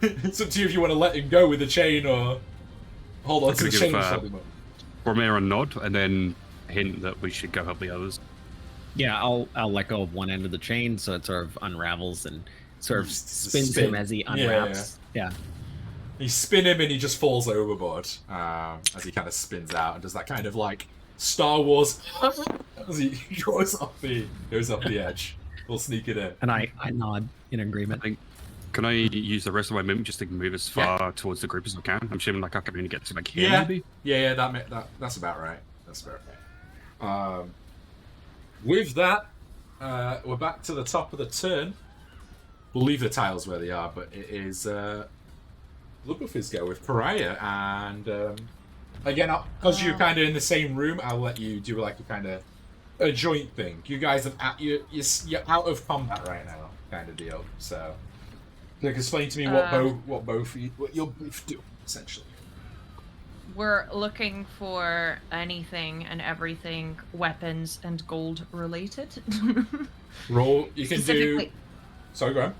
It's up to you if you want to let him go with the chain or hold on to the Gonna chain give, and hold him up. Boromir a nod, and then hint that we should go help the others. Yeah, I'll let go of one end of the chain so it sort of unravels and sort of spins him as he Yeah, unwraps. Yeah. You spin him and he just falls overboard as he kind of spins out and does that kind of like Star Wars as he goes off the edge. We'll sneak it in. And I nod in agreement. Can I use the rest of my movement just to move as far towards the group as I can? I'm assuming like I can only get to like here, maybe? Yeah, that's about right. That's about right. With that, we're back to the top of the turn. We'll leave the tiles where they are, but it is Bloodbuffy's go with Pariah, and again, because you're kind of in the same room, I'll let you do like a kind of a joint thing. You guys have you're out of combat right now, kind of deal. So, like, explain to me what you'll both do essentially. We're looking for anything and everything weapons and gold related. Roll. You can do. Sorry, go on.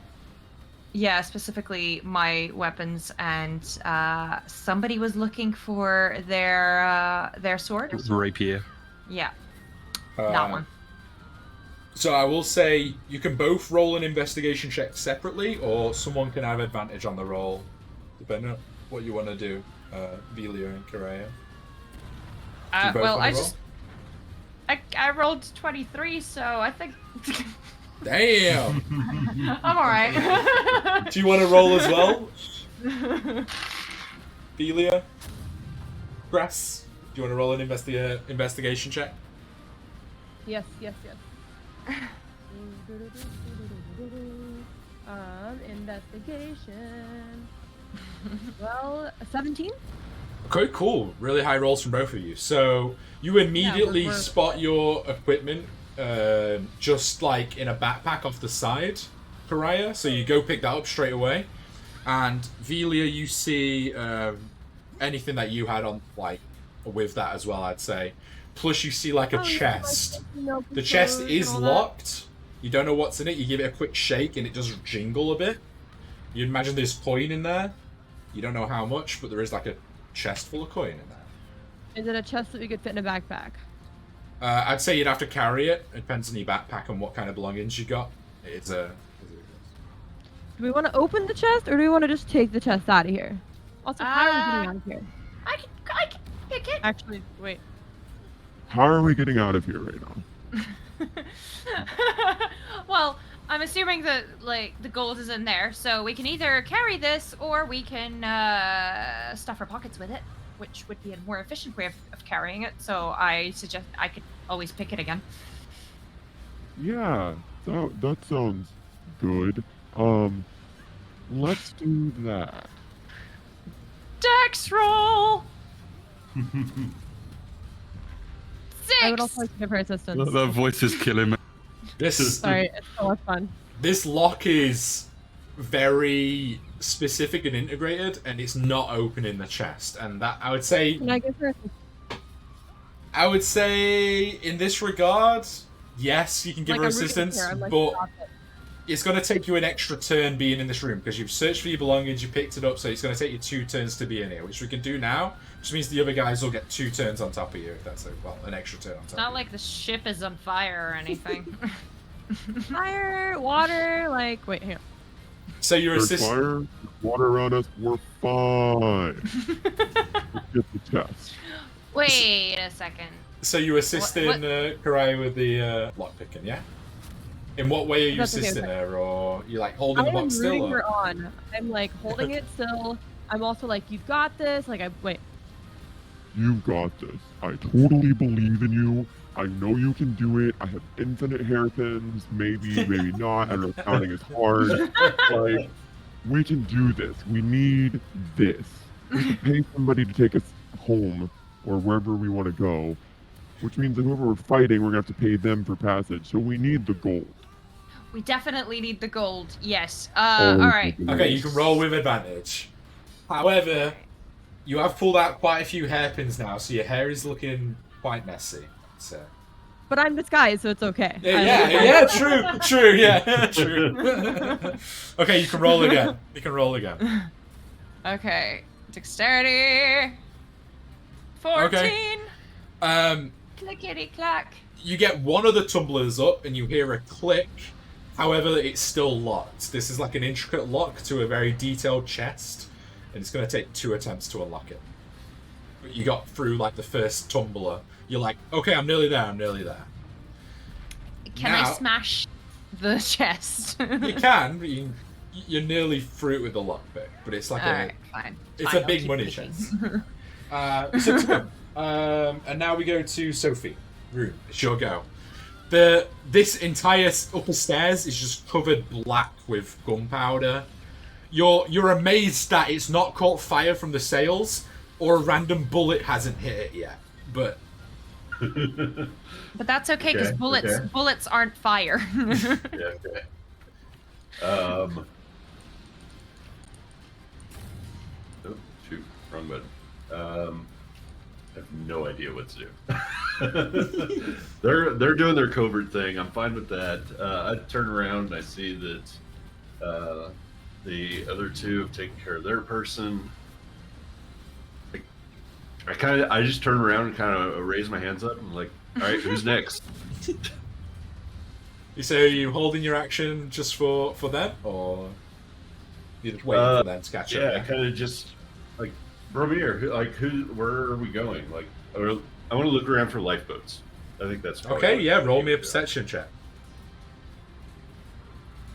Yeah, specifically my weapons, and somebody was looking for their sword. Rapier. Yeah, that one. So I will say you can both roll an investigation check separately, or someone can have advantage on the roll, depending on what you want to do. Velia and Karaya. Well, I rolled 23, so I think. Damn. I'm alright. Do you want to roll as well? Velia? Grass? Do you want to roll an investigation check? Yes. Investigation. Well, 17? Okay, cool. Really high rolls from both of you. So you immediately spot your equipment just like in a backpack off the side, Pariah. So you go pick that up straight away. And Velia, you see anything that you had on, like, with that as well, I'd say. Plus you see like a chest. The chest is locked. You don't know what's in it. You give it a quick shake and it does jingle a bit. You imagine there's coin in there. You don't know how much, but there is like a chest full of coin in there. Is it a chest that we could fit in a backpack? I'd say you'd have to carry it. It depends on your backpack and what kind of belongings you got. It's a... Do we want to open the chest, or do we want to just take the chest out of here? Also, how are we getting out of here? I can pick it. Actually, wait. How are we getting out of here right now? Well, I'm assuming that like the gold is in there, so we can either carry this or we can stuff our pockets with it, which would be a more efficient way of carrying it. So I suggest I could always pick it again. Yeah, that sounds good. Let's do that. Dex roll. 6. I would also like to give her assistance. That voice is killing me. Sorry, it's so much fun. This lock is very specific and integrated, and it's not opening the chest. And that I would say. Can I give her assistance? I would say in this regard, yes, you can give her assistance, but it's going to take you an extra turn being in this room because you've searched for your belongings, you picked it up, so it's going to take you 2 turns to be in here, which we can do now, which means the other guys will get 2 turns on top of you, if that's an extra turn on top. It's not like the ship is on fire or anything. Fire, water, like, wait, here. So your assistant. Fire, water around us, we're fine. Let's get the chest. Wait a second. So you assisting Karai with the lockpicking, yeah? In what way are you assisting her, or you like holding the box still? I'm rooting her on. I'm like holding it still. I'm also like, you've got this. Like, wait. You've got this. I totally believe in you. I know you can do it. I have infinite hairpins. Maybe, maybe not. I don't know. Counting is hard. Like, we can do this. We need this. We can pay somebody to take us home or wherever we want to go, which means that whoever we're fighting, we're gonna have to pay them for passage. So we need the gold. We definitely need the gold. Yes. All right. Okay, you can roll with advantage. However, you have pulled out quite a few hairpins now, so your hair is looking quite messy. So. But I'm disguised, so it's okay. Yeah, true, yeah, true. Okay, you can roll again. Okay, dexterity. 14. Okay. Clickety clack. You get one of the tumblers up, and you hear a click. However, it's still locked. This is like an intricate lock to a very detailed chest. and it's going to take 2 attempts to unlock it. But you got through like the first tumbler. You're like, okay, I'm nearly there. I'm nearly there. Can I smash the chest? You can, but you're nearly through it with the lockpick. But it's like Alright, fine. It's Fine, a big I'll money keep looking. chest. So Tim, and now we go to Sophie. Room, it's your go. This entire upper stairs is just covered black with gunpowder. You're amazed that it's not caught fire from the sails, or a random bullet hasn't hit it yet. But that's okay because bullets aren't fire. Yeah, okay. Oh, shoot, wrong button. I have no idea what to do. They're doing their covert thing. I'm fine with that. I turn around and I see that the other two have taken care of their person. I just turn around and kind of raise my hands up and like, all right, who's next? So are you holding your action just for them, or you're just waiting for them to catch up? Yeah, kind of just like, Bromir, where are we going? Like, I want to look around for lifeboats. I think that's probably okay. Yeah, roll me a perception check.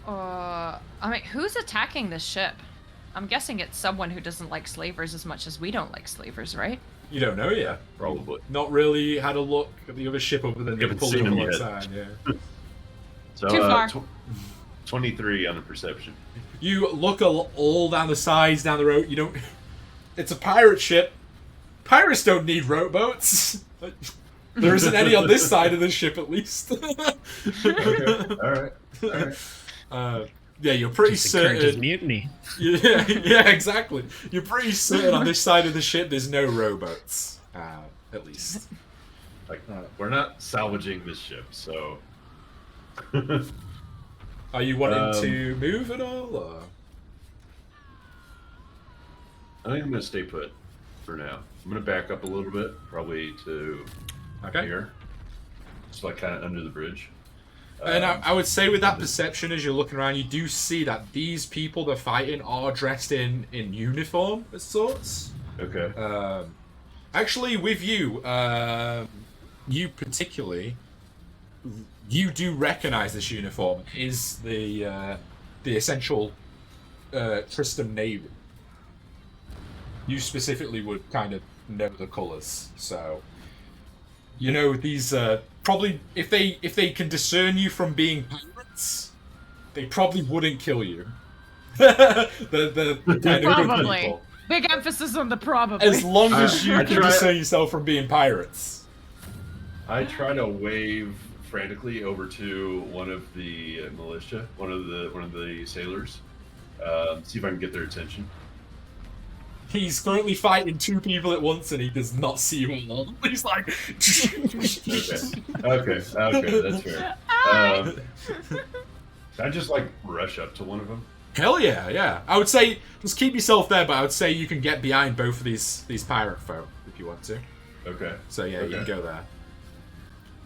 I mean, who's attacking this ship? I'm guessing it's someone who doesn't like slavers as much as we don't like slavers, right? You don't know yet. Probably. Not really had a look at the other ship other than You haven't pulled seen it them up yet. outside, yeah. So, Too far. 23 on the perception. You look all down the sides, down the road. You don't. It's a pirate ship. Pirates don't need rowboats. There isn't any on this side of the ship, at least. Okay. All right. Yeah, you're pretty Just encourages certain. mutiny. Yeah, exactly. You're pretty certain on this side of the ship there's no rowboats, at least. Like, we're not salvaging this ship, so. Are you wanting to move at all, or? I think I'm going to stay put for now. I'm going to back up a little bit, probably to here. Just like kind of under the bridge. And I would say with that perception, as you're looking around, you do see that these people they're fighting are dressed in uniform of sorts. Okay. Actually, with you, you particularly, you do recognize this uniform. It is the essential Tristram Navy. You specifically would kind of know the colours, so you know these probably if they can discern you from being pirates, they probably wouldn't kill you. the kind of good people. Big emphasis on the probably. As long as you I can try- discern yourself from being pirates. I try to wave frantically over to one of the militia, one of the sailors, see if I can get their attention. He's currently fighting 2 people at once, and he does not see you at all. He's like, Okay, that's fair. Can I just like rush up to one of them? hell yeah. I would say just keep yourself there, but I would say you can get behind both of these pirate folk if you want to. Okay. So yeah, you Okay. can go there.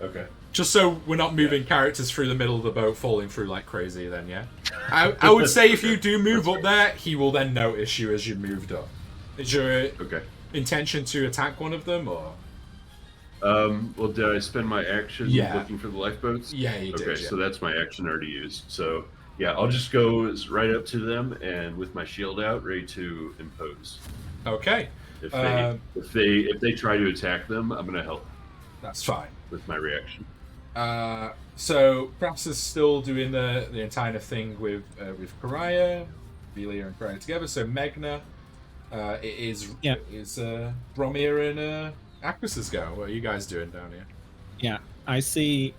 Okay. Just so we're not moving characters through the middle of the boat, falling through like crazy. Then yeah, I would say if you do move up there, he will then notice you as you moved up. Is your Okay. intention to attack one of them, or? Well, did I spend my action Yeah. looking for the lifeboats? Yeah, you did. Okay, Yeah. so that's my action already used. So yeah, I'll just go right up to them and with my shield out, ready to impose. Okay, If Um, they try to attack them, I'm gonna help that's fine. with my reaction. So Kraus is still doing the entire thing with Karaya, Velia and Karaya together. So Megna, it is Bromir and Aquis's go. What are you guys doing down here? Yeah, I see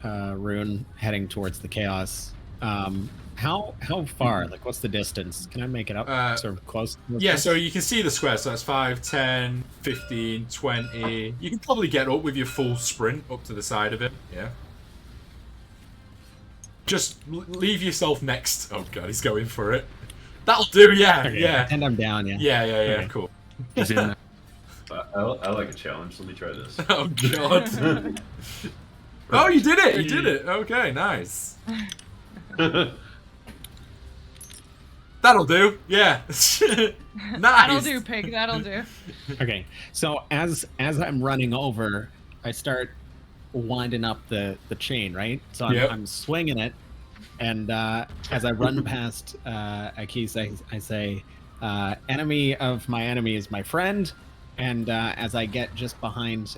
Rune heading towards the chaos. How far? Like, what's the distance? Can I make it up sort of close? Yeah, so you can see the square. So that's 5, 10, 15, 20. You can probably get up with your full sprint up to the side of it. Yeah. Just leave yourself next. Oh god, he's going for it. That'll do. Yeah, Okay, yeah. And I'm down. Yeah. Yeah. Okay. Cool. Is in there. I like a challenge. Let me try this. Oh god. Oh, you did it! You did it! Okay, nice. That That'll do. Yeah. Nice. That'll do, pig. That'll do. Okay, so as I'm running over, I start winding up the chain, right? So I'm swinging it, and as I run past Akis, I say, "Enemy of my enemy is my friend." And as I get just behind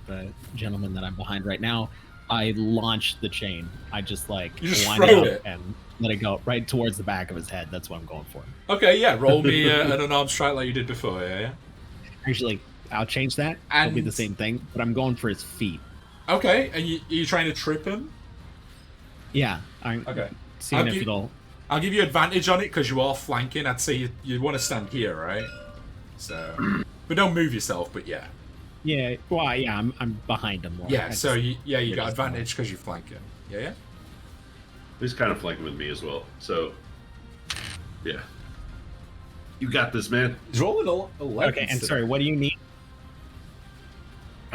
the gentleman that I'm behind right now, I launch the chain. I just like wind it up and let it go right towards the back of his head. That's what I'm going for. Okay, yeah. Roll me an unarmed strike like you did before. Yeah. Actually, I'll change that. It'll be the same thing, but I'm going for his feet. Okay, and you trying to trip him? Yeah. Okay. Seeing if it'll. I'll give you advantage on it because you are flanking. I'd say you want to stand here, right? So, but don't move yourself. But yeah. Yeah. Well, yeah. I'm behind him more. Yeah. So you got advantage because you're flanking. Yeah. He's kind of flanking with me as well. So, yeah. You got this, man. He's rolling 11. Okay. And sorry, what do you need?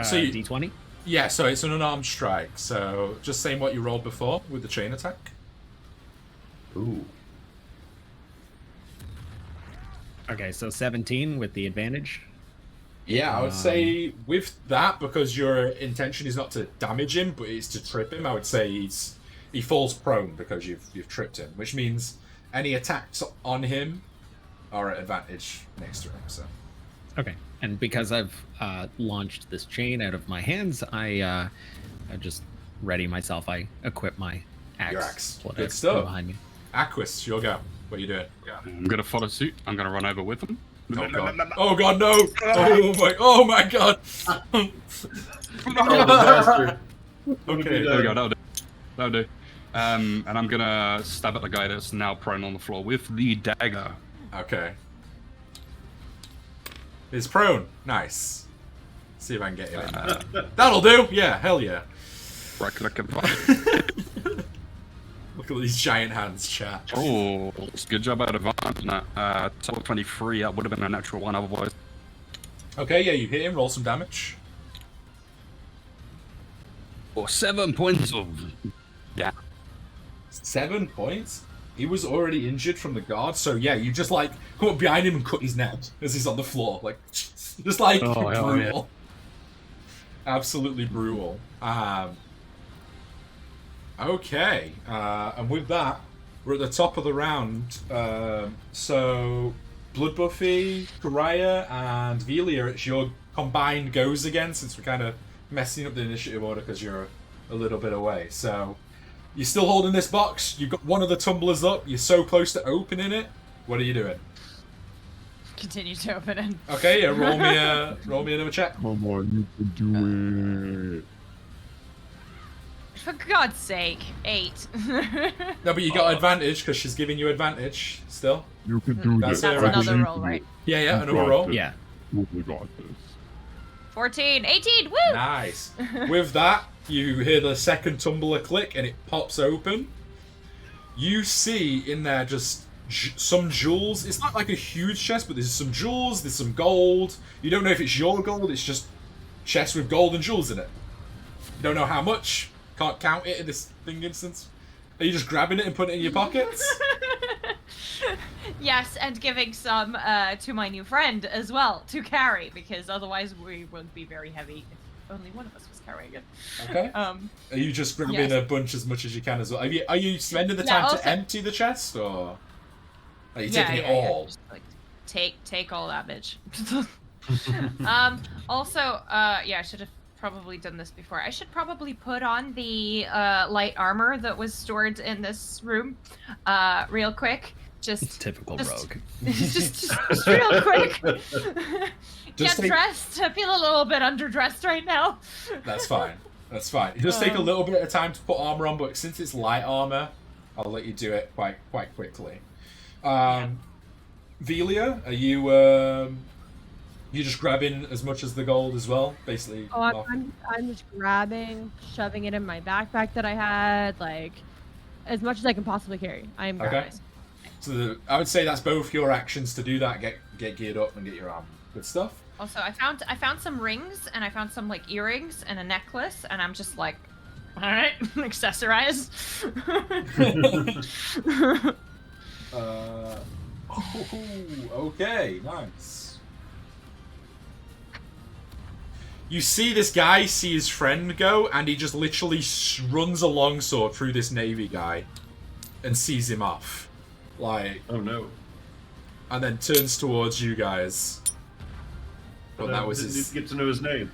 So D20. Yeah. So it's an unarmed strike. So just saying what you rolled before with the chain attack. Ooh. Okay, so 17 with the advantage. Yeah, I would say with that, because your intention is not to damage him, but it's to trip him. I would say he falls prone because you've tripped him, which means any attacks on him are at advantage next to him. So. Okay, and because I've launched this chain out of my hands, I just ready myself. I equip my axe. Your axe. Pull it Good out stuff. behind me. Aquis, your go. What are you doing? I'm gonna follow suit. I'm gonna run over with him. Oh god! Oh god! No! Oh my god! Okay, there we go. That'll do. And I'm gonna stab at the guy that's now prone on the floor with the dagger. Okay. He's prone. Nice. See if I can get him in. That'll do. Yeah. Hell yeah. Right click and Look at these giant hands, chat. Oh, it's a good job out of advantage. Total 23. That would have been a natural one otherwise. Okay, yeah, you hit him. Roll some damage. Or 7 points of. Yeah. 7 points? He was already injured from the guard, so yeah, you just like come up behind him and cut his neck as he's on the floor. Like, just like brutal. Yeah. Absolutely brutal. Okay, and with that, we're at the top of the round. So, Blood Buffy, Karaya, and Velia, it's your combined goes again, since we're kind of messing up the initiative order because you're a little bit away. So, you're still holding this box. You've got one of the tumblers up. You're so close to opening it. What are you doing? Continue to open it. Okay, yeah, roll me another check. Come on, you can do it. For God's sake, 8. No, but you got advantage because she's giving you advantage still. You can do this. That's I another believe roll, in right? you. Yeah, You another got roll. this. Yeah. Totally got this. 14, 18, woo! Nice. With that, you hear the second tumbler click and it pops open. You see in there just some jewels. It's not like a huge chest, but there's some jewels, there's some gold. You don't know if it's your gold, it's just chests with gold and jewels in it. You don't know how much. Can't count it in this thing instance. Are you just grabbing it and putting it in your pockets? Yes, and giving some to my new friend as well to carry, because otherwise we would be very heavy if only one of us was carrying it. Okay. Are you just grabbing a bunch as much as you can as well? Are you spending the time to empty the chest, or are you taking it all? Just, like, take all that bitch. Also, I should have probably done this before. I should probably put on the light armor that was stored in this room real quick. Just typical rogue. just real quick. Get dressed. I feel a little bit underdressed right now. That's fine. That's fine. It does take a little bit of time to put armor on, but since it's light armor, I'll let you do it quite quickly. Velia, are you you just grabbing as much as the gold as well, basically? Oh, I'm just grabbing, shoving it in my backpack that I had, like as much as I can possibly carry. I am grabbing. Okay. So I would say that's both your actions to do that. Get geared up and get your armor. Good stuff. Also, I found some rings and I found some like earrings and a necklace, and I'm just like, all right, accessorize. Oh, okay, nice. You see this guy see his friend go, and he just literally runs a longsword through this navy guy and sees him off. Like, Oh no. and then turns towards you guys. But But that was didn't his... get to know his name.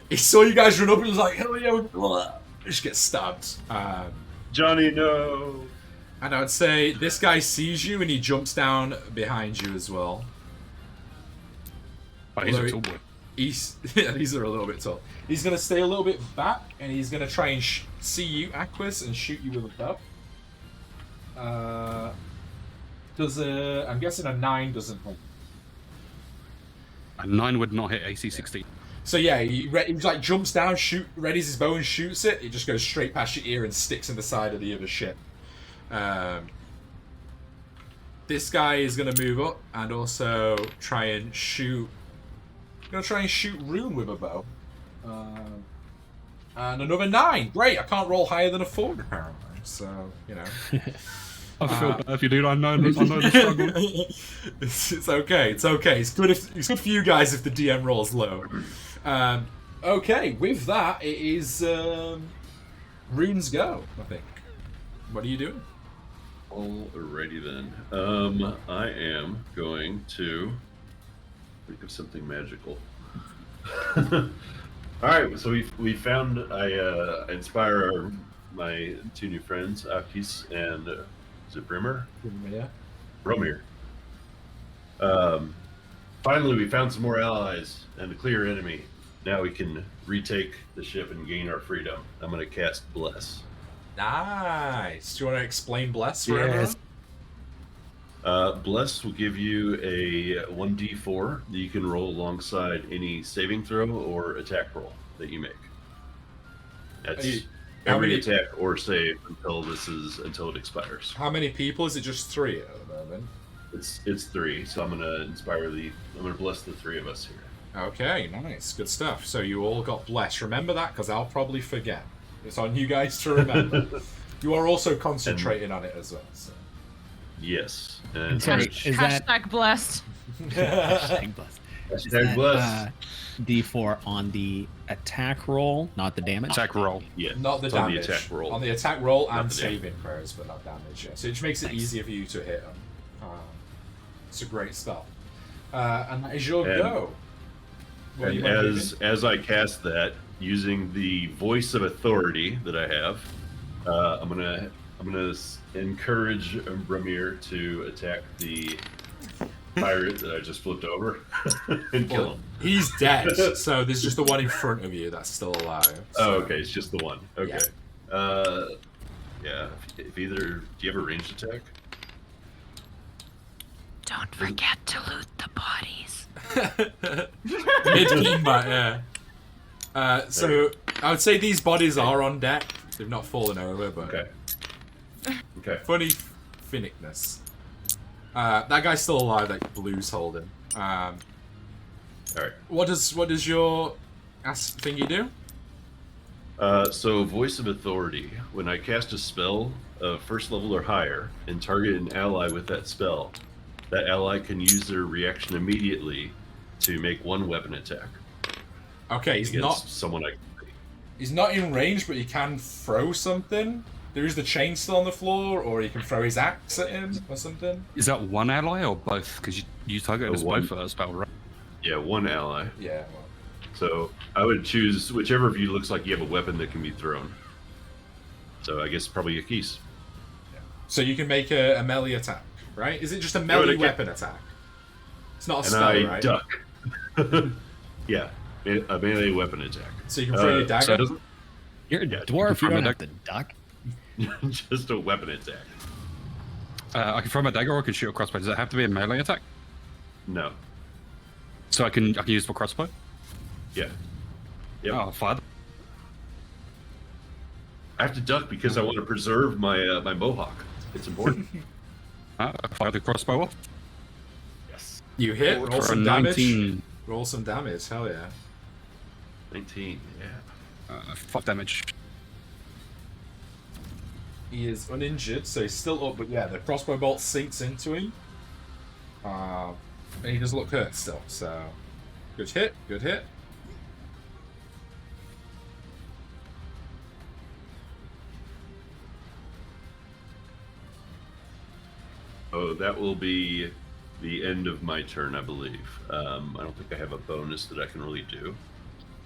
He saw you guys run up and was like, hell yeah, just get stabbed. Johnny, no. And I would say this guy sees you and he jumps down behind you as well. Oh, he's a Although tall boy. These are a little bit tall. He's going to stay a little bit back and he's going to try and see you, Aquis, and shoot you with a bow. I'm guessing a 9 doesn't hit. A 9 would not hit AC 16. So yeah, he like jumps down, readies his bow and shoots it. It just goes straight past your ear and sticks in the side of the other ship. This guy is going to move up and also try and shoot. Going to try and shoot Rune with a bow. And another 9. Great, I can't roll higher than a 4 apparently. So, you know. I feel bad if you do. I know the struggle. It's okay. It's okay. It's good for you guys if the DM rolls low. Okay, with that, it is Rune's go, I think. What are you doing? Alrighty then. I am going to think of something magical. Alright, so we found I inspire my 2 new friends, Akis and is it Brimmer? Yeah. Bromir. Finally, we found some more allies and a clear enemy. Now we can retake the ship and gain our freedom. I'm going to cast Bless. Nice. Do you want to explain Bless for Yes. everyone? Bless will give you a 1d4 that you can roll alongside any saving throw or attack roll that you make. That's how every many- attack or save until it expires. How many people? Is it just 3 at the moment? It's 3, so I'm gonna bless the 3 of us here. Okay, nice. Good stuff. So you all got blessed. Remember that, because I'll probably forget. It's on you guys to remember. You are also concentrating on it as well. So. Yes. And Sorry, which- is that Hashtag blessed. hashtag blessed? Is Hashtag that, blessed. D4 on the attack roll, not the damage? Attack roll. Yeah. Not the it's damage. on the attack roll. On the attack roll Not and the damage. saving throws, but not damage. Yeah. So it makes it Thanks. easier for you to hit them. It's a great start. And that is your And- go. What do And you want to as I cast that, using the voice of authority that I have, I'm gonna encourage Bramir to attack the pirate that I just flipped over and kill Well, him. he's dead, so there's just the one in front of you that's still alive. Oh, So. okay, it's just the one. Okay. Yeah. If either, do you have a ranged attack? Don't forget to loot the bodies. Mid-combat, yeah. So I would say these bodies are on deck. They've not fallen over, but Okay. Okay. funny finicness. That guy's still alive. That blue's holding. All right. What does your ass thingy do? So voice of authority. When I cast a spell of 1st level or higher and target an ally with that spell, that ally can use their reaction immediately to make 1 weapon attack Okay, he's against not someone I can see. he's not in range, but he can throw something. There is the chain still on the floor, or he can throw his axe at him or something. Is that one ally or both? Because you target as one. both for a spell, right? Yeah, 1 ally. Yeah. Well, So I would choose whichever of you looks like you have a weapon that can be thrown. So I guess probably a keys. so you can make a melee attack, right? Is it just a melee okay. weapon attack? It's not a And spell, I right? duck. Yeah, a melee weapon attack. So you can throw your dagger. So it doesn't, You're a Yeah, dwarf, you from don't a have to duck. Just a weapon attack. I can throw my dagger or I can shoot a crossbow. Does it have to be a melee attack? No. So I can use for crossbow? Yeah. Yep. Oh, fire. I have to duck because I want to preserve my my mohawk. It's important. Fire the crossbow off. Yes. You hit. Roll For a some damage. 19. Roll some damage. Hell yeah. 19. Yeah. 5 damage. He is uninjured, so he's still up, but yeah, the crossbow bolt sinks into him. And he does look hurt still, so good hit, good hit. Oh, that will be the end of my turn, I believe. I don't think I have a bonus that I can really do.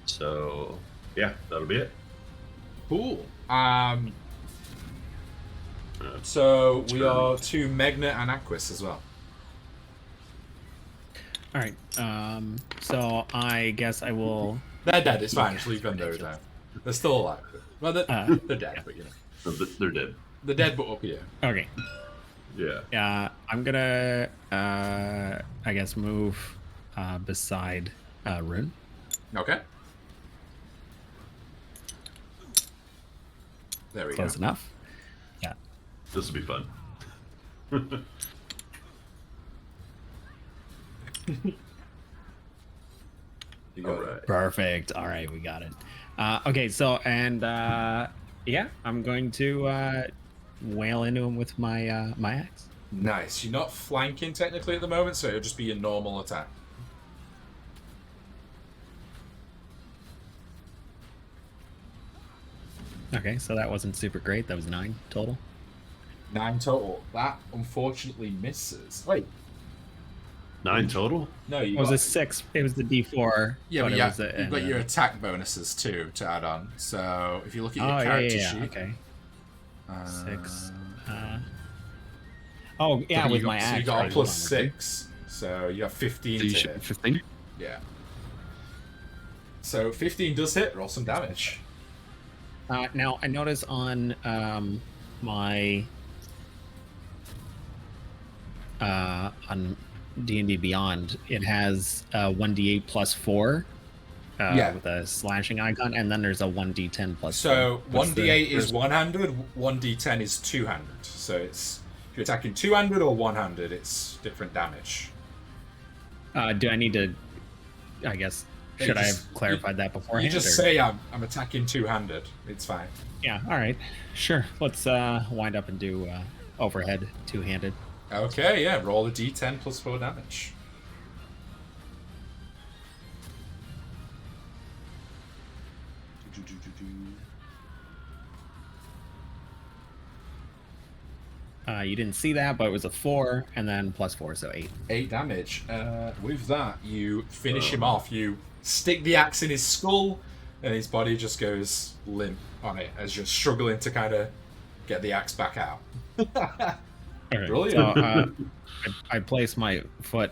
So, yeah, that'll be it. Cool. So we are to Megna and Aquis as well. All right. So I guess I will. They're dead. It's fine. Just leave them there now. They're still alive. Well, they're dead, but you know. They're dead. They're dead, but up here. Okay. Yeah. I'm gonna, I guess, move beside Rune. Okay. There we Close go. enough. Yeah. This will be fun. You got All it. right. Perfect. All right, we got it. Okay, so yeah, I'm going to wail into him with my my axe. Nice. You're not flanking technically at the moment, so it'll just be a normal attack. Okay, so that wasn't super great. That was 9 total. 9 total. That unfortunately misses. Wait. 9 total? No, you It was got, a 6. It was the D4. yeah, but it yeah, was a- you've got your attack bonuses too to add on. So if you look at your Oh, character yeah. sheet, Okay. 6. uh, Oh, yeah, you with got, my so axe. you got a right, plus hold on, 6, so you have 15 So you to should hit. 15. Yeah. So 15 does hit. Roll some damage. Now I notice on my on D&D Beyond, it has 1d8 plus 4 Yeah. with a slashing icon, and then there's a 1d10 plus So 4. What's the 1d8 is first- one-handed, 1d10 is two-handed. So it's if you're attacking two-handed or one-handed, it's different damage. do I need to, I guess, Yeah, should I just- have clarified that beforehand? You just or- say I'm attacking two-handed. It's fine. Yeah, all right. Sure. Let's wind up and do overhead two-handed. Okay, yeah. Roll a d10 plus 4 damage. You didn't see that, but it was a 4, and then plus 4, so 8. 8 damage. With that, you finish him off. You stick the axe in his skull, and his body just goes limp on it as you're struggling to kind of get the axe back out. Okay. Brilliant. So I place my foot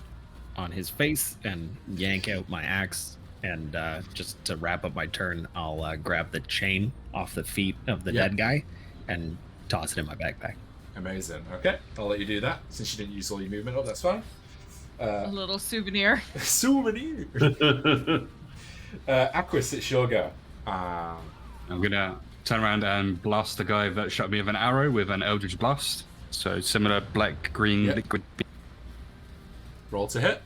on his face and yank out my axe, and just to wrap up my turn, I'll grab the chain off the feet of the Yeah. dead guy and toss it in my backpack. Amazing. Okay, I'll let you do that since you didn't use all your movement up. That's fine. A little souvenir. Souvenir. Aquis, it's your go. I'm gonna turn around and blast the guy that shot me with an arrow with an Eldritch Blast. So similar black-green Yeah. liquid. Roll to hit.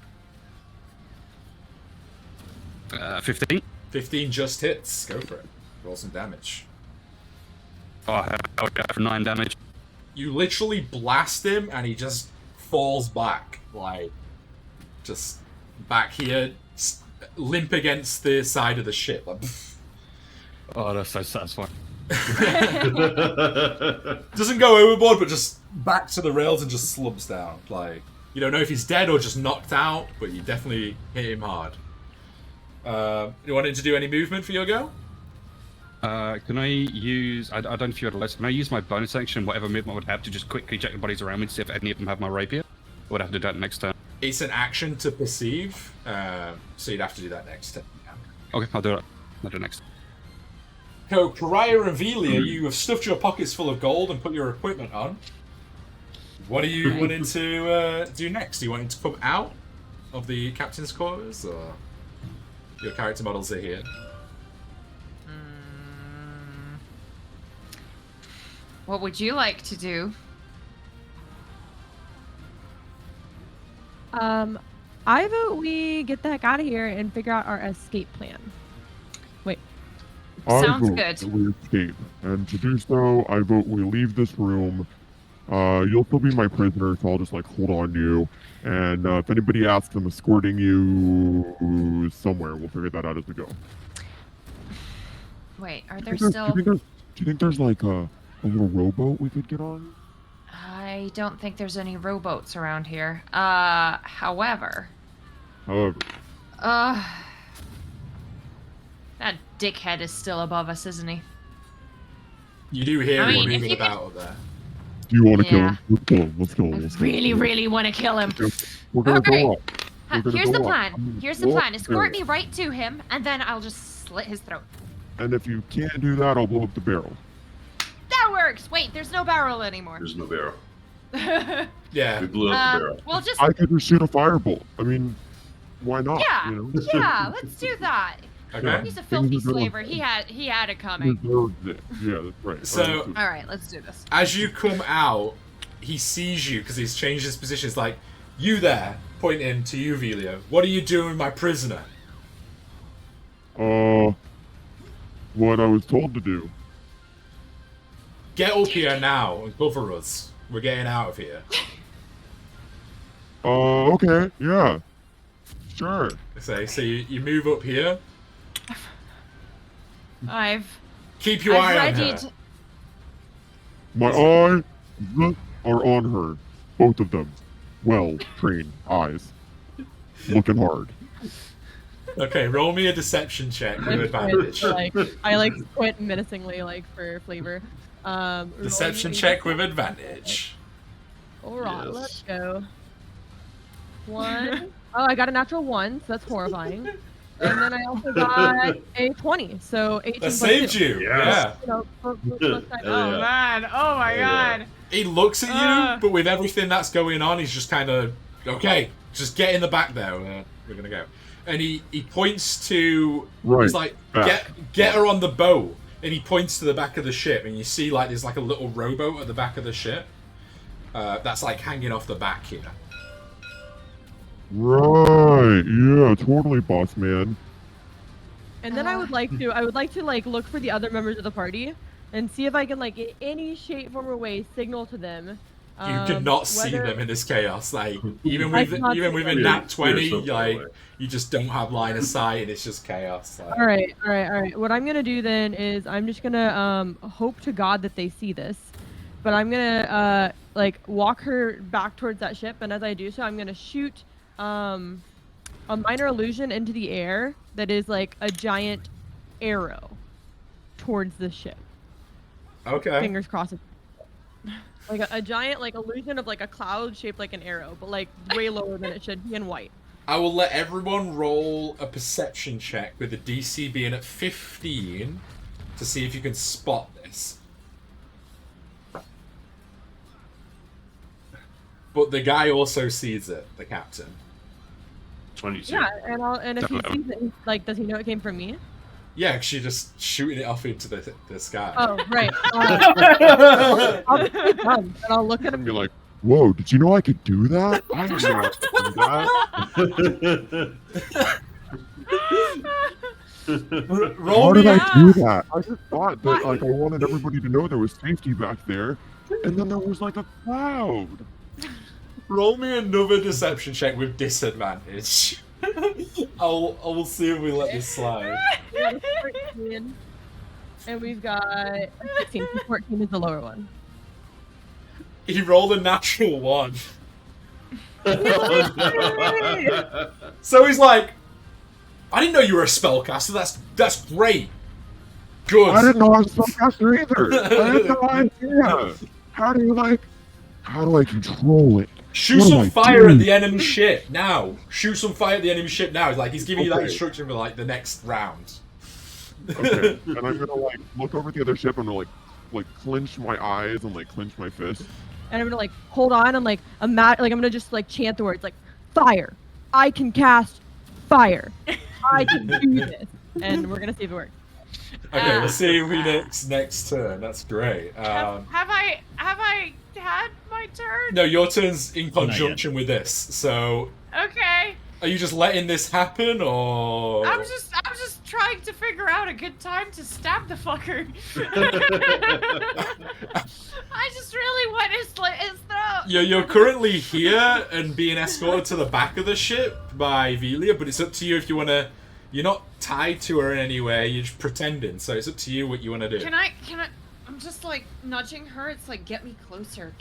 15. 15 just hits. Go for it. Roll some damage. Oh, hell yeah, for 9 damage. You literally blast him and he just falls back. Like, just back here, limp against the side of the ship. Like, Oh, that's so satisfying. doesn't go overboard, but just back to the rails and just slumps down. Like, you don't know if he's dead or just knocked out, but you definitely hit him hard. You wanting to do any movement for your go? Can I use... I don't know if you had a list. Can I use my bonus action, whatever movement I would have, to just quickly check the bodies around me to see if any of them have my rapier? Or would I have to do that next turn? It's an action to perceive, so you'd have to do that next turn. Okay, I'll do it. I'll do it next. So, Karaya and Velia, you have stuffed your pockets full of gold and put your equipment on. What are you wanting to do next? Are you wanting to come out of the captain's quarters, or your character models are here? What would you like to do? I vote we get the heck out of here and figure out our escape plan. Wait. I Sounds vote good. that we escape, and to do so, I vote we leave this room. You'll still be my prisoner, so I'll just like hold on to you. And if anybody asks, I'm escorting you somewhere. We'll figure that out as we go. Wait, are Do there you think still? do you think there's like a little rowboat we could get on? I don't think there's any rowboats around here. However, However, that dickhead is still above us, isn't he? You do hear I him mean, if moving you about up there. do you want to kill Yeah. him? Let's kill him. Let's kill him. I Let's kill him. really, really want to kill him. We're gonna Okay. go up. We're gonna Here's go the up. plan. I'm gonna Here's the go up plan. the Escort barrel. me right to him, and then I'll just slit his throat. And if you can't do that, I'll blow up the barrel. That works. Wait, there's no barrel anymore. There's no barrel. Yeah. We blew up the barrel. Well, just I could just shoot a firebolt. I mean, why not? yeah, You know? yeah. Let's do that. Okay. He's a Things filthy are going slaver. He had it coming. Deserved it. Yeah, that's right. So- Right. All right, let's do this. As you come out, he sees you because he's changed his position. It's like, you there, pointing to you, Velio. What are you doing with my prisoner? What I was told to do. Get up here now and cover us. We're getting out of here. Okay, yeah. Sure. So you move up here. I've Keep your eye on ready her. to. My eyes are on her. Both of them. Well trained eyes. Looking hard. Okay, roll me a deception check with advantage. I like squint menacingly, like for flavor. Deception rolling- check with advantage. All right, Yes. let's go. 1. Oh, I got a natural 1, so that's horrifying. And then I also got a 20, so 18 That plus saved 2. you. Yes. Yeah. You know, plus Hell that- Oh yeah. man! Oh my Yeah. god! He looks at you, but with everything that's going on, he's just kind of, okay, just get in the back there. We're gonna go. And he points to, Right. he's like, back. get her on the boat. And he points to the back of the ship, and you see like there's like a little rowboat at the back of the ship. That's like hanging off the back here. Right. Yeah, totally, boss man. And then I would like to like look for the other members of the party and see if I can like in any shape, form, or way signal to them. You cannot see whether- them in this chaos. Like even I with cannot see a them. nat 20, something like away. you just don't have line of sight, and it's just chaos. Like, All right. What I'm gonna do then is I'm just gonna hope to God that they see this, but I'm gonna like walk her back towards that ship, and as I do so, I'm gonna shoot a minor illusion into the air that is like a giant arrow towards the ship. Okay. Fingers crossed. Like a giant like illusion of like a cloud shaped like an arrow, but like way lower than it should be in white. I will let everyone roll a perception check with the DC being at 15 to see if you can spot this. But the guy also sees it, the captain. 22. Yeah, and if he sees it, like, does he know it came from me? Yeah, 'cause you're just shooting it off into the sky. Oh, right. I'll just be dumb, and I'll look at And him. be like, whoa, did you know I could do that? I didn't know I could do that. Roll How me did a, I do that? I just thought that like I wanted everybody to know there was safety back there, and then there was like a cloud. roll me another deception check with disadvantage. I'll see if we let this slide. We got a 14, and we've got a 16. 14 is the lower one. He rolled a natural 1. So he's like, I didn't know you were a spellcaster. That's great. Good. I didn't know I was a spellcaster either. I had no idea. How do I control it? Shoot What do some I fire do? at the enemy ship now. Shoot some fire at the enemy ship now. It's like he's giving you that Okay. instruction for like the next round. Okay, and I'm gonna like look over at the other ship and like clench my eyes and like clench my fist. And I'm gonna like hold on and like I'm gonna just like chant the words like fire. I can cast fire. I can do this, and we're gonna see if it works. Okay, let's see if we next turn. That's great. Have I had my turn? No, your turn's in conjunction with this. So, Okay. are you just letting this happen, or I'm just trying to figure out a good time to stab the fucker. I just really want his throat. You're currently here and being escorted to the back of the ship by Velia, but it's up to you if you want to. You're not tied to her in any way. You're just pretending, so it's up to you what you want to do. Can I? I'm just like nudging her. It's like, get me closer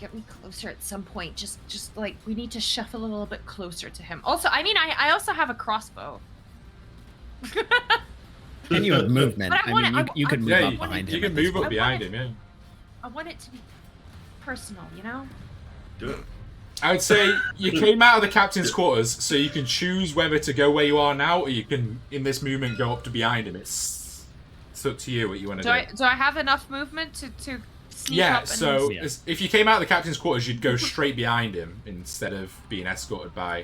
at some point. Just like we need to shuffle a little bit closer to him. Also, I mean, I also have a crossbow. And you have movement. But I mean, you could move Yeah, up behind him. you can at this move up point. behind him, yeah. I want it to be personal, you know? Do it. I would say you came out of the captain's quarters, so you can choose whether to go where you are now, or you can, in this movement, go up to behind him. It's up to you what you want to do. Do I have enough movement to sneak Yeah, up and... so if you came out of the captain's quarters, you'd go straight behind him instead of being escorted by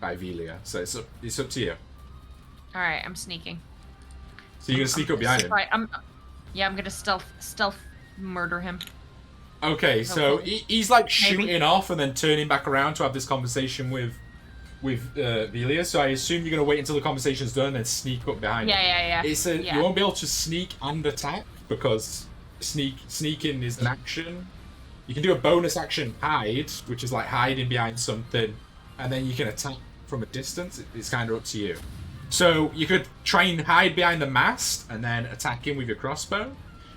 Velia. So it's up to you. Alright, I'm sneaking. So you're gonna sneak up behind him. Right, I'm gonna stealth murder him. Okay, so he's like shooting Maybe. off and then turning back around to have this conversation with Velia. So I assume you're gonna wait until the conversation's done and then sneak up behind him. Yeah. You won't be able to sneak and attack because sneaking is an action. You can do a bonus action hide, which is like hiding behind something, and then you can attack from a distance. It's kind of up to you. So you could try and hide behind the mast and then attack him with your crossbow,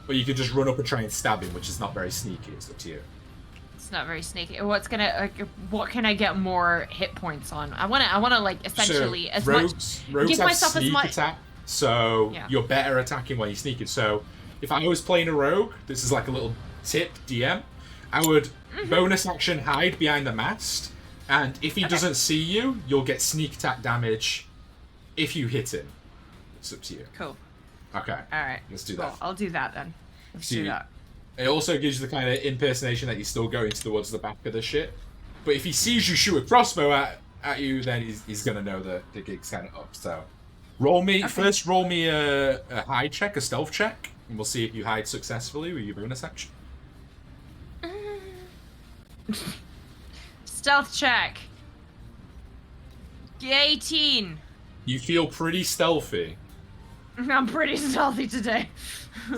or you could just run up and try and stab him, which is not very sneaky. It's up to you. It's not very sneaky. What can I get more hit points on? I wanna like essentially so rogues give have myself as sneak much attack, so Yeah. you're better attacking when you're sneaking. So if I was playing a rogue, this is like a little tip, DM. I would bonus action hide behind the mast, and if he doesn't see you, you'll get sneak attack damage if you hit him. It's up to you. Cool. Okay. Alright. Let's do Cool. that. I'll do that then. Let's So do you- that. It also gives you the kind of impersonation that you're still going towards the back of the ship. But if he sees you shoot a crossbow at you, then he's gonna know that the gig's kind of up. So roll me a hide check, a stealth check, and we'll see if you hide successfully with your bonus action. Stealth check. 18. You feel pretty stealthy. I'm pretty stealthy today.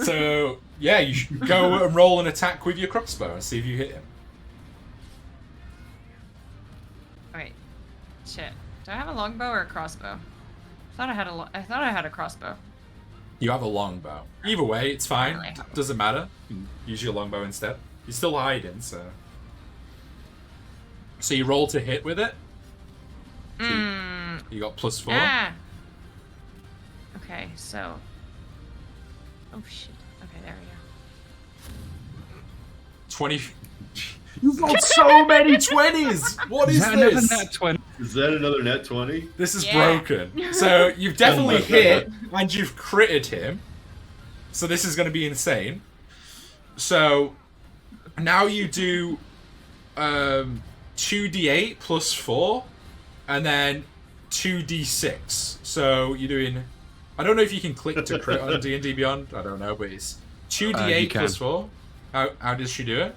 So yeah, you should go and roll an attack with your crossbow and see if you hit him. Wait. Shit. Do I have a longbow or a crossbow? I thought I had a crossbow. You have a longbow. Either way, it's fine. Really? Doesn't matter. You can use your longbow instead. You're still hiding, so. So you roll to hit with it. You got +4. Ah. Okay, so. Oh shit. Okay, there we go. 20. You've rolled so many 20s! What is Another this? nat 20. Is that another net 20? This is Yeah. broken. So you've definitely Oh my hit, and you've critted him. So this is going to be insane. So now you do 2d8 +4, and then 2d6. So you're doing. I don't know if you can click to crit on D&D Beyond. I don't know, but it's 2d8 You can. +4. How does she do it?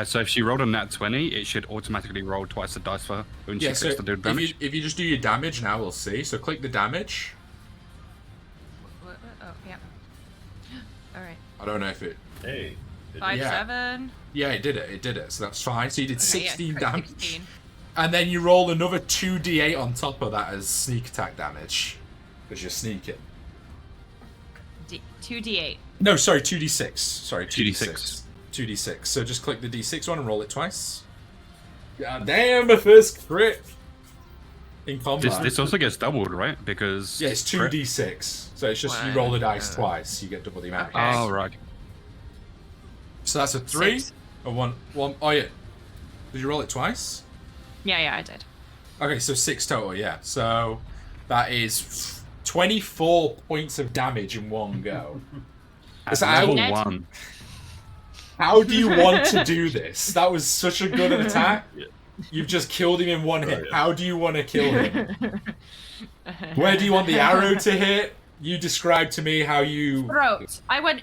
So if she rolled a nat 20, it should automatically roll twice the dice for her when she Yeah, clicks so to do damage. if you just do your damage now, we'll see. So click the damage. Oh, yeah. Alright. I don't know if it. Hey. 5, Yeah. 7. Yeah, it did it. So that's fine. So you did Okay, 16 yeah, damage. 16. And then you roll another 2d8 on top of that as sneak attack damage. Because you're sneaking. 2d8. No, sorry, 2d6. Sorry, 2d6. 2d6. So just click the d6 one and roll it twice. God damn, the first crit in combat. This also gets doubled, right? Because Yeah, it's 2d6. So it's just you roll the dice twice, you get double the amount. Okay. Oh right. So that's a 3, 6. a 1. Oh yeah. Did you roll it twice? Yeah, I did. Okay, so 6 total, yeah. So that is 24 points of damage in one go. At So level Net- 1. How do you want to do this? That was such a good attack. Yeah. You've just killed him in one hit. Oh, yeah. How do you want to kill him? Where do you want the arrow to hit? You describe to me how you... Throat. I went.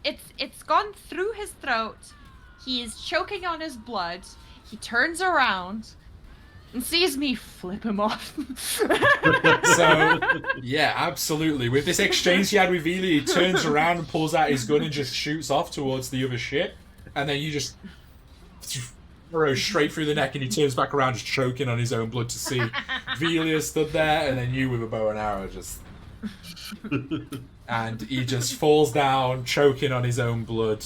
It's gone through his throat. He is choking on his blood. He turns around, and sees me flip him off. So, yeah, absolutely. With this exchange he had with Vili, he turns around and pulls out his gun and just shoots off towards the other ship. And then you just throw straight through the neck, and he turns back around just choking on his own blood to see Velia stood there, and then you with a bow and arrow just... And he just falls down, choking on his own blood.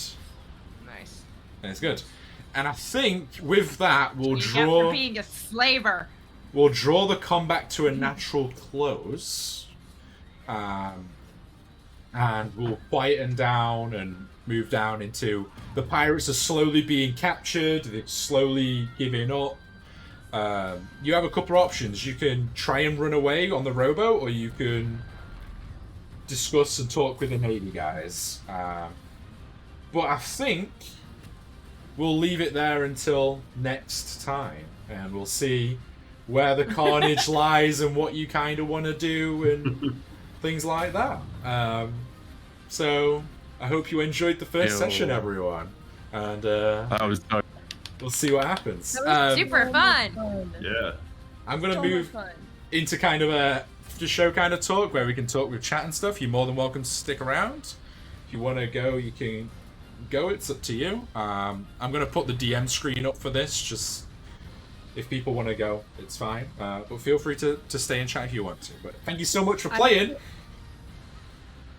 Nice. And it's good. And I think with that, we'll After draw... being a slaver. We'll draw the combat to a natural close. And we'll quieten down and move down into... The pirates are slowly being captured. They're slowly giving up. You have a couple of options. You can try and run away on the rowboat, or you can discuss and talk with the Navy guys. But I think we'll leave it there until next time. And we'll see where the carnage lies and what you kind of want to do and things like that. So I hope you enjoyed the first session, everyone. And That was so we'll see what happens. That was Super fun. Yeah. I'm going to So much move fun. into kind of a show kind of talk where we can talk with chat and stuff. You're more than welcome to stick around. If you want to go, you can go. It's up to you. I'm going to put the DM screen up for this, just if people want to go, it's fine. But feel free to stay and chat if you want to. But thank you so much for playing.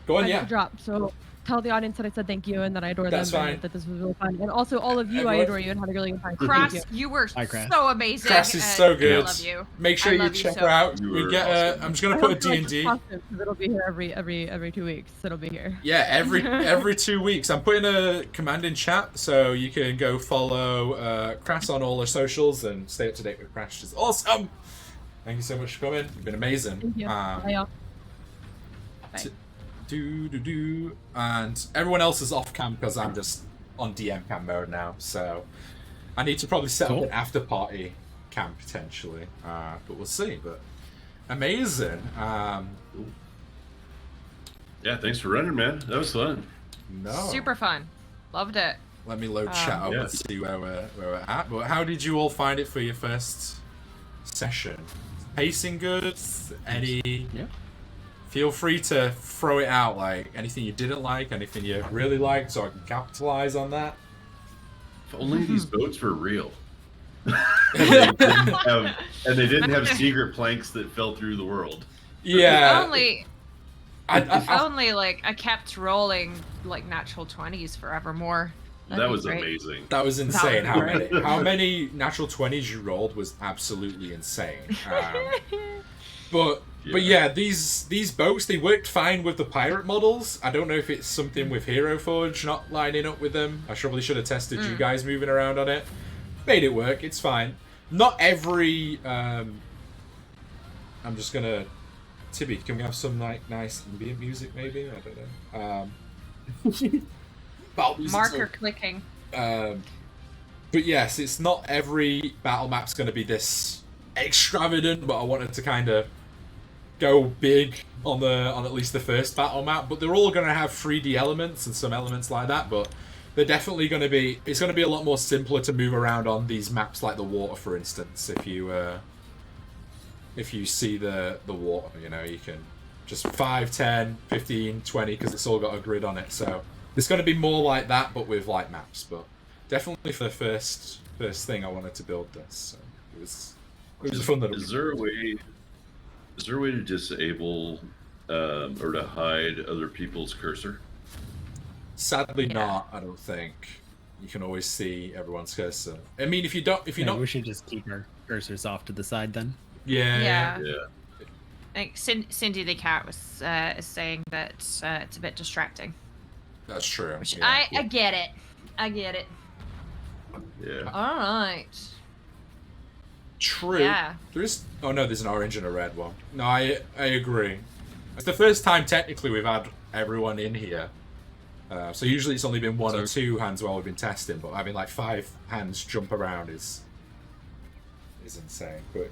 Go on, I yeah. have to drop, so tell the audience that I said thank you and that I adore That's them fine. and that this was really fun. And also all of you, I Everyone- adore you and had a really good time. Crass, Thank you. you were Hi, Crass. so amazing. Crass is and so good. I love you. Make sure I you love you check so her out. You We were get awesome. I'm just going I to put a hope you like D&D. this costume, 'cause it'll be here every 2 weeks. It'll be here. Yeah, every 2 weeks. I'm putting a command in chat, so you can go follow Crash on all our socials and stay up to date with Crash. It's awesome. Thank you so much for coming. You've been amazing. Thank you. Bye, y'all. And everyone else is off cam because I'm just on DM cam mode now. So I need to probably set up Cool. an after party cam potentially, but we'll see. But amazing. Yeah, thanks for running, man. That was fun. No. Super fun. Loved it. Let me load chat up Yeah. and see where we're at. But how did you all find it for your first session? Pacing good? Any? Yeah. Feel free to throw it out, like anything you didn't like, anything you really liked, so I can capitalize on that. If only these boats were real. and they didn't have secret planks that fell through the world. Yeah. If only, if only like I kept rolling like natural 20s forevermore. That'd That be was great. amazing. That was insane. That would be How many natural 20s you rolled was absolutely insane. But yeah, these boats, they worked fine with the pirate models. I don't know if it's something with Hero Forge not lining up with them. I probably should have tested you guys moving around on it. Made it work. It's fine. Not every. I'm just gonna. Tibby, can we have some like nice ambient music maybe? I don't know. Battle music's Marker clicking. but yes, it's not every battle map's going to be this extravagant, but I wanted to kind of go big on at least the first battle map. But they're all going to have 3D elements and some elements like that. But they're definitely going to be. It's going to be a lot more simpler to move around on these maps, like the water, for instance. If you see the water, you know, you can just 5, 10, 15, 20, because it's all got a grid on it. So it's going to be more like that, but with like maps. But definitely for the first thing, I wanted to build this. So it was a fun little. Is there a way to disable or to hide other people's cursor? Sadly, Yeah. not. I don't think. You can always see everyone's cursor. I mean, if you're Yeah, not, we should just keep our cursors off to the side then. yeah. Yeah. Like Cindy the cat was is saying that it's a bit distracting. That's true. Which yeah. I get it. I get it. Yeah. All right. True. Yeah. There's an orange and a red one. No, I agree. It's the first time technically we've had everyone in here. So usually it's only been one or two hands while we've been testing, but having like 5 hands jump around is insane. But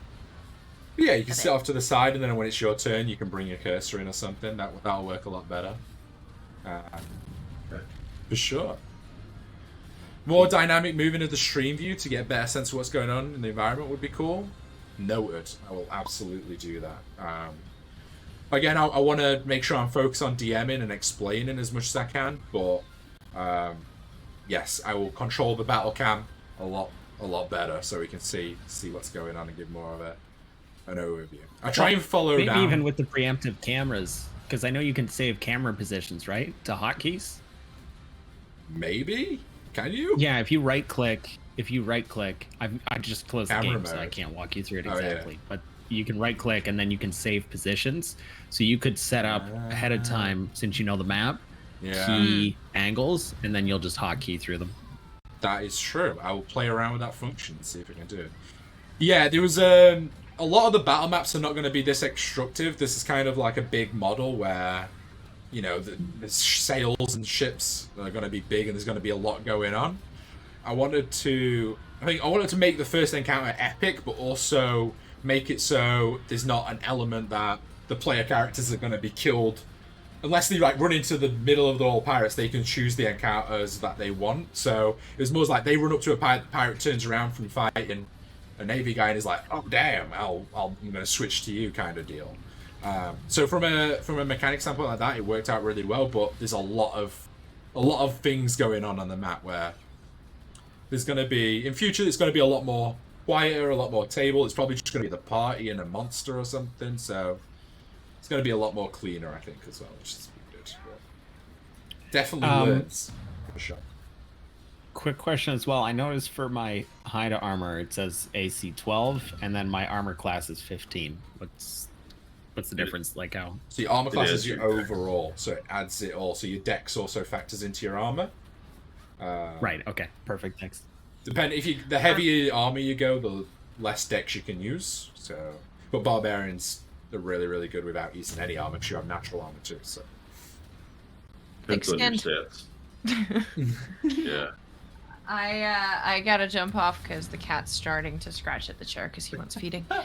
yeah, you can sit off to the side, and then when it's your turn, you can bring your cursor in or something. That'll work a lot better. For sure. More dynamic moving of the stream view to get a better sense of what's going on in the environment would be cool. Noted. I will absolutely do that. Again, I want to make sure I'm focused on DMing and explaining as much as I can, but yes, I will control the battle cam a lot better so we can see what's going on and give more of an overview. I try and follow Maybe down. even with the preemptive cameras, because I know you can save camera positions, right, to hotkeys. Maybe? Can you? Yeah, if you right click, I just closed the Camera game, so I mode. can't walk you through it Oh, yeah. exactly. But you can right click and then you can save positions. So you could set up ahead of time, since you know the map, Yeah. key angles, and then you'll just hotkey through them. That is true. I will play around with that function and see if I can do it. Yeah, there was a lot of the battle maps are not going to be this extractive. This is kind of like a big model where, you know, the sails and ships are going to be big and there's going to be a lot going on. I wanted to make the first encounter epic, but also make it so there's not an element that the player characters are going to be killed. Unless they like run into the middle of the all pirates, they can choose the encounters that they want. So it was more like they run up to a pirate, the pirate turns around from fighting a navy guy and is like, "Oh damn, I'm going to switch to you," kind of deal. So from a mechanic standpoint like that, it worked out really well. But there's a lot of things going on the map where there's going to be in future. There's going to be a lot more quieter, a lot more table. It's probably just going to be the party and a monster or something. So it's going to be a lot more cleaner, I think, as well, which is good. But definitely works for sure. Quick question as well. I noticed for my hide armor, it says AC 12, and then my armor class is 15. What's the difference? Like how? So your armor class It is is your your dex. overall, so it adds it all. So your dex also factors into your armor. Right. Okay. Perfect. Thanks. The heavier armor you go, the less dex you can use. So, but barbarians are really, really good without using any armor. 'Cause you have natural armor too. So Depends on your Thick-skinned. stats. Yeah. I gotta jump off because the cat's starting to scratch at the chair because he wants feeding. go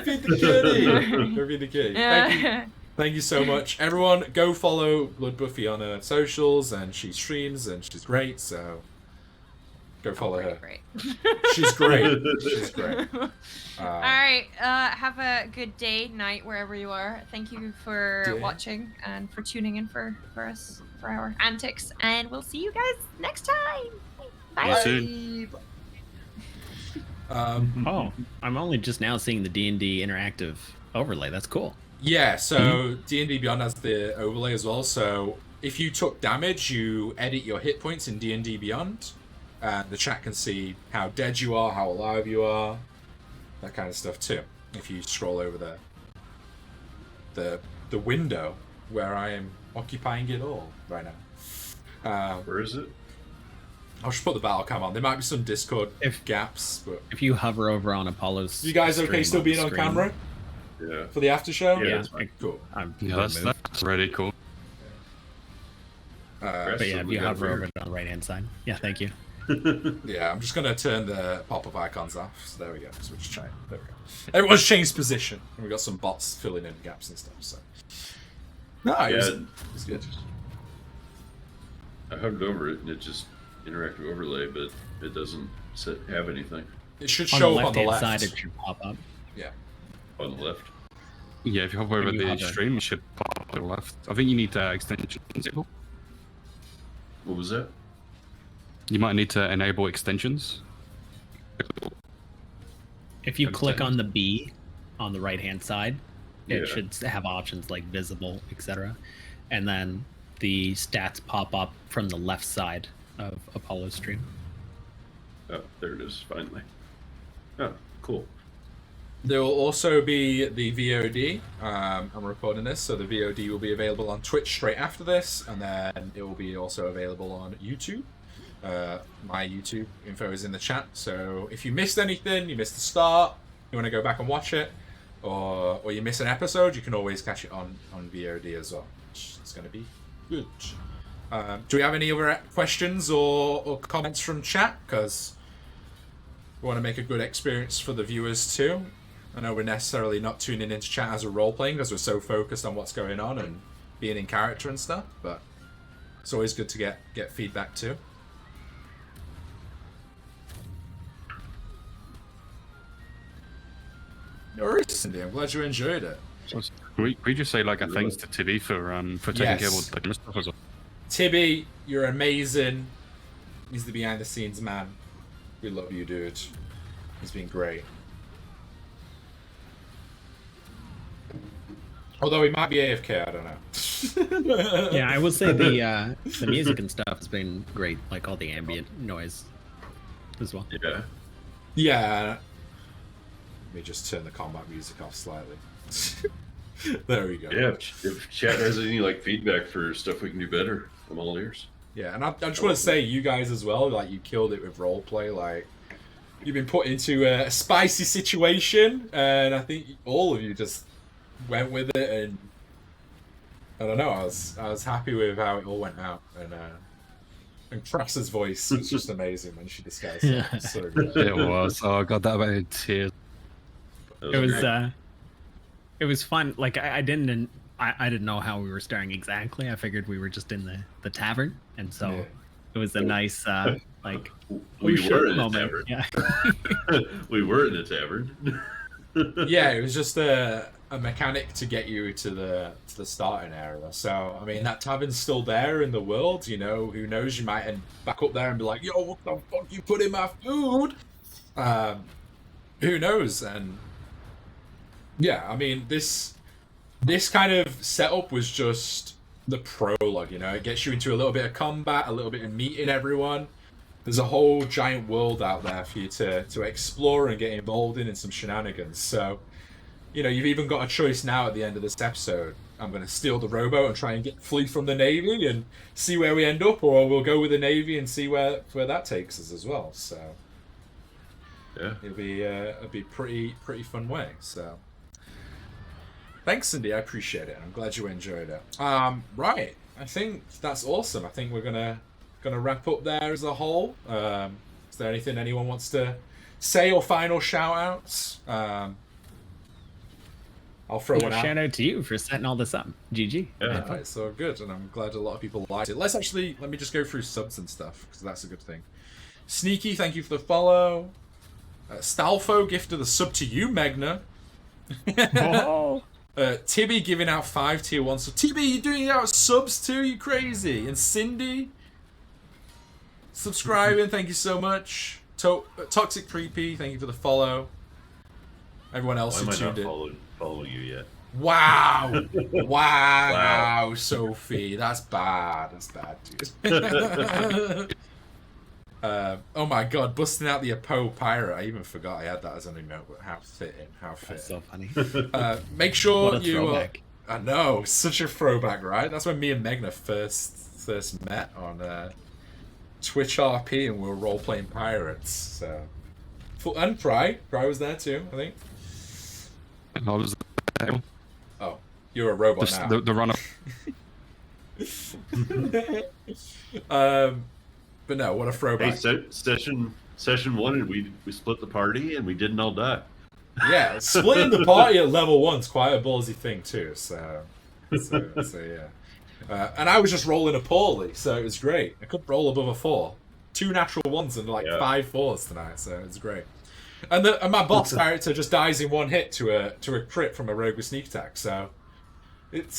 feed the kitty. Go feed the kitty. Thank you so much, everyone. Go follow Blood Buffy on her socials, and she streams, and she's great. So go follow her. Great. She's great. She's great. All right. Have a good day, night, wherever you are. Thank you for Day. watching and for tuning in for us for our antics, and we'll see you guys next time. Bye. See you soon. Oh, I'm only just now seeing the D&D interactive overlay. That's cool. Yeah, so D&D Beyond has the overlay as well. So if you took damage, you edit your hit points in D&D Beyond, and the chat can see how dead you are, how alive you are, that kind of stuff too. If you scroll over the window where I am occupying it all right now. Where is it? I'll just put the battle cam on. There might be some Discord If- gaps, but If you hover over on Apollo's, you guys okay stream still on the being on screen- camera Yeah. for the after show? Yeah, Yeah, that's fine. Cool. I'm Yeah, gonna that's move. that's really cool. But yeah, if We you got hover weird. over it on the right hand side. Yeah, thank you. Yeah, I'm just gonna turn the pop-up icons off. So there we go. Switch chain. There we go. Everyone's changed position. And we've got some bots filling in gaps and stuff. So no, it was good. I hovered over it and it just interactive overlay, but it doesn't have anything It should On the show up on the left-hand left. side, it should pop up. Yeah. on the left. Yeah, if you hover over When you the hover. stream, it should pop up to the left. I think you need extensions. What was that? You might need to enable extensions. If you Understand. click on the B on the right hand side, it Yeah. should have options like visible, etc. And then the stats pop up from the left side of Apollo's stream. Oh, there it is, finally. Oh, cool. There will also be the VOD. I'm recording this, so the VOD will be available on Twitch straight after this, and then it will be also available on YouTube. My YouTube info is in the chat, so if you missed anything, you missed the start, you want to go back and watch it, or you miss an episode, you can always catch it on VOD as well, which is going to be good. Do we have any other questions or comments from chat? Because we want to make a good experience for the viewers too. I know we're necessarily not tuning into chat as a role-playing because we're so focused on what's going on and being in character and stuff, but it's always good to get feedback too. No worries, Cindy. I'm glad you enjoyed it. We just say like a thanks to Tibby for taking care of all the camera stuff as well. Tibby, you're amazing. He's the behind the scenes man. We love you, dude. He's been great. Although he might be AFK, I don't know. Yeah, I will say the music and stuff has been great, like all the ambient noise as well. Yeah. Yeah. Let me just turn the combat music off slightly. There we go. Yeah, if chat has any like feedback for stuff we can do better, I'm all ears. Yeah, and I just want to say, you guys as well, like, you killed it with roleplay. Like, you've been put into a spicy situation, and I think all of you just went with it, and I don't know, I was happy with how it all went out, and Crass's voice was just amazing when she discussed it. Yeah. So good. It was. Oh, I got that about in tears. It was fun. Like I didn't know how we were starting exactly. I figured we were just in the tavern, and so Yeah. it was a nice like We should were in a moment. tavern. Yeah. We were in a tavern. Yeah, it was just a mechanic to get you to the starting area. So I mean, that tavern's still there in the world. You know, who knows? You might end back up there and be like, "Yo, what the fuck you put in my food?" Who knows? And yeah, I mean, this kind of setup was just the prologue. You know, it gets you into a little bit of combat, a little bit of meeting everyone. There's a whole giant world out there for you to explore and get involved in some shenanigans. So, you know, you've even got a choice now at the end of this episode. I'm going to steal the rowboat and try and flee from the Navy and see where we end up, or we'll go with the Navy and see where that takes us as well. So, Yeah. it'll be pretty fun way. So, thanks, Cindy. I appreciate it. I'm glad you enjoyed it. Right. I think that's awesome. I think we're gonna wrap up there as a whole. Is there anything anyone wants to say or final shout outs? I'll throw one out. Shout out to you for setting all this up. GG. Yeah. Right, so good, and I'm glad a lot of people liked it. Let me just go through subs and stuff, because that's a good thing. Sneaky, thank you for the follow. Stalfo, gift of the sub to you, Megna. Oh. Tibby giving out 5 tier 1. So Tibby, you're doing out subs too, you crazy. And Cindy subscribing, thank you so much. Toxic 3P, thank you for the follow. Everyone else Why who am I tuned not in. follow you yet? Wow. Wow, Wow. Sophie. That's bad. That's bad, dude. Oh my god, busting out the Apo pirate. I even forgot I had that as an emote, but how fitting. How fitting. That's so funny. Make sure What a you. throwback. I know, such a throwback, right? That's when me and Megna first met on Twitch RP, and we were role playing pirates. So, and Pry was there too, I think. I was Oh, you're a robot now. the runner. But no, what a Hey, throwback. session 1, and we split the party, and we didn't all die. Yeah, splitting the party at level 1's quite a ballsy thing too. So yeah. And I was just rolling poorly, so it was great. I couldn't roll above a 4. 2 natural 1s and like 5 4s tonight, so it's great. And my boss character just dies in 1 hit to a crit from a rogue with sneak attack, so it's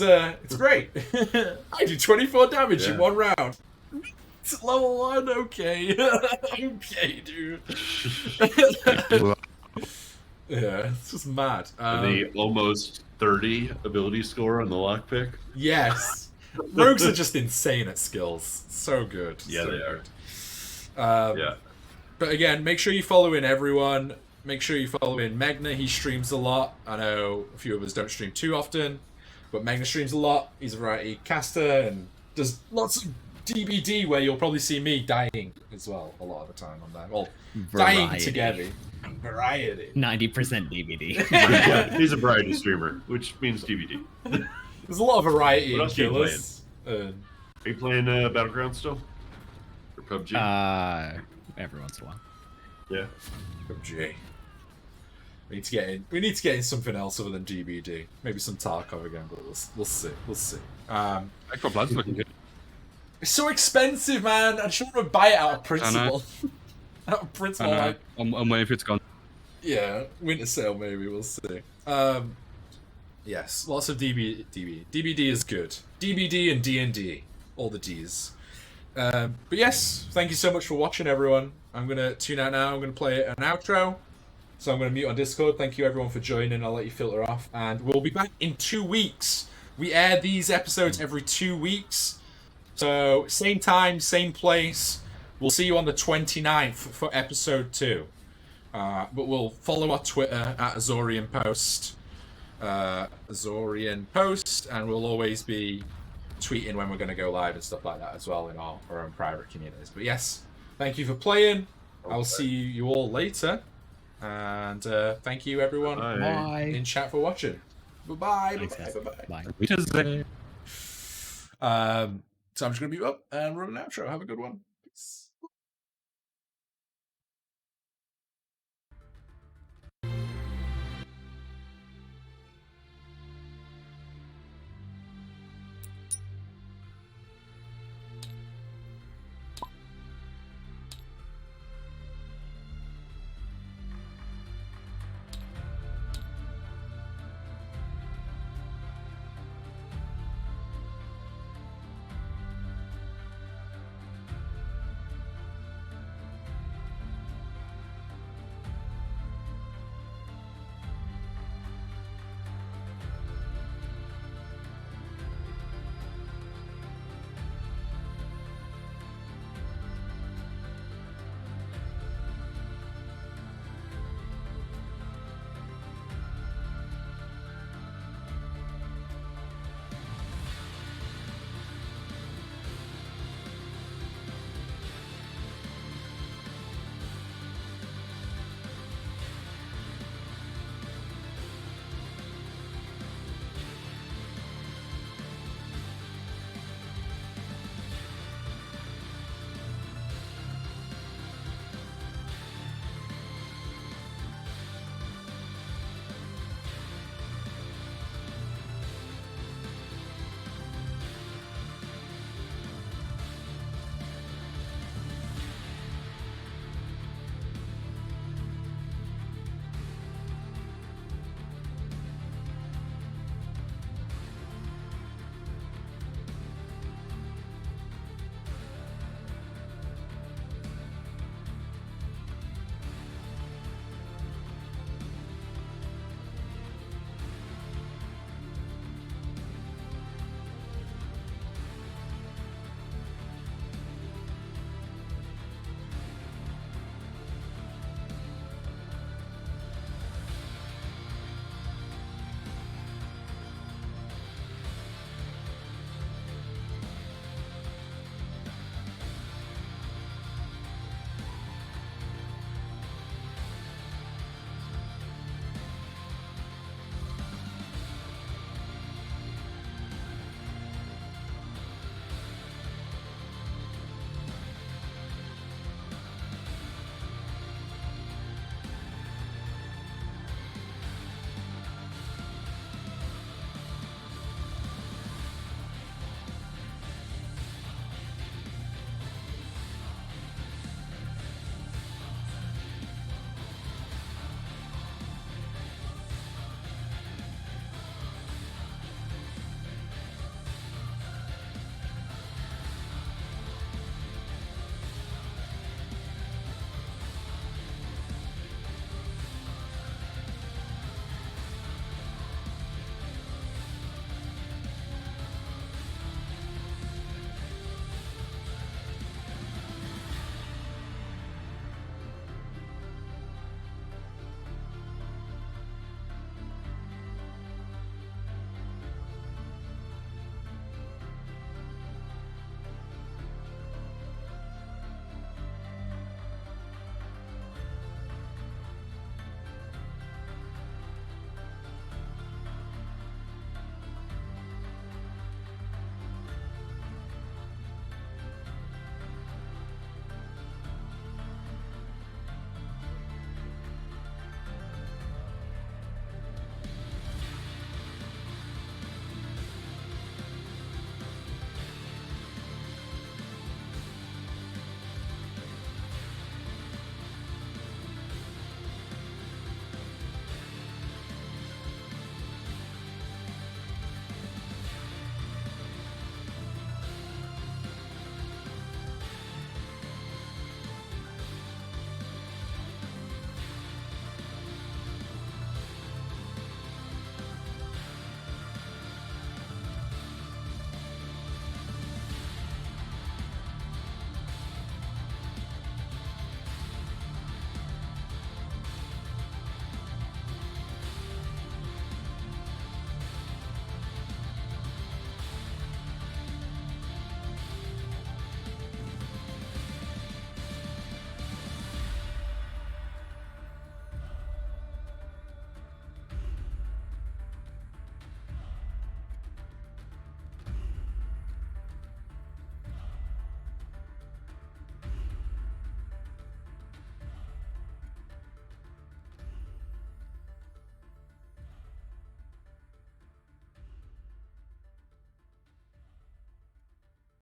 great. I do 24 damage in 1 round. It's level 1, okay. Okay, dude. Yeah, it's just mad. The almost 30 ability score on the lockpick. Yes. Rogues are just insane at skills. So good. Yeah, so they are. Good. Yeah. But again, make sure you follow in everyone. Make sure you follow in Megna. He streams a lot. I know a few of us don't stream too often, but Megna streams a lot. He's a variety caster and does lots of DBD where you'll probably see me dying as well a lot of the time on that. Well, dying Variety. together. Variety. 90% DVD. Yeah, he's a variety streamer, which means DVD. There's a lot of variety What in else are you killers. Are you playing Battleground still? Or PUBG? Every once in a while. Yeah. PUBG. We need to get in something else other than DBD. Maybe some Tarkov again, but we'll see. We'll see. Extra Blood's looking good. It's so expensive, man. I just want to buy it out of principle. Out of principle, I know. like, I'm waiting for it to go. Yeah, Winter Sale maybe, we'll see. Yes, lots of DBD is good. DBD and D&D, all the Ds. But yes, thank you so much for watching, everyone. I'm going to tune out now. I'm going to play an outro. So I'm going to mute on Discord. Thank you, everyone, for joining. I'll let you filter off. And we'll be back in 2 weeks. We air these episodes every 2 weeks. So same time, same place. We'll see you on the 29th for episode 2. But we'll follow our Twitter at Azorianpost. Azorianpost. And we'll always be tweeting when we're going to go live and stuff like that as well in our own private communities. But yes, thank you for playing. I'll see you all later. And thank you, everyone in chat for watching. Bye-bye. Bye-bye. So I'm just going to mute up and run an outro. Have a good one. Peace.